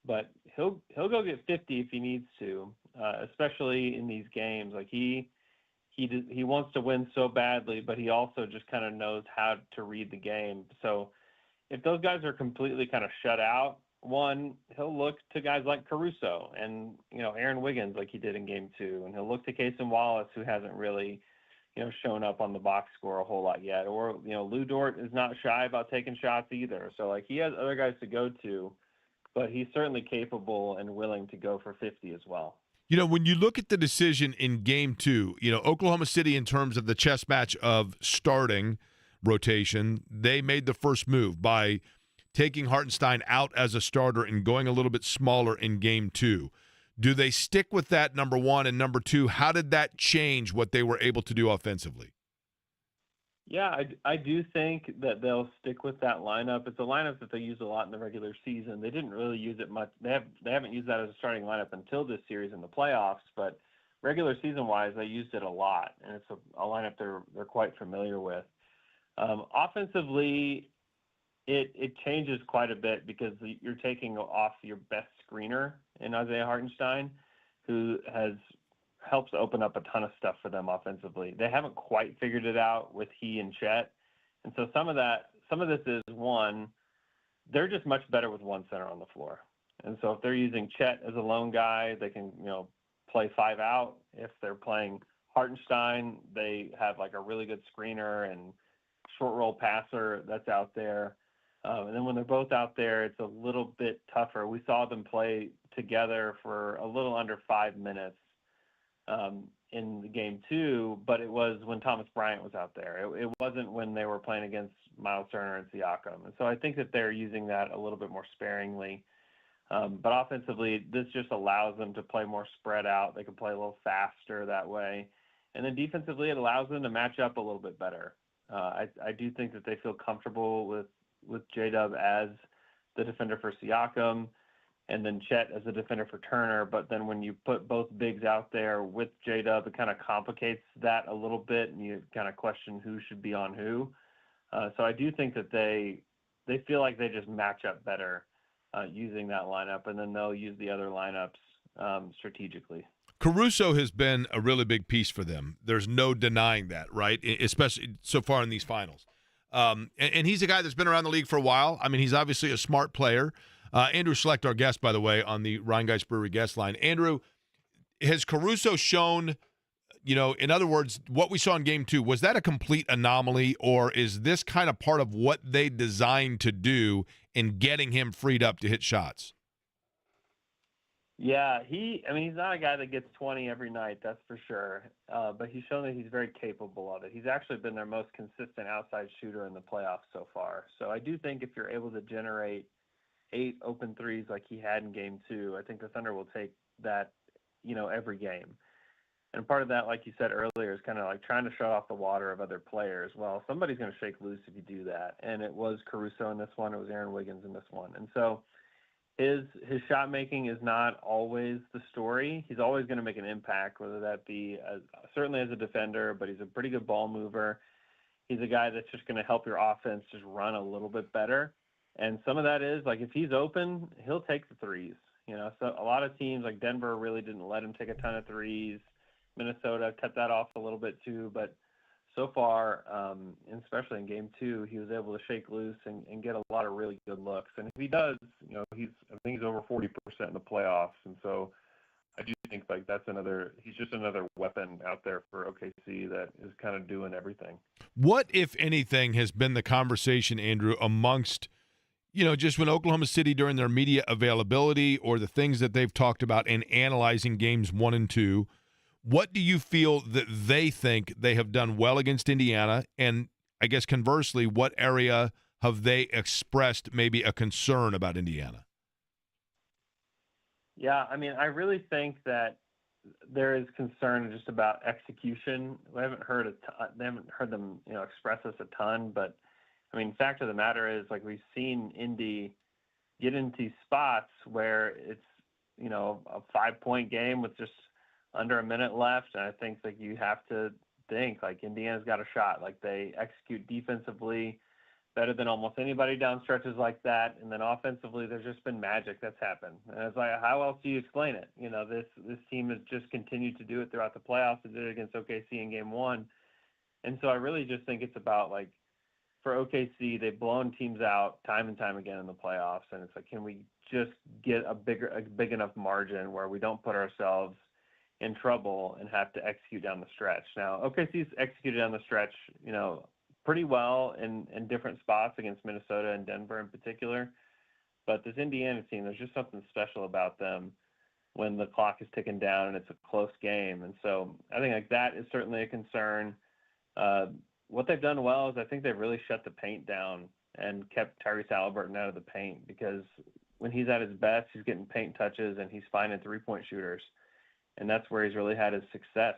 But he'll go get 50 if he needs to, especially in these games. Like he wants to win so badly, but he also just kind of knows how to read the game. So if those guys are completely kind of shut out, one, he'll look to guys like Caruso and Aaron Wiggins like he did in Game 2, and he'll look to Cason Wallace, who hasn't really shown up on the box score a whole lot yet. Or Lou Dort is not shy about taking shots either. So like he has other guys to go to, but he's certainly capable and willing to go for 50 as well. When you look at the decision in Game 2, Oklahoma City, in terms of the chess match of starting rotation, they made the first move by taking Hartenstein out as a starter and going a little bit smaller in Game 2. Do they stick with that, number one? And number two, how did that change what they were able to do offensively? Yeah, I do think that they'll stick with that lineup. It's a lineup that they use a lot in the regular season. They didn't really use it much. They haven't used that as a starting lineup until this series in the playoffs, but regular season-wise, they used it a lot, and it's a lineup they're quite familiar with. Offensively, it changes quite a bit because you're taking off your best screener in Isaiah Hartenstein, who helps open up a ton of stuff for them offensively. They haven't quite figured it out with he and Chet. And so some of this is, one, they're just much better with one center on the floor. And so if they're using Chet as a lone guy, they can, play 5 out. If they're playing Hartenstein, they have like a really good screener and short roll passer that's out there. And then when they're both out there, it's a little bit tougher. We saw them play together for a little under 5 minutes in the game 2, but it was when Thomas Bryant was out there. It wasn't when they were playing against Miles Turner and Siakam. And so I think that they're using that a little bit more sparingly. But offensively, this just allows them to play more spread out. They can play a little faster that way. And then defensively, it allows them to match up a little bit better. I do think that they feel comfortable with J-Dub as the defender for Siakam and then Chet as the defender for Turner. But then when you put both bigs out there with J-Dub, it kind of complicates that a little bit, and you kind of question who should be on who. So I do think that they feel like they just match up better using that lineup, and then they'll use the other lineups strategically. Caruso has been a really big piece for them. There's no denying that, right? Especially so far in these finals. And he's a guy that's been around the league for a while. I mean, he's obviously a smart player. Andrew Schlecht, our guest, by the way, on the Rheingeist Brewery guest line. Andrew, has Caruso shown, in other words, what we saw in Game 2, was that a complete anomaly, or is this kind of part of what they designed to do in getting him freed up to hit shots? Yeah, he's not a guy that gets 20 every night, that's for sure. But he's shown that he's very capable of it. He's actually been their most consistent outside shooter in the playoffs so far. So I do think if you're able to generate 8 open threes like he had in Game 2, I think the Thunder will take that, every game. And part of that, like you said earlier, is kind of like trying to shut off the water of other players. Well, somebody's going to shake loose if you do that. And it was Caruso in this one. It was Aaron Wiggins in this one. And so his shot making is not always the story. He's always going to make an impact, whether that be certainly as a defender, but he's a pretty good ball mover. He's a guy that's just going to help your offense just run a little bit better. And some of that is, like, if he's open, he'll take the threes. So a lot of teams like Denver really didn't let him take a ton of threes. Minnesota cut that off a little bit too, but so far, and especially in Game 2, he was able to shake loose and get a lot of really good looks. And if he does, I think he's over 40% in the playoffs. And so I do think he's just another weapon out there for OKC that is kind of doing everything. What, if anything, has been the conversation, Andrew, amongst, just when Oklahoma City during their media availability or the things that they've talked about in analyzing games 1 and 2, what do you feel that they think they have done well against Indiana? And I guess conversely, what area have they expressed maybe a concern about Indiana? Yeah, I really think that there is concern just about execution. We haven't heard they haven't heard them, express this a ton, but fact of the matter is, like, we've seen Indy get into spots where it's, a 5-point game with just under a minute left, and I think like you have to think like Indiana's got a shot. Like, they execute defensively better than almost anybody down stretches like that, and then offensively there's just been magic that's happened. And it's like, how else do you explain it? This team has just continued to do it throughout the playoffs. They did it against OKC in Game 1, and so I really just think it's about, like, for OKC, they've blown teams out time and time again in the playoffs, and it's like, can we just get a big enough margin where we don't put ourselves in trouble and have to execute down the stretch. Now, OKC's executed down the stretch, pretty well in different spots against Minnesota and Denver in particular. But this Indiana team, there's just something special about them when the clock is ticking down and it's a close game. And so I think like that is certainly a concern. What they've done well is I think they've really shut the paint down and kept Tyrese Haliburton out of the paint, because when he's at his best, he's getting paint touches and he's finding 3-point shooters. And that's where he's really had his success,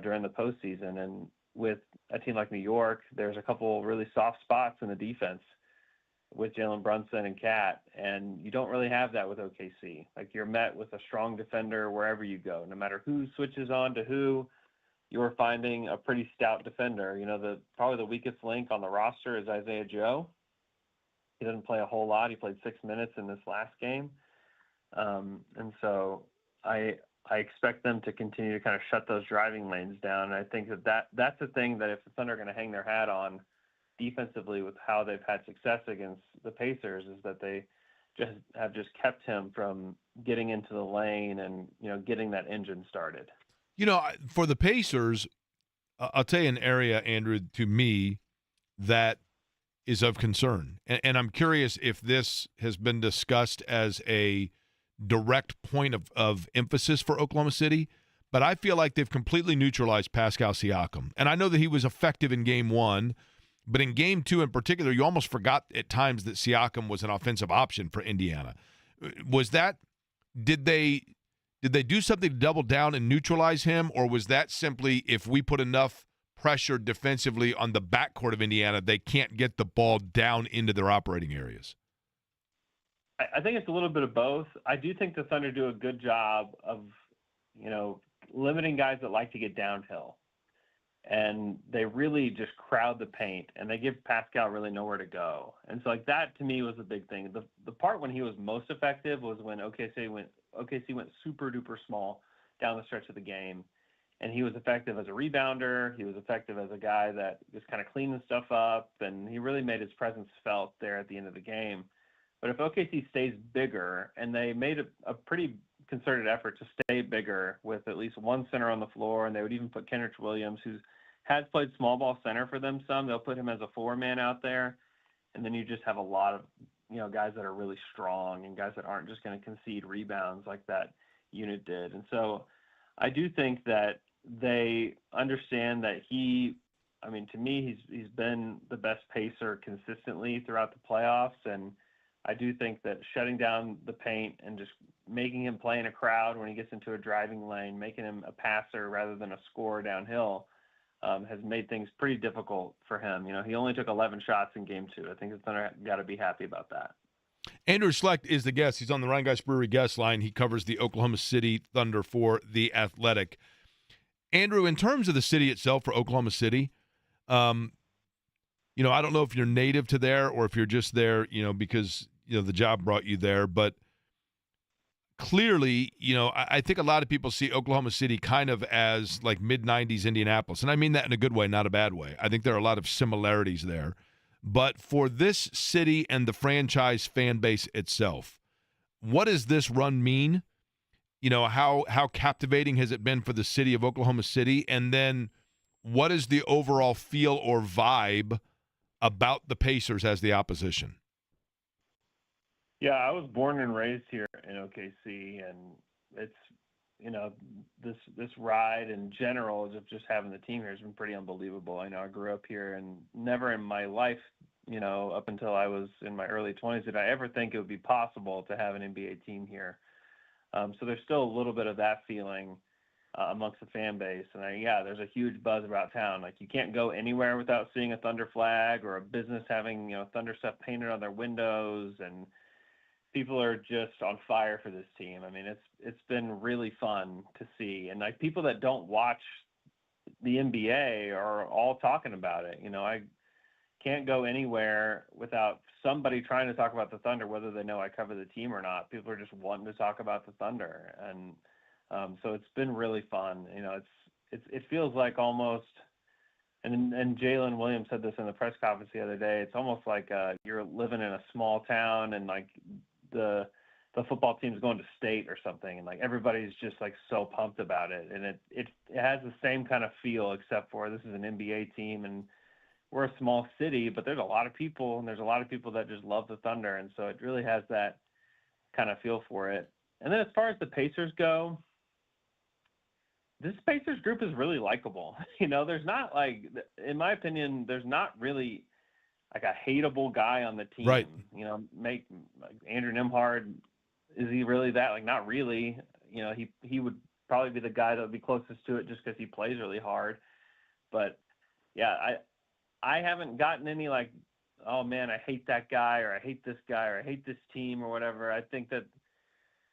during the postseason. And with a team like New York, there's a couple really soft spots in the defense with Jalen Brunson and Cat, and you don't really have that with OKC. Like, you're met with a strong defender wherever you go. No matter who switches on to who, you're finding a pretty stout defender. Probably the weakest link on the roster is Isaiah Joe. He doesn't play a whole lot. He played 6 minutes in this last game. And so I expect them to continue to kind of shut those driving lanes down. And I think that's the thing that if the Thunder are going to hang their hat on defensively with how they've had success against the Pacers, is that they have kept him from getting into the lane and, getting that engine started. For the Pacers, I'll tell you an area, Andrew, to me that is of concern. And I'm curious if this has been discussed as a direct point of emphasis for Oklahoma City, but I feel like they've completely neutralized Pascal Siakam. And I know that he was effective in game one, but in game two in particular, you almost forgot at times that Siakam was an offensive option for Indiana. Did they do something to double down and neutralize him, or was that simply if we put enough pressure defensively on the backcourt of Indiana, they can't get the ball down into their operating areas? I think it's a little bit of both. I do think the Thunder do a good job of, limiting guys that like to get downhill. And they really just crowd the paint, and they give Pascal really nowhere to go. And so, that to me was a big thing. The part when he was most effective was when OKC went super duper small down the stretch of the game, and he was effective as a rebounder. He was effective as a guy that just kind of cleaned the stuff up, and he really made his presence felt there at the end of the game. But if OKC stays bigger, and they made a pretty concerted effort to stay bigger with at least one center on the floor, and they would even put Kenrich Williams, who has played small ball center for them some. They'll put him as a four-man out there, and then you just have a lot of guys that are really strong and guys that aren't just going to concede rebounds like that unit did. And so I do think that they understand that to me, he's been the best pacer consistently throughout the playoffs, and I do think that shutting down the paint and just making him play in a crowd when he gets into a driving lane, making him a passer rather than a scorer downhill, has made things pretty difficult for him. He only took 11 shots in game two. I think the Thunder got to be happy about that. Andrew Schlecht is the guest. He's on the Ryan Guys Brewery guest line. He covers the Oklahoma City Thunder for The Athletic. Andrew, in terms of the city itself for Oklahoma City, I don't know if you're native to there or if you're just there, because the job brought you there, but clearly, I think a lot of people see Oklahoma City kind of as like mid-90s Indianapolis, and I mean that in a good way, not a bad way. I think there are a lot of similarities there. But for this city and the franchise fan base itself, what does this run mean? How captivating has it been for the city of Oklahoma City? And then what is the overall feel or vibe about the Pacers as the opposition? Yeah, I was born and raised here in OKC, and it's, this ride in general of just having the team here has been pretty unbelievable. I grew up here, and never in my life, up until I was in my early 20s, did I ever think it would be possible to have an NBA team here. So there's still a little bit of that feeling amongst the fan base. And there's a huge buzz about town. Like, you can't go anywhere without seeing a Thunder flag or a business having, Thunder stuff painted on their windows, and people are just on fire for this team. I mean, it's been really fun to see. And people that don't watch the NBA are all talking about it. I can't go anywhere without somebody trying to talk about the Thunder, whether they know I cover the team or not. People are just wanting to talk about the Thunder. And so it's been really fun. It feels like almost, and Jalen Williams said this in the press conference the other day, it's almost like you're living in a small town, and the football team's going to state or something, and everybody's just so pumped about it. And it has the same kind of feel, except for this is an NBA team, and we're a small city, but there's a lot of people, and there's a lot of people that just love the Thunder. And so it really has that kind of feel for it. And then as far as the Pacers go, this Pacers group is really likable. There's not in my opinion, there's not really a hateable guy on the team. Right. Make Andrew Nembhard, is he really that? Not really. He would probably be the guy that would be closest to it just because he plays really hard. But yeah, I haven't gotten any oh man, I hate that guy, or I hate this guy, or I hate this team, or whatever. I think that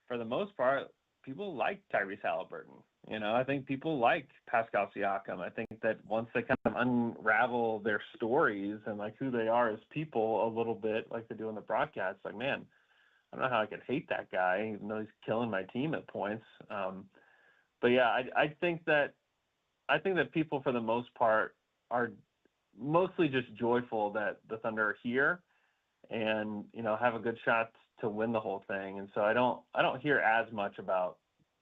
for the most part, people like Tyrese Haliburton. I think people like Pascal Siakam. I think that once they kind of unravel their stories and who they are as people a little bit, like they do on the broadcast, man, I don't know how I could hate that guy, even though he's killing my team at points. But yeah, I think that people for the most part are mostly just joyful that the Thunder are here and have a good shot to win the whole thing. And so I don't hear as much about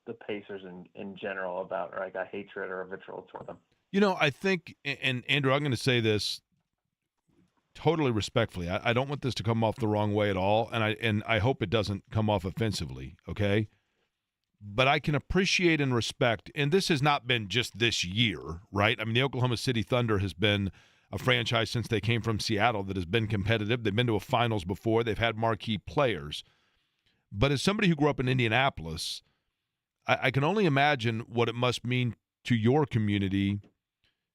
the Pacers in general about like a hatred or a vitriol toward them. I think, and Andrew, I'm going to say this totally respectfully. I don't want this to come off the wrong way at all, and I hope it doesn't come off offensively, okay? But I can appreciate and respect, and this has not been just this year, right? I mean, the Oklahoma City Thunder has been a franchise since they came from Seattle that has been competitive. They've been to a finals before. They've had marquee players. But as somebody who grew up in Indianapolis, I can only imagine what it must mean to your community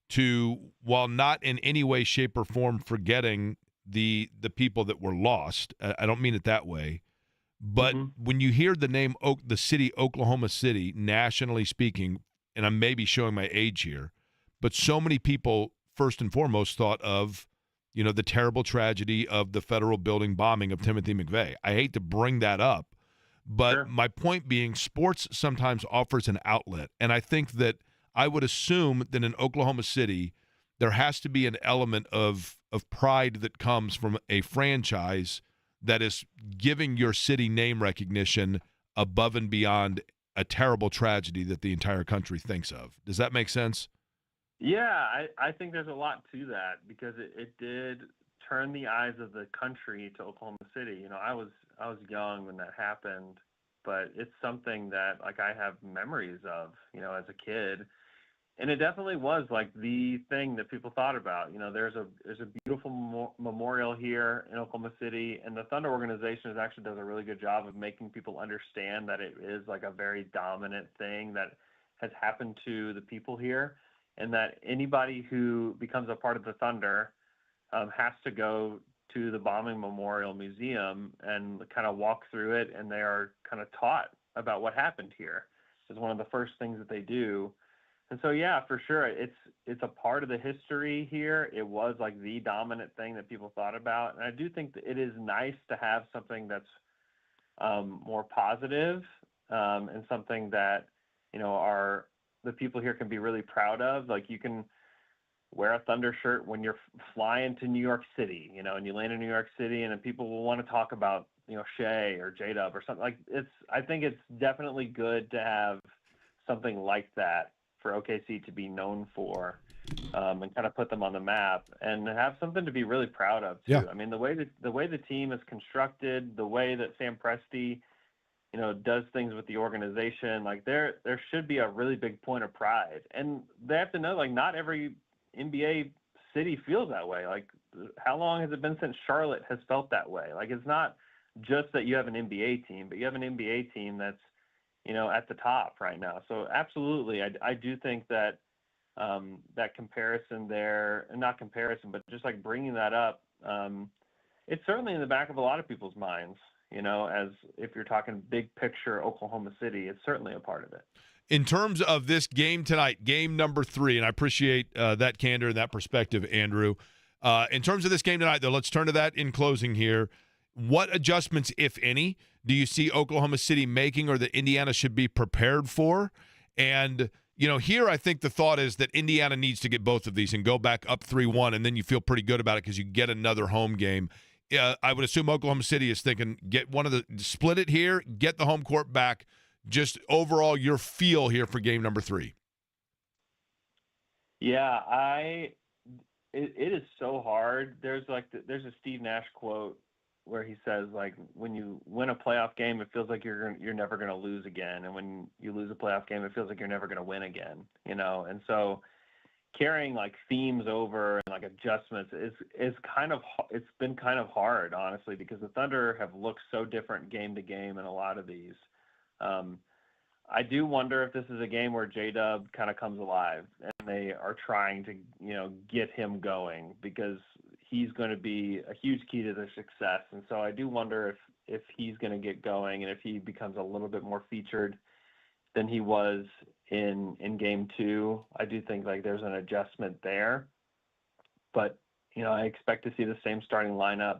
to, while not in any way, shape, or form forgetting the people that were lost. I don't mean it that way. But when you hear the name the city Oklahoma City, nationally speaking, and I'm maybe showing my age here, but so many people first and foremost thought of, the terrible tragedy of the federal building bombing of Timothy McVeigh. I hate to bring that up, but my point being, sports sometimes offers an outlet. And I think that I would assume that in Oklahoma City, there has to be an element of pride that comes from a franchise that is giving your city name recognition above and beyond a terrible tragedy that the entire country thinks of. Does that make sense? Yeah, I think there's a lot to that because it did turn the eyes of the country to Oklahoma City. I was young when that happened, but it's something that like I have memories of, as a kid. And it definitely was like the thing that people thought about. There's a beautiful memorial here in Oklahoma City, and the Thunder organization actually does a really good job of making people understand that it is like a very dominant thing that has happened to the people here, and that anybody who becomes a part of the Thunder has to go to the Bombing Memorial Museum and kind of walk through it, and they are kind of taught about what happened here. It's one of the first things that they do. And so, yeah, for sure, it's a part of the history here. It was like the dominant thing that people thought about. And I do think that it is nice to have something that's more positive and something that, the people here can be really proud of. Like you can wear a Thunder shirt when you're flying to New York City, and you land in New York City, and then people will want to talk about, Shea or J-Dub or something. Like I think it's definitely good to have something like that for OKC to be known for, and kind of put them on the map and have something to be really proud of too. Yeah. I mean, the way the team is constructed, the way that Sam Presti, does things with the organization, like there should be a really big point of pride. And they have to know, like, not every NBA city feels that way. Like, how long has it been since Charlotte has felt that way? Like, it's not just that you have an NBA team, but you have an NBA team that's, at the top right now. So absolutely, I do think that that comparison there, and not comparison, but just like bringing that up, it's certainly in the back of a lot of people's minds, as if you're talking big picture Oklahoma City, it's certainly a part of it. In terms of this game tonight, game number 3, and I appreciate that candor and that perspective, Andrew. In terms of this game tonight, though, let's turn to that in closing here. What adjustments, if any, do you see Oklahoma City making or that Indiana should be prepared for? And, here I think the thought is that Indiana needs to get both of these and go back up 3-1, and then you feel pretty good about it because you get another home game. I would assume Oklahoma City is thinking, split it here, get the home court back. Just overall your feel here for game number 3. Yeah, it is so hard. There's a Steve Nash quote where he says, like, when you win a playoff game, it feels like you're never going to lose again, and when you lose a playoff game, it feels like you're never going to win again. And so carrying like themes over and like adjustments is it's been kind of hard, honestly, because the Thunder have looked so different game to game in a lot of these. I do wonder if this is a game where J-Dub kind of comes alive and they are trying to, get him going, because he's going to be a huge key to their success. And so I do wonder if he's going to get going and if he becomes a little bit more featured than he was in game 2. I do think like there's an adjustment there, but I expect to see the same starting lineup.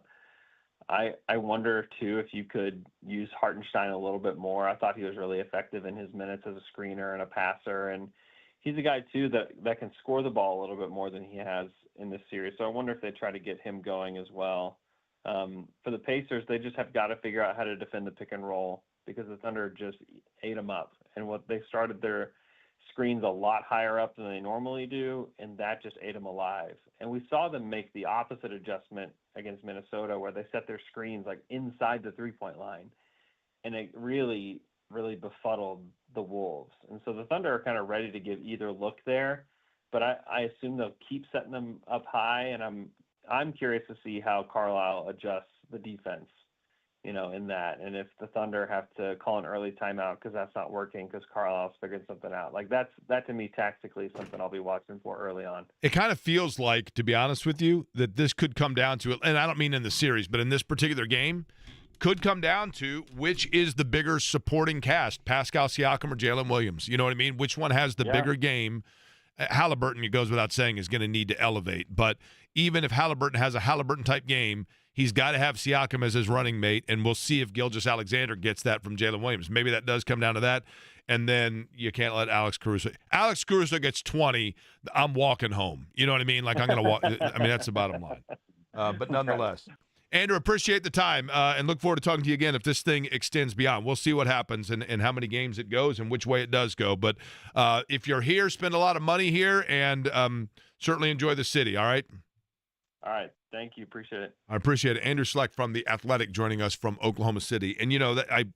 I wonder too if you could use Hartenstein a little bit more. I thought he was really effective in his minutes as a screener and a passer, and he's a guy too that can score the ball a little bit more than he has in this series. So I wonder if they try to get him going as well. For the Pacers, they just have got to figure out how to defend the pick and roll, because the Thunder just ate them up. and what they started their screens a lot higher up than they normally do, and that just ate them alive. And we saw them make the opposite adjustment against Minnesota, where they set their screens like inside the 3-point line, and it really, really befuddled the Wolves. And so the Thunder are kind of ready to give either look there, but I assume they'll keep setting them up high, and I'm curious to see how Carlisle adjusts the defense, in that, and if the Thunder have to call an early timeout because that's not working because Carlisle's figured something out. Like that to me tactically is something I'll be watching for early on. It kind of feels like, to be honest with you, that this could come down to, and I don't mean in the series, but in this particular game, could come down to which is the bigger supporting cast, Pascal Siakam or Jalen Williams. You know what I mean? Which one has the bigger game? Halliburton, it goes without saying, is going to need to elevate. But even if Halliburton has a Halliburton-type game, he's got to have Siakam as his running mate, and we'll see if Gilgeous-Alexander gets that from Jalen Williams. Maybe that does come down to that, and then you can't let Alex Caruso. Alex Caruso gets 20, I'm walking home. You know what I mean? Like, I'm going to walk. I mean, that's the bottom line. But nonetheless. Andrew, appreciate the time, and look forward to talking to you again if this thing extends beyond. We'll see what happens and how many games it goes and which way it does go. But if you're here, spend a lot of money here, and certainly enjoy the city, all right? All right. Thank you. Appreciate it. I appreciate it. Andrew Schlecht from The Athletic joining us from Oklahoma City. And, that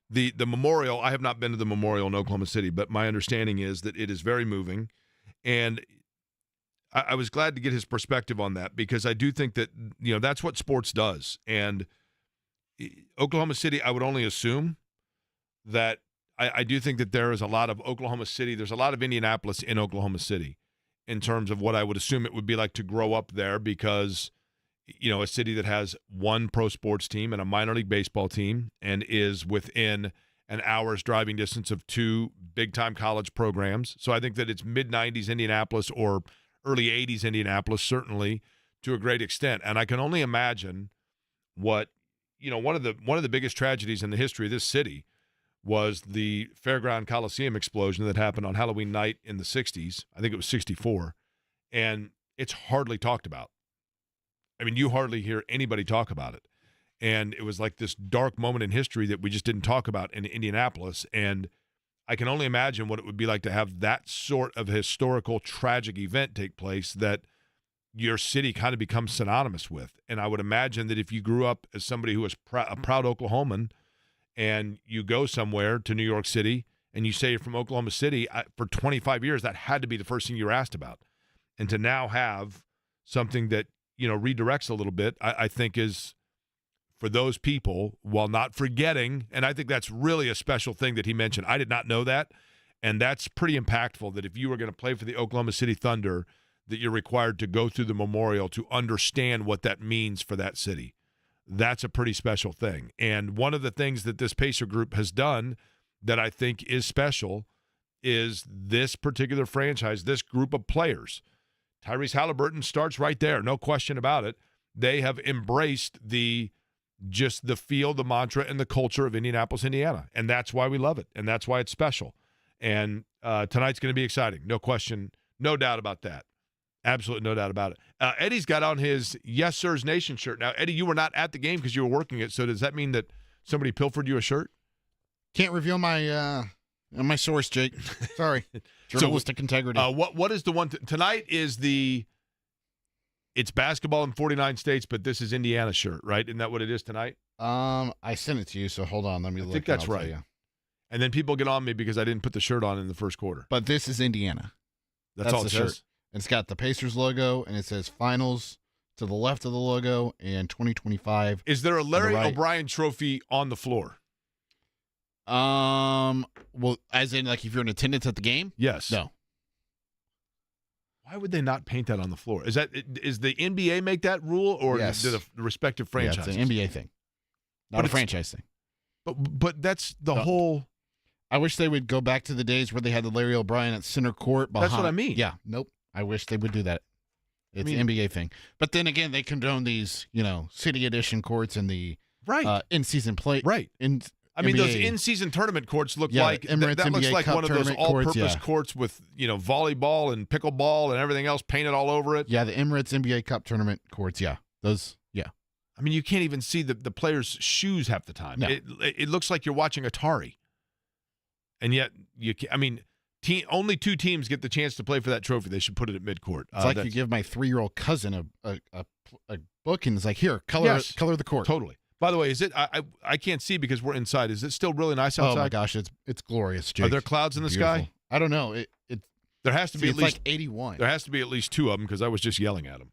the memorial, I have not been to the memorial in Oklahoma City, but my understanding is that it is very moving. And I was glad to get his perspective on that, because I do think that, that's what sports does. And Oklahoma City, I would only assume that I do think that there is a lot of Oklahoma City. There's a lot of Indianapolis in Oklahoma City in terms of what I would assume it would be like to grow up there, because, a city that has one pro sports team and a minor league baseball team and is within an hour's driving distance of two big-time college programs. So I think that it's mid-'90s Indianapolis or early 80s Indianapolis, certainly, to a great extent. And I can only imagine what, one of the biggest tragedies in the history of this city was the Fairground Coliseum explosion that happened on Halloween night in the 60s. I think it was 64. And it's hardly talked about. I mean, you hardly hear anybody talk about it. And it was like this dark moment in history that we just didn't talk about in Indianapolis. And I can only imagine what it would be like to have that sort of historical, tragic event take place that your city kind of becomes synonymous with. And I would imagine that if you grew up as somebody who was a proud Oklahoman and you go somewhere to New York City and you say you're from Oklahoma City, for 25 years, that had to be the first thing you were asked about. And to now have something that, redirects a little bit, I think is, for those people, while not forgetting, and I think that's really a special thing that he mentioned. I did not know that, and that's pretty impactful, that if you were going to play for the Oklahoma City Thunder, that you're required to go through the memorial to understand what that means for that city. That's a pretty special thing. And one of the things that this Pacer group has done that I think is special is this particular franchise, this group of players. Tyrese Halliburton starts right there, no question about it. They have embraced the feel, the mantra, and the culture of Indianapolis, Indiana. And that's why we love it, and that's why it's special. And tonight's going to be exciting, no question, no doubt about that. Absolutely no doubt about it. Eddie's got on his Yes Sir's Nation shirt. Now, Eddie, you were not at the game because you were working it, so does that mean that somebody pilfered you a shirt? Can't reveal my source, Jake. Sorry. Journalistic integrity. What is the one tonight is it's basketball in 49 states, but this is Indiana shirt, right? Isn't that what it is tonight? I sent it to you, so hold on. Let me look. I think that's right. And then people get on me because I didn't put the shirt on in the first quarter. But this is Indiana. That's all it says. Shirt. And it's got the Pacers logo, and it says Finals to the left of the logo, and 2025. Is there a Larry O'Brien trophy on the floor? Well, as in, like, if you're in attendance at the game? Yes. No. Why would they not paint that on the floor? Is the NBA make that rule, or yes. do the respective franchises? Yeah, it's an NBA thing, not a franchise thing. But that's the whole. I wish they would go back to the days where they had the Larry O'Brien at center court. That's what I mean. Yeah. Nope. I wish they would do that. It's an NBA thing. But then again, they condone these, city edition courts and the in-season play. Right. NBA. Those in-season tournament courts look like that looks like Cup one of those all-purpose courts with, volleyball and pickleball and everything else painted all over it. Yeah, the Emirates NBA Cup tournament courts. Yeah, those. Yeah. I mean, you can't even see the players' shoes half the time. No. It looks like you're watching Atari. And yet, only 2 teams get the chance to play for that trophy. They should put it at midcourt. It's like you give my 3-year-old cousin a book, and it's like, here, color the court. Totally. By the way, is it? I can't see because we're inside. Is it still really nice outside? Oh my gosh, it's glorious, Jake. Are there clouds in the sky? I don't know. There has to be at least like 81. There has to be at least 2 of them because I was just yelling at them.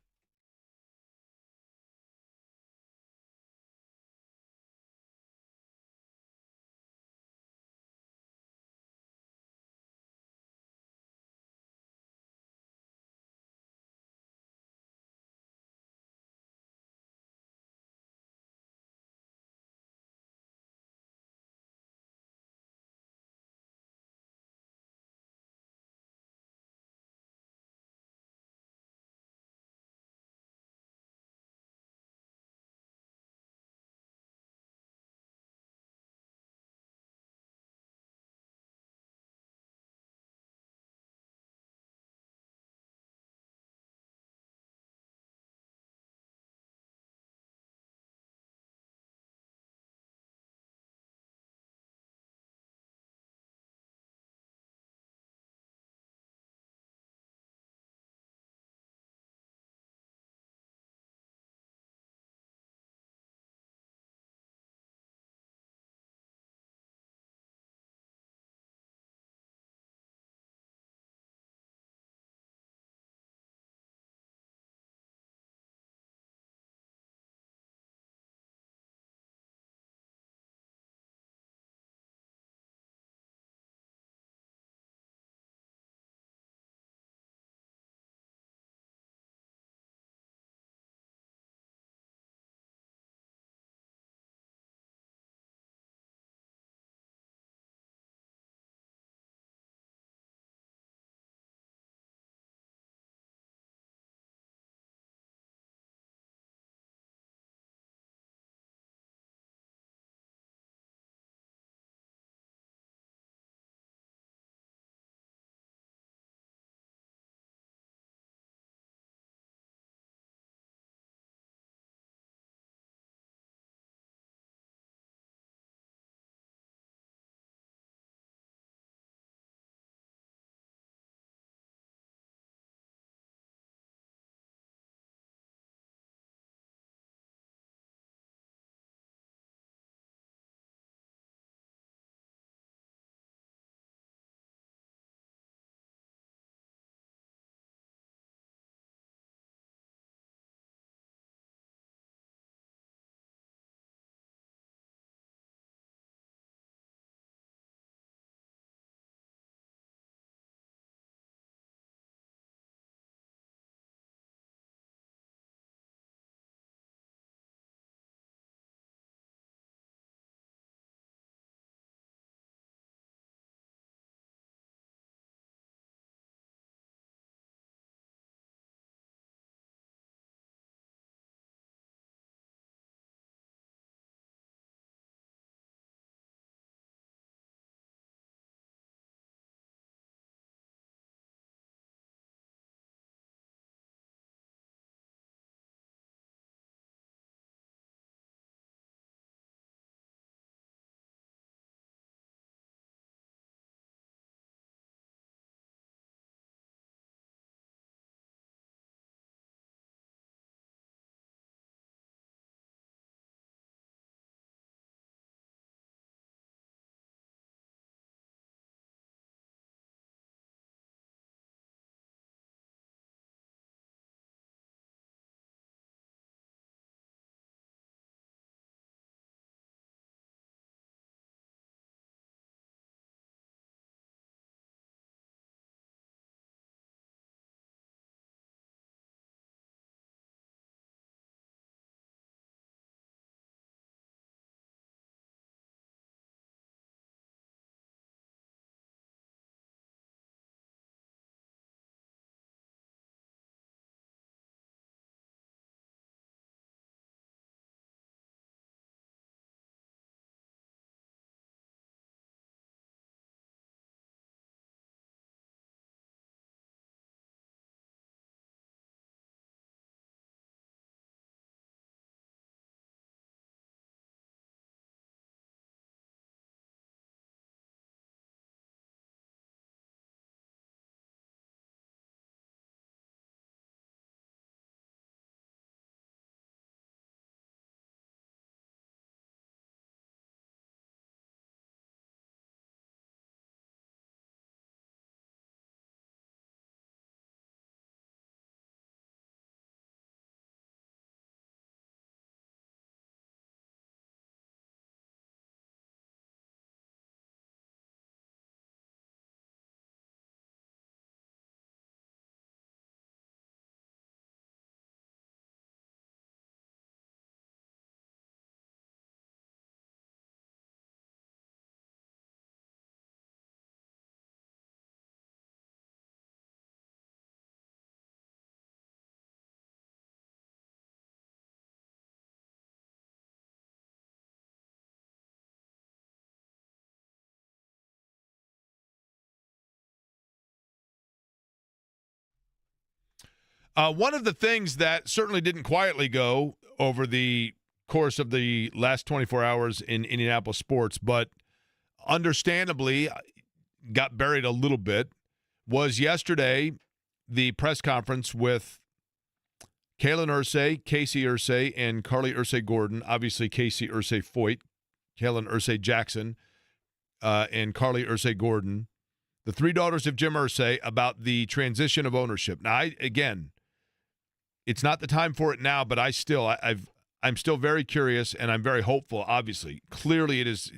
One of the things that certainly didn't quietly go over the course of the last 24 hours in Indianapolis sports, but understandably got buried a little bit, was yesterday the press conference with Kalen Irsay, Casey Irsay, and Carly Irsay-Gordon. Obviously, Casey Irsay-Foyt, Kalen Irsay-Jackson, and Carly Irsay-Gordon, the three daughters of Jim Irsay, about the transition of ownership. Now, again, it's not the time for it now, but I'm still very curious, and I'm very hopeful. Obviously, clearly, it is.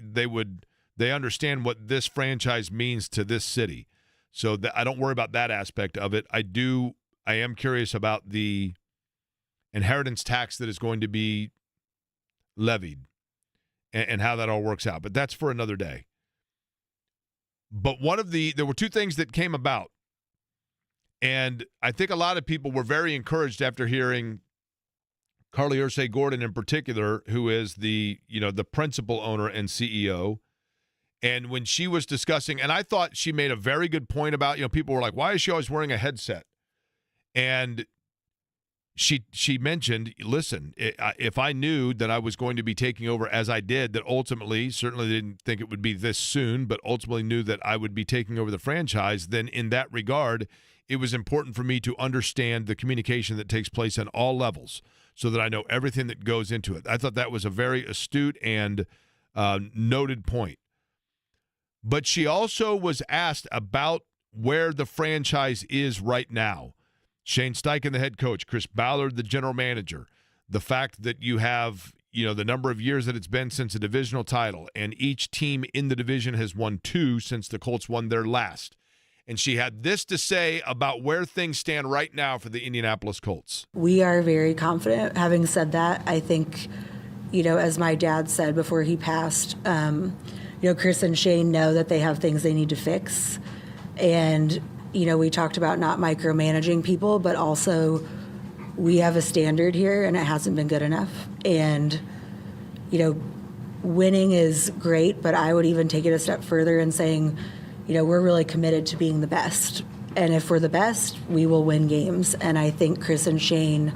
They understand what this franchise means to this city, so that I don't worry about that aspect of it. I am curious about the inheritance tax that is going to be levied and how that all works out. But that's for another day. But there were two things that came about. And I think a lot of people were very encouraged after hearing Carly Irsay-Gordon in particular, who is the principal owner and CEO. And when she was discussing, and I thought she made a very good point about, people were like, why is she always wearing a headset? And she mentioned, listen, if I knew that I was going to be taking over as I did, that ultimately, certainly didn't think it would be this soon, but ultimately knew that I would be taking over the franchise, then in that regard, it was important for me to understand the communication that takes place on all levels so that I know everything that goes into it. I thought that was a very astute and noted point. But she also was asked about where the franchise is right now. Shane Steichen, the head coach, Chris Ballard, the general manager, the fact that you have, the number of years that it's been since a divisional title, and each team in the division has won 2 since the Colts won their last. And she had this to say about where things stand right now for the Indianapolis Colts. We are very confident. Having said that, I think, as my dad said before he passed, Chris and Shane know that they have things they need to fix. And we talked about not micromanaging people, but also we have a standard here and it hasn't been good enough. And, winning is great, but I would even take it a step further in saying, we're really committed to being the best. And if we're the best, we will win games. And I think Chris and Shane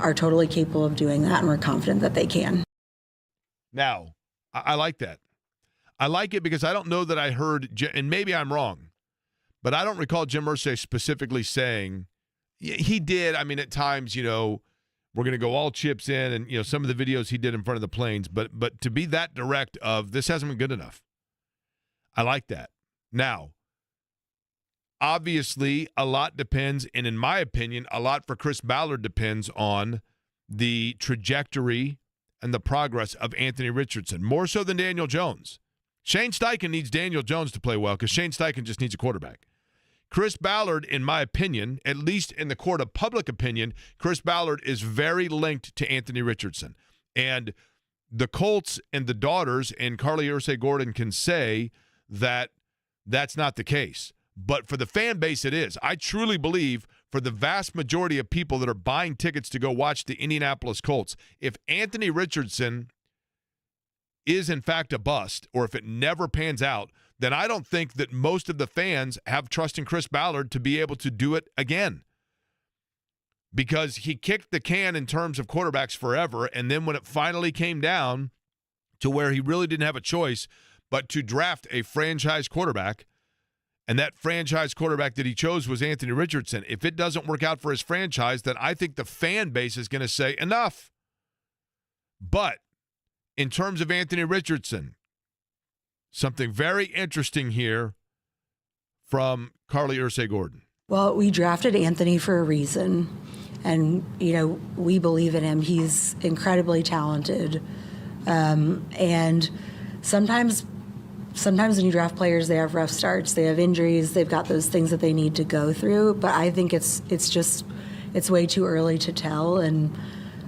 are totally capable of doing that, and we're confident that they can. Now, I like that. I like it because I don't know that I heard, and maybe I'm wrong, but I don't recall Jim Irsay specifically saying, he did, at times, we're going to go all chips in, and, some of the videos he did in front of the planes, but to be that direct of, this hasn't been good enough. I like that. Now, obviously, a lot depends, and in my opinion, a lot for Chris Ballard depends on the trajectory and the progress of Anthony Richardson, more so than Daniel Jones. Shane Steichen needs Daniel Jones to play well because Shane Steichen just needs a quarterback. Chris Ballard, in my opinion, at least in the court of public opinion, Chris Ballard is very linked to Anthony Richardson. And the Colts and the daughters and Carly Irsay-Gordon can say that that's not the case. But for the fan base, it is. I truly believe for the vast majority of people that are buying tickets to go watch the Indianapolis Colts, if Anthony Richardson is in fact a bust, or if it never pans out, then I don't think that most of the fans have trust in Chris Ballard to be able to do it again. Because he kicked the can in terms of quarterbacks forever, and then when it finally came down to where he really didn't have a choice but to draft a franchise quarterback, and that franchise quarterback that he chose was Anthony Richardson. If it doesn't work out for his franchise, then I think the fan base is going to say enough. But in terms of Anthony Richardson, something very interesting here from Carly Irsay-Gordon. Well, we drafted Anthony for a reason, and, we believe in him. He's incredibly talented. And sometimes when you draft players, they have rough starts, they have injuries, they've got those things that they need to go through. But I think it's way too early to tell. And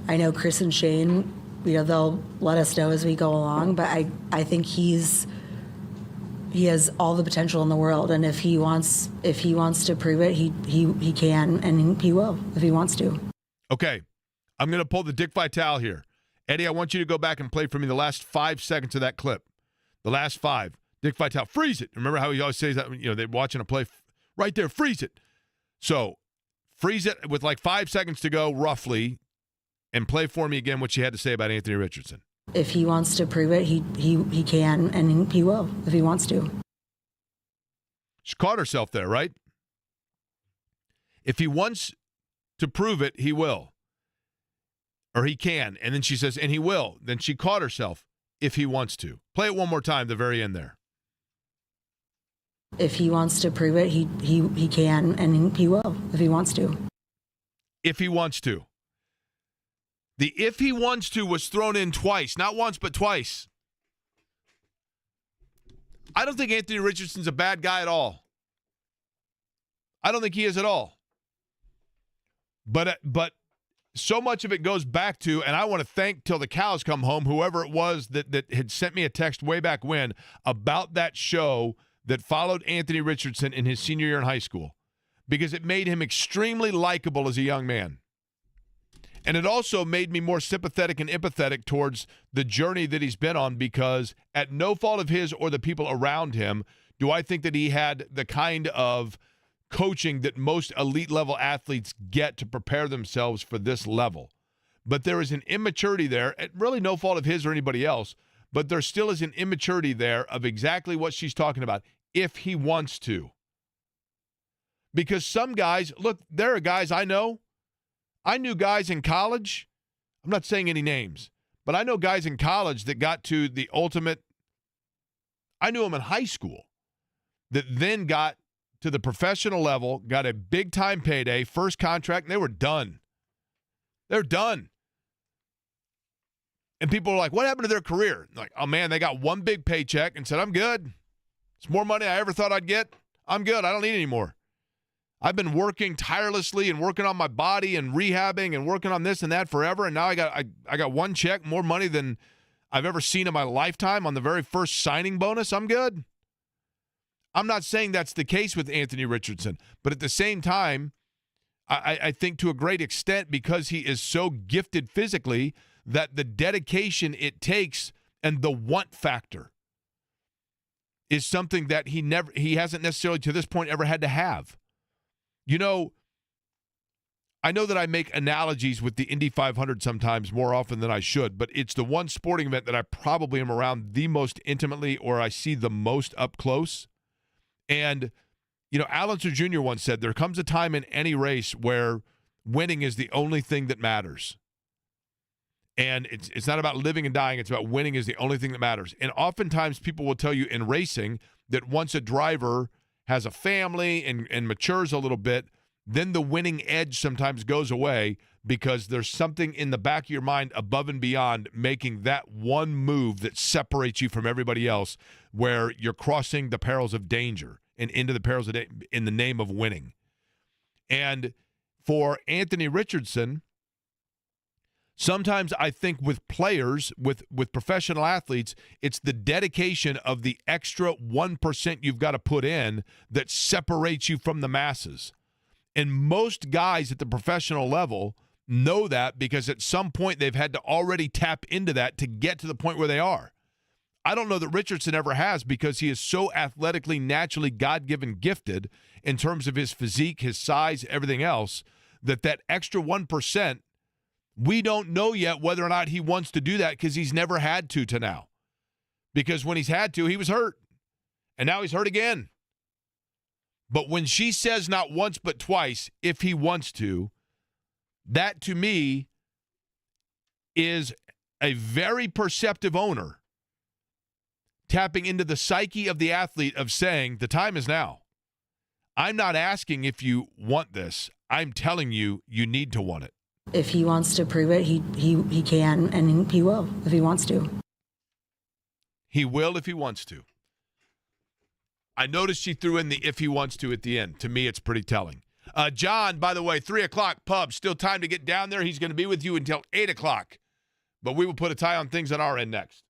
I know Chris and Shane, they'll let us know as we go along. But I think he has all the potential in the world. And if he wants to prove it, he can, and he will if he wants to. Okay, I'm going to pull the Dick Vitale here. Eddie, I want you to go back and play for me the last 5 seconds of that clip. The last 5. Dick Vitale, freeze it. Remember how he always says that, they're watching a play right there, freeze it. So freeze it with like 5 seconds to go, roughly, and play for me again what she had to say about Anthony Richardson. If he wants to prove it, he can, and he will if he wants to. She caught herself there, right? If he wants to prove it, he will. Or he can. And then she says, and he will. Then she caught herself, if he wants to. Play it one more time, the very end there. If he wants to prove it, he can, and he will if he wants to. If he wants to. The if he wants to was thrown in twice. Not once, but twice. I don't think Anthony Richardson's a bad guy at all. I don't think he is at all. But so much of it goes back to, and I want to thank till the cows come home, whoever it was that had sent me a text way back when about that show that followed Anthony Richardson in his senior year in high school, because it made him extremely likable as a young man. And it also made me more sympathetic and empathetic towards the journey that he's been on, because at no fault of his or the people around him do I think that he had the kind of coaching that most elite level athletes get to prepare themselves for this level. But there is an immaturity there, at really no fault of his or anybody else, but there still is an immaturity there of exactly what she's talking about, if he wants to. Because some guys, look, there are guys I know. I knew guys in college, I'm not saying any names, but I know guys in college that got to the ultimate, I knew them in high school, that then got to the professional level, got a big-time payday, first contract, and they were done. They're done. And people are like, what happened to their career? Like, oh, man, they got one big paycheck and said, I'm good. It's more money I ever thought I'd get. I'm good. I don't need any more. I've been working tirelessly and working on my body and rehabbing and working on this and that forever, and now I got one check, more money than I've ever seen in my lifetime on the very first signing bonus. I'm good. I'm not saying that's the case with Anthony Richardson, but at the same time, I think to a great extent, because he is so gifted physically, that the dedication it takes and the want factor is something that he hasn't necessarily to this point ever had to have. You know, I know that I make analogies with the Indy 500 sometimes more often than I should, but it's the one sporting event that I probably am around the most intimately, or I see the most up close. And, you know, Alonso Jr. once said, there comes a time in any race where winning is the only thing that matters. And it's not about living and dying. It's about winning is the only thing that matters. And oftentimes people will tell you in racing that once a driver has a family and matures a little bit, then the winning edge sometimes goes away, because there's something in the back of your mind above and beyond making that one move that separates you from everybody else, where you're crossing the perils of danger and into the perils of in the name of winning. And for Anthony Richardson, sometimes I think with players, with professional athletes, it's the dedication of the extra 1% you've got to put in that separates you from the masses. And most guys at the professional level know that, because at some point they've had to already tap into that to get to the point where they are. I don't know that Richardson ever has, because he is so athletically, naturally, God-given gifted in terms of his physique, his size, everything else, that extra 1%, we don't know yet whether or not he wants to do that, because he's never had to now. Because when he's had to, he was hurt. And now he's hurt again. But when she says not once but twice, if he wants to, that to me is a very perceptive owner tapping into the psyche of the athlete of saying, the time is now. I'm not asking if you want this. I'm telling you, you need to want it. If he wants to prove it, he can, and he will if he wants to. He will if he wants to. I noticed she threw in the if he wants to at the end. To me, it's pretty telling. John, by the way, 3 o'clock pub. Still time to get down there. He's going to be with you until 8 o'clock. But we will put a tie on things on our end next.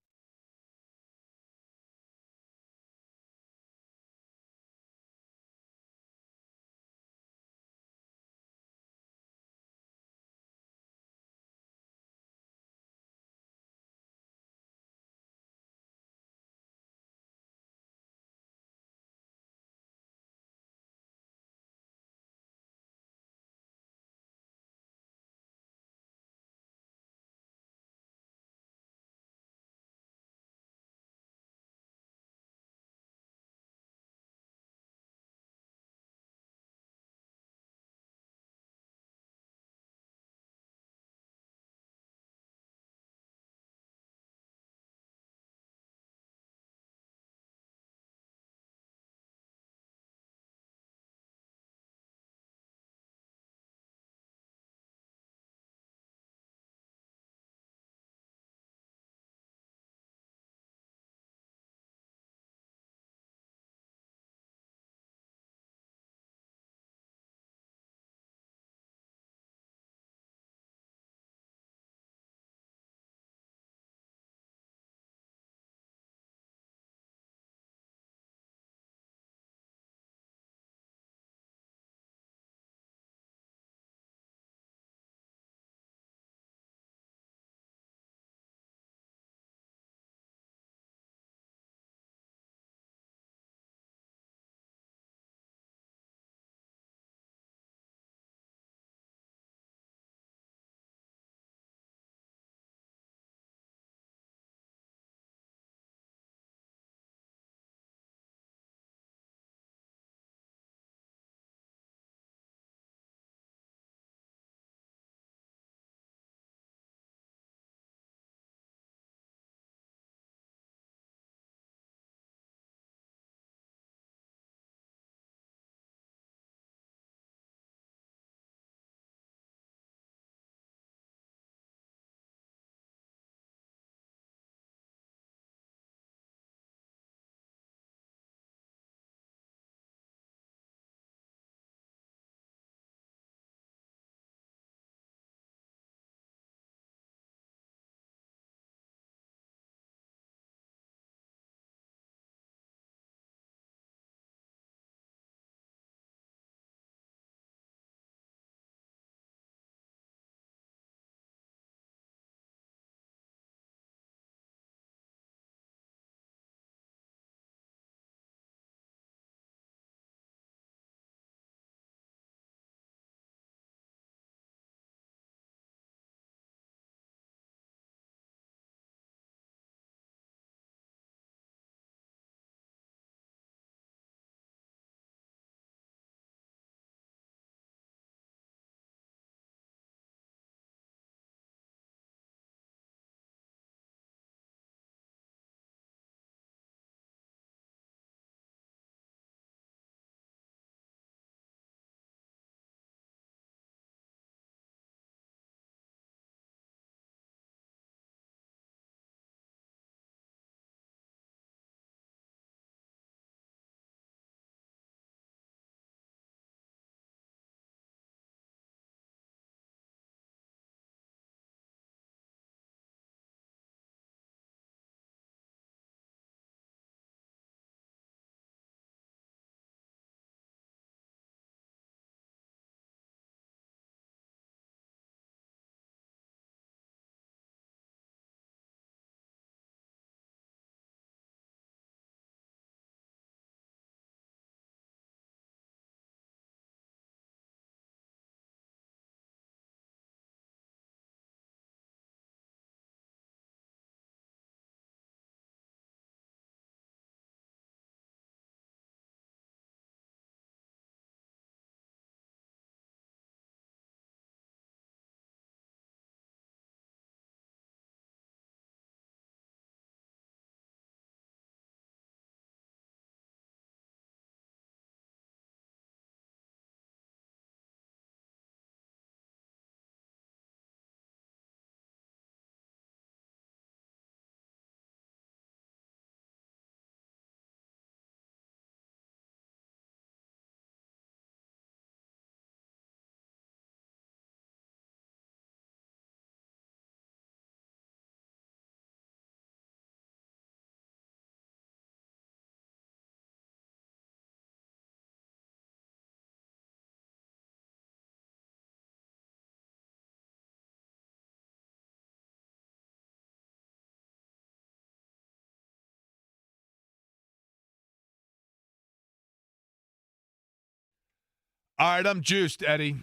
All right, I'm juiced, Eddie.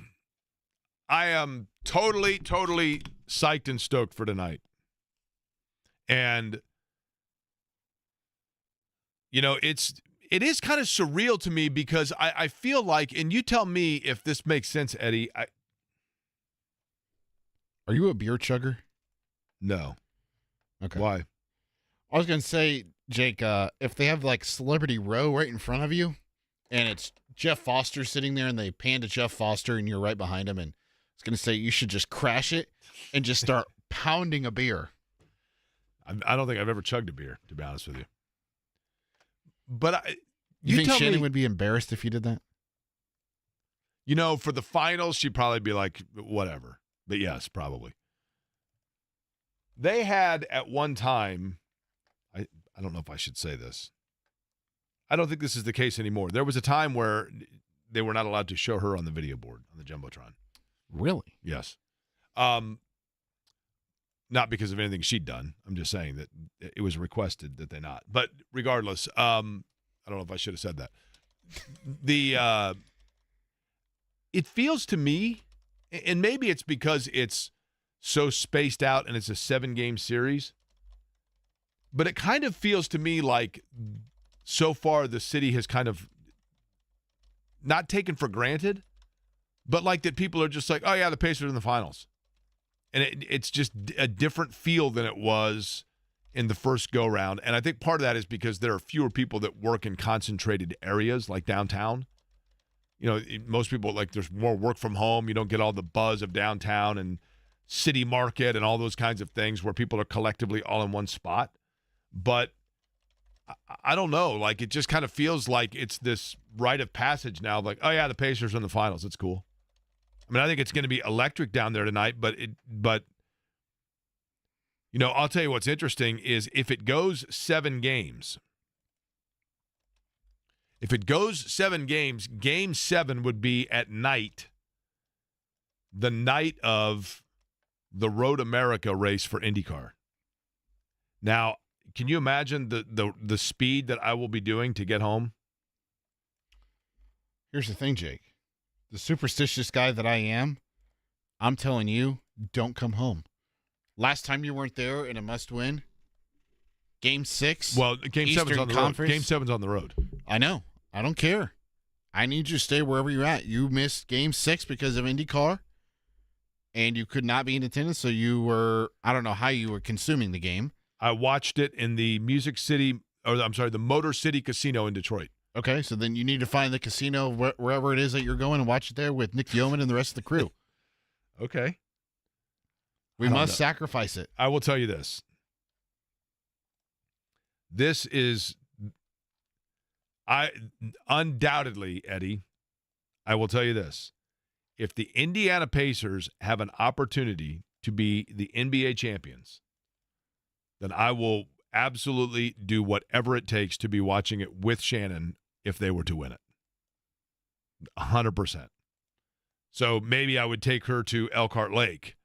I am totally psyched and stoked for tonight. And, it is kind of surreal to me because I feel like, and you tell me if this makes sense, Eddie. Are you a beer chugger? No. Okay. Why? I was going to say, Jake, if they have like Celebrity Row right in front of you and it's Jeff Foster sitting there and they pan to Jeff Foster and you're right behind him, and I was going to say you should just crash it and just start pounding a beer. I don't think I've ever chugged a beer, to be honest with you. But you think tell Shannon me, would be embarrassed if you did that? For the finals, she'd probably be like, whatever. But yes, probably. They had at one time, I don't know if I should say this. I don't think this is the case anymore. There was a time where they were not allowed to show her on the video board, on the Jumbotron. Really? Yes. Not because of anything she'd done. I'm just saying that it was requested that they not. But regardless, I don't know if I should have said that. It feels to me, and maybe it's because it's so spaced out and it's a 7-game series, but it kind of feels to me like so far the city has kind of not taken for granted, but like that people are just like, oh yeah, the Pacers are in the finals. And it's just a different feel than it was in the first go-round. And I think part of that is because there are fewer people that work in concentrated areas like downtown. Most people, like, there's more work from home. You don't get all the buzz of downtown and city market and all those kinds of things where people are collectively all in one spot. But I don't know. Like, it just kind of feels like it's this rite of passage now. Like, oh, yeah, the Pacers are in the finals. It's cool. I mean, I think it's going to be electric down there tonight, but I'll tell you what's interesting is if it goes 7 games. If it goes 7 games, Game 7 would be at night, the night of the Road America race for IndyCar. Now, can you imagine the speed that I will be doing to get home? Here's the thing, Jake. The superstitious guy that I am, I'm telling you, don't come home. Last time you weren't there in a must-win, Game 6. Well, Game 7's on the road. Game 7's on the road. I know. I don't care. I need you to stay wherever you're at. You missed Game 6 because of IndyCar, and you could not be in attendance, so you were, I don't know how you were consuming the game. I watched it in the the Motor City Casino in Detroit. Okay, so then you need to find the casino wherever it is that you're going and watch it there with Nick Yeoman and the rest of the crew. Okay. We must sacrifice it. I will tell you this. This is, undoubtedly, Eddie, I will tell you this. If the Indiana Pacers have an opportunity to be the NBA champions, then I will absolutely do whatever it takes to be watching it with Shannon if they were to win it. 100%. So maybe I would take her to Elkhart Lake,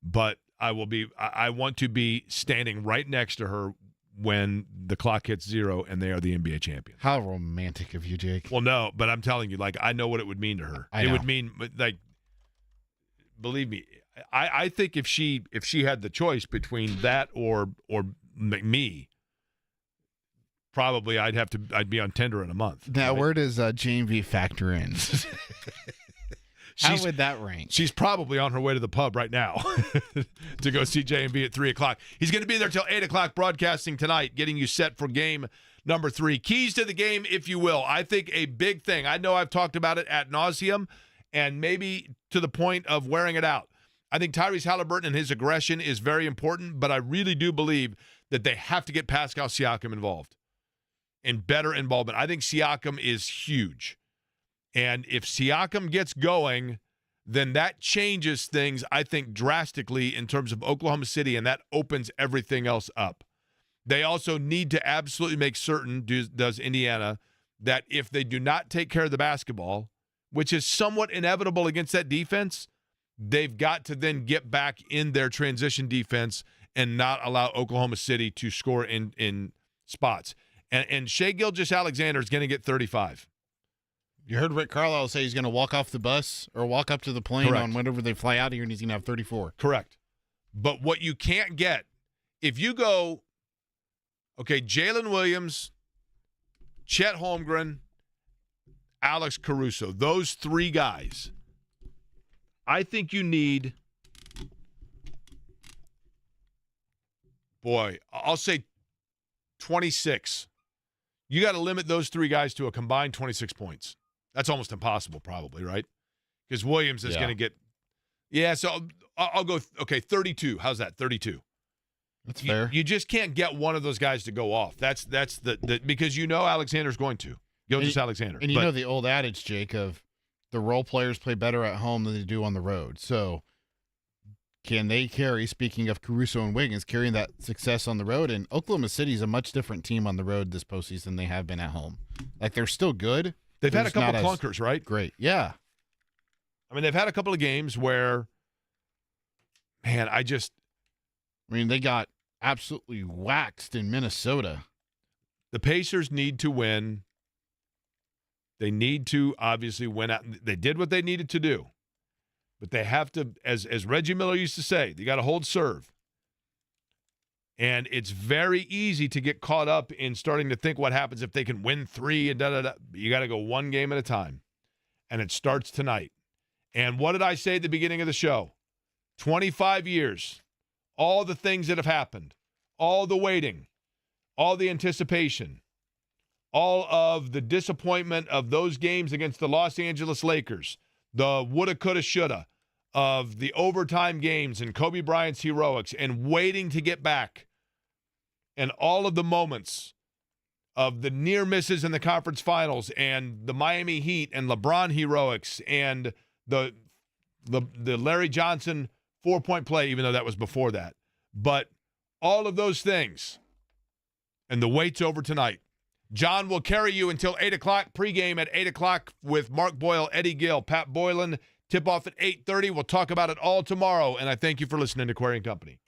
but I want to be standing right next to her when the clock hits 0 and they are the NBA champions. How romantic of you, Jake. Well, no, but I'm telling you, like, I know what it would mean to her. I know. It would mean, like, believe me, I think if she had the choice between that or me, probably I'd be on Tinder in a month. Now, right? where does JMV factor in? How would that rank? She's probably on her way to the pub right now to go see JMV at 3 o'clock. He's going to be there till 8 o'clock broadcasting tonight, getting you set for game number 3. Keys to the game, if you will. I think a big thing. I know I've talked about it ad nauseum and maybe to the point of wearing it out. I think Tyrese Haliburton and his aggression is very important, but I really do believe that they have to get Pascal Siakam involved and better involvement. I think Siakam is huge. And if Siakam gets going, then that changes things, I think, drastically in terms of Oklahoma City, and that opens everything else up. They also need to absolutely make certain, does Indiana, that if they do not take care of the basketball, which is somewhat inevitable against that defense, they've got to then get back in their transition defense and not allow Oklahoma City to score in spots. And Shai Gilgeous-Alexander is going to get 35. You heard Rick Carlisle say he's going to walk off the bus or walk up to the plane Correct. on whenever they fly out here, and he's going to have 34. Correct. But what you can't get, if you go, okay, Jalen Williams, Chet Holmgren, Alex Caruso, those three guys, I think you need, boy, I'll say 26. You got to limit those three guys to a combined 26 points. That's almost impossible, probably, right? Because Williams is going to get, so I'll go, 32. How's that? 32. That's fair. You just can't get one of those guys to go off. That's the because Alexander's going to. Gilgeous Alexander. And you know the old adage, Jake, of the role players play better at home than they do on the road. So can they carry, speaking of Caruso and Wiggins, carrying that success on the road? And Oklahoma City is a much different team on the road this postseason than they have been at home. Like, they're still good. They've had a couple clunkers, right? Great. Yeah. I mean, they've had a couple of games where, man, they got absolutely waxed in Minnesota. The Pacers need to win. They need to obviously win out. They did what they needed to do. But they have to, as Reggie Miller used to say, you got to hold serve. And it's very easy to get caught up in starting to think what happens if they can win 3 and da-da-da. You got to go one game at a time. And it starts tonight. And what did I say at the beginning of the show? 25 years. All the things that have happened. All the waiting. All the anticipation. All of the disappointment of those games against the Los Angeles Lakers. The woulda, coulda, shoulda of the overtime games and Kobe Bryant's heroics and waiting to get back. And all of the moments of the near misses in the conference finals and the Miami Heat and LeBron heroics and the Larry Johnson 4-point play, even though that was before that. But all of those things. And the wait's over tonight. John will carry you until 8 o'clock, pregame at 8 o'clock with Mark Boyle, Eddie Gill, Pat Boylan. Tip-off at 8:30. We'll talk about it all tomorrow, and I thank you for listening to Query & Company.